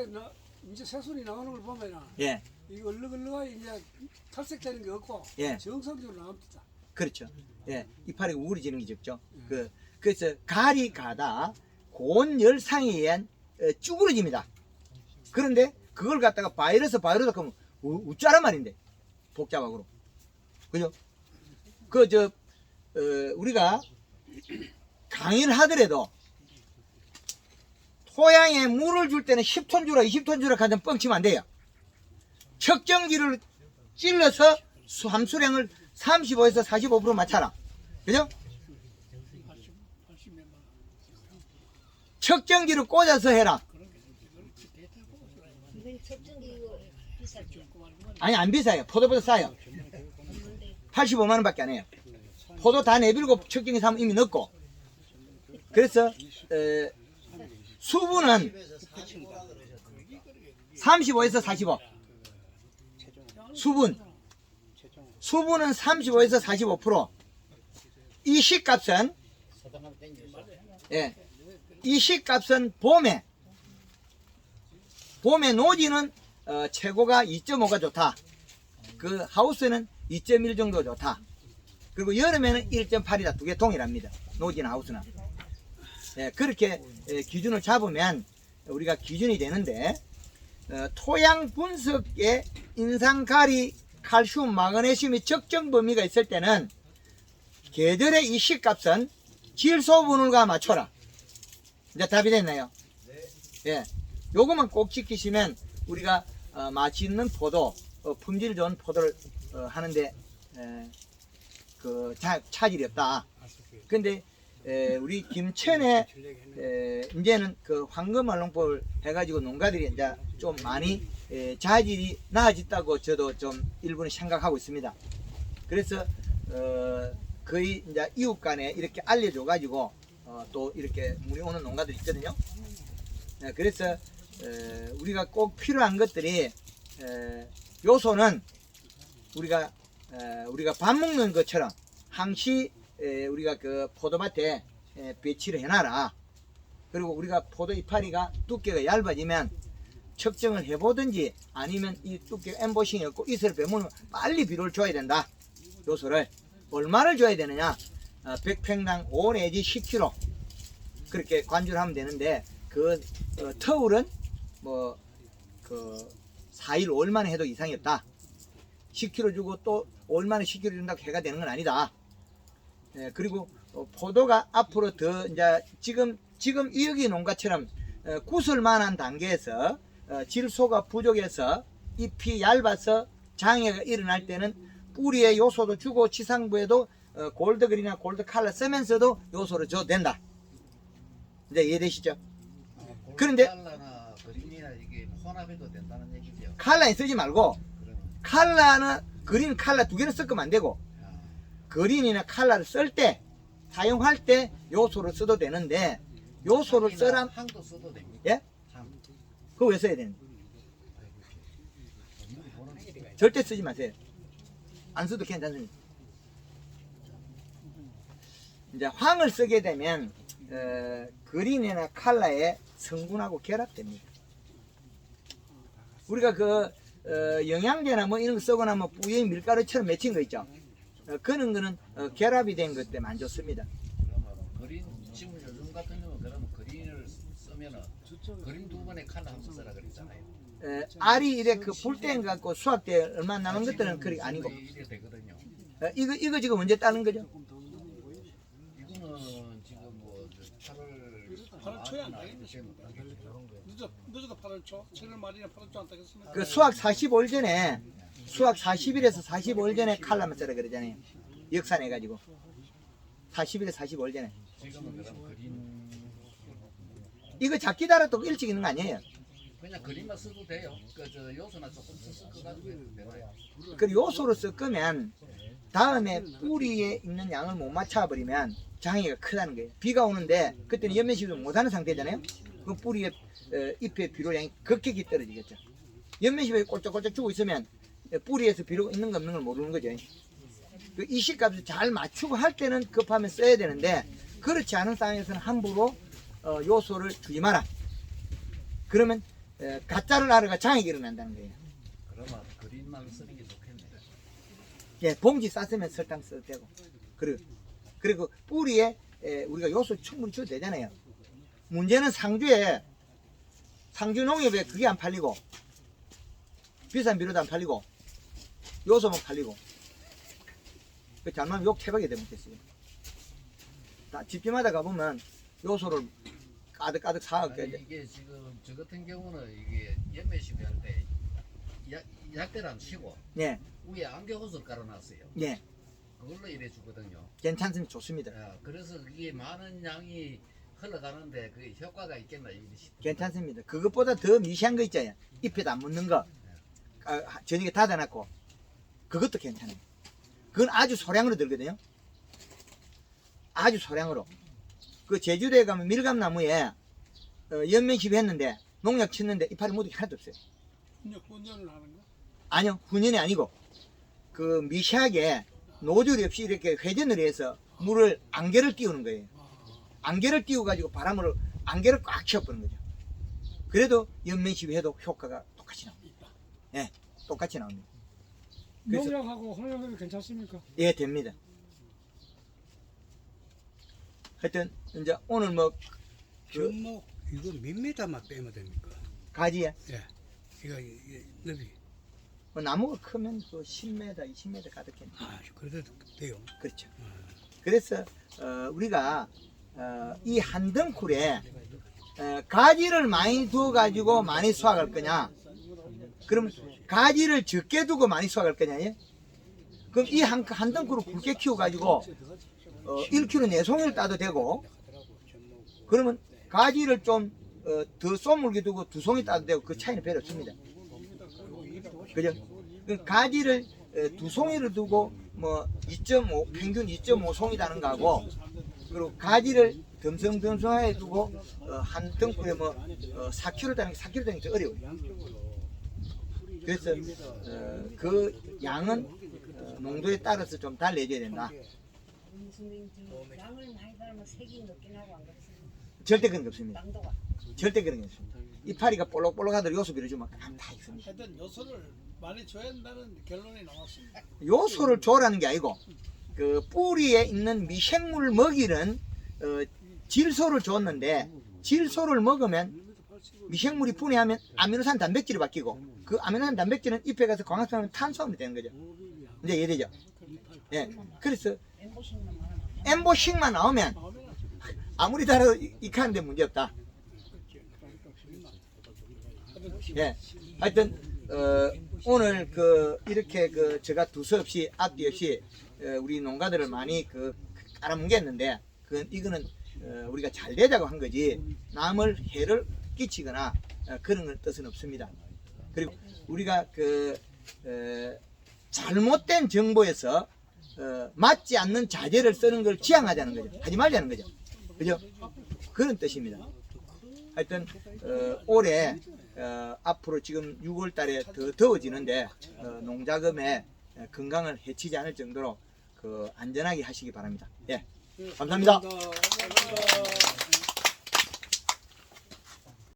이제 새순이 나오는 걸 보면은 예. 이거 얼룩얼룩하게 이제 탈색되는 게 없고 예. 정상적으로 나옵니다. 그렇죠. 예. 이파리 우울해지는 게 적죠. 그래서 가리 가다 고온 열상에 의한 쭈그러집니다. 그런데 그걸 갖다가 바이러스 하면 웃자란 말인데 복잡하고 그죠? 우리가 강의를 하더라도 토양에 물을 줄 때는 10톤 주라 20톤 주라 가장 뻥치면 안 돼요. 척정기를 찔러서 함수량을 35에서 45% 맞춰라. 그죠? 척정기를 꽂아서 해라. 아니 안 비싸요. 포도보다 싸요. 85만원 밖에 안 해요. 포도 다 내밀고 척정기 사면 이미 넣고. 그래서 수분은 35에서 45. 수분은 35에서 45%. 이 시값은 이 시값은 봄에 노지는 최고가 2.5가 좋다. 그 하우스는 2.1 정도 좋다. 그리고 여름에는 1.8이다. 두 개 동일합니다. 노지나 하우스나. 그렇게 기준을 잡으면 우리가 기준이 되는데 토양 분석에 인산가리, 칼슘, 마그네슘이 적정 범위가 있을 때는 계절의 이 시값은 질소분울과 맞춰라. 이제 답이 됐나요? 예. 요것만 꼭 지키시면 우리가 맛있는 포도, 품질 좋은 포도를 하는데 차질이 없다. 근데 우리 김천에 이제는 그 황금말농법을 해가지고 농가들이 이제 좀 많이 자질이 나아졌다고 저도 좀 일부는 생각하고 있습니다. 그래서 거의 이제 이웃 간에 이렇게 알려줘가지고 또 이렇게 물이 오는 농가들이 있거든요. 그래서 우리가 꼭 필요한 것들이 요소는 우리가 밥 먹는 것처럼 항시 우리가 그 포도밭에 배치를 해놔라. 그리고 우리가 포도 이파리가 두께가 얇아지면 측정을 해보든지 아니면 이 두께가 엠보싱이 없고 이슬을 빼면 빨리 비료를 줘야 된다. 요소를 얼마를 줘야 되느냐? 100평당 5 내지 10kg 그렇게 관주를 하면 되는데 그 터울은 뭐 그 4일 5일 만에 해도 이상이 없다. 10kg 주고 또 5일 만에 10kg 준다고 해가 되는 건 아니다. 그리고 포도가 앞으로 더 이제 지금 여기 농가처럼 구슬 만한 단계에서 질소가 부족해서 잎이 얇아서 장애가 일어날 때는 뿌리에 요소도 주고 지상부에도 골드그린이나 골드칼라 쓰면서도 요소를 줘도 된다. 이제 이해되시죠? 그런데 칼라나 그린이나 이게 혼합해도 된다는 얘기죠. 칼라에 쓰지 말고 칼라는 그린 칼라 두 개는 섞으면 안 되고 그린이나 칼라를 쓸 때 사용할 때 요소를 써도 되는데 요소를 쓰란 항도 써도 됩니다. 예? 항. 그거 왜 써야 되는데? 절대 쓰지 마세요. 안 써도 괜찮습니다. 이제 황을 쓰게 되면 그린이나 칼라의 성분하고 결합됩니다. 우리가 그 영양제나 뭐 이런 거 쓰거나 뭐 뿌에 밀가루처럼 맺힌 거 있죠. 그런 거는 결합이 된 것 때문에 안 좋습니다. 그러면 그린 지금 요즘 같은 경우는 그러면 그린을 쓰면은 그린 두 번에 칼라 한 번 써라 그랬잖아요. 알이 이래 그 불땡 갖고 수확 때 얼마 남은 것들은 그리 아니고 이래 되거든요. 이거 지금 언제 따는 거죠? 이거는 지금 뭐 8월 초에 안 되겠지. 늦어도 8월 초, 7월 말이나 8월 초 안 되겠습니까? 그 수확 45일 전에 수확 40일에서 45일 전에 칼라만 써라 그러잖아요. 역산해 가지고 40일에서 45일 전에. 지금은 그럼 그린 이거 작기 달아도 일찍 있는 거 아니에요? 그냥 그린만 써도 돼요. 그 요소나 조금 섞어가지고 해도 되나요? 그 요소로 섞으면 다음에 뿌리에 있는 양을 못 맞춰버리면 장애가 크다는 거예요. 비가 오는데 그때는 연면시도 못하는 상태잖아요. 그 뿌리에 잎의 비료량이 급격히 떨어지겠죠. 연면시에 꼴짝꼴짝 주고 있으면 뿌리에서 비료가 있는 거 없는 걸 모르는 거죠. 그 이식값을 잘 맞추고 할 때는 급하면 써야 되는데 그렇지 않은 상황에서는 함부로 요소를 주지 마라. 그러면 가짜를 알아가 장애가 일어난다는 거예요. 그러면 그린만 쓰는 게 좋겠네요. 예, 봉지 쌌으면 설탕 써도 되고 그리고 뿌리에 우리가 요소 충분히 줘도 되잖아요. 문제는 상주 농협에 그게 안 팔리고 비싼 비료도 안 팔리고 요소만 팔리고 그 잘못하면 욕 태박이 되겠어요. 다 집집마다 가보면 요소를 가득 사갖고 이게 지금 저 같은 경우는 이게 연매시비 할때 약대를 치고 예, 위에 안개호스 깔아놨어요. 예, 그걸로 일해 주거든요. 괜찮습니다. 좋습니다. 그래서 그게 많은 양이 흘러가는데 그게 효과가 있겠나 이게 괜찮습니다. 그것보다 더 미시한 거 있잖아요. 잎에도 안 묻는 거 저녁에 닫아놨고 그것도 괜찮아요. 그건 아주 소량으로 들거든요. 아주 소량으로. 그 제주도에 가면 밀감나무에 연면시비 했는데 농약 쳤는데 이파리 묻은 게 하나도 없어요. 훈련을 하는 거? 아니요, 훈연이 아니고 그 미시하게 노즐이 없이 이렇게 회전을 해서 물을 안개를 띄우는 거예요. 안개를 띄워 가지고 바람으로 안개를 꽉 채워버리는 거죠. 그래도 연면시비 해도 효과가 똑같이 나옵니다. 예, 똑같이 나옵니다. 그래서 농약하고 혼용하면 괜찮습니까? 예, 됩니다. 하여튼 이제 오늘 뭐 전목 이거 몇 미터만 빼면 됩니까? 가지에 예, 이거 넓이. 뭐 나무가 크면 그 10m, 20m 가득해. 아, 그래도 돼요. 그렇죠. 그래서 우리가 이 한 덩쿨에 가지를 많이 두어 가지고 많이 수확할 거냐? 그럼 가지를 적게 두고 많이 수확할 거냐? 예? 그럼 이 한 덩크로 굵게 키워 가지고 1kg 4송이를 따도 되고, 그러면 가지를 좀 더 쏘물게 두고 2송이 따도 되고, 그 차이는 별로 없습니다. 그죠? 그 가지를 2송이를 두고 뭐 2.5 평균 2.5송이 다는 거하고, 그리고 가지를 듬성듬성하게 두고 한 덩크에 뭐 4kg 다는 게 4kg 다는 게 더 어려워요. 그래서 그 양은 농도에 따라서 좀 달라져야 된다. 양을 많이 달면 색이 높긴 하고 안 그렇습니까? 절대 그런 게 없습니다. 당도가. 절대 그런 게 없습니다. 이파리가 볼록볼록하도록 요소 빌어주면 다 있습니다. 하여튼 요소를 많이 줘야 한다는 결론이 나왔습니다. 요소를 줘라는 게 아니고, 그 뿌리에 있는 미생물 먹이는 질소를 줬는데, 질소를 먹으면 미생물이 분해하면 아미노산 단백질이 바뀌고, 그 아미노산 단백질은 잎에 가서 광합성하면 탄수화물이 되는 거죠. 이제 이해되죠? 예. 그래서 엠보식만 나오면 아무리 달아도 익하는데 문제 없다. 예. 하여튼 오늘 이렇게 제가 두서없이 앞뒤 없이 우리 농가들을 많이 깔아뭉갰는데, 이거는 우리가 잘 되자고 한 거지 남을 해를 끼치거나 그런 뜻은 없습니다. 그리고 우리가 잘못된 정보에서 맞지 않는 자재를 쓰는 걸 지양하자는 거죠. 하지 말자는 거죠. 그죠? 그런 뜻입니다. 하여튼 올해 앞으로 지금 6월 달에 더 더워지는데 농작업에 건강을 해치지 않을 정도로 안전하게 하시기 바랍니다. 예. 감사합니다.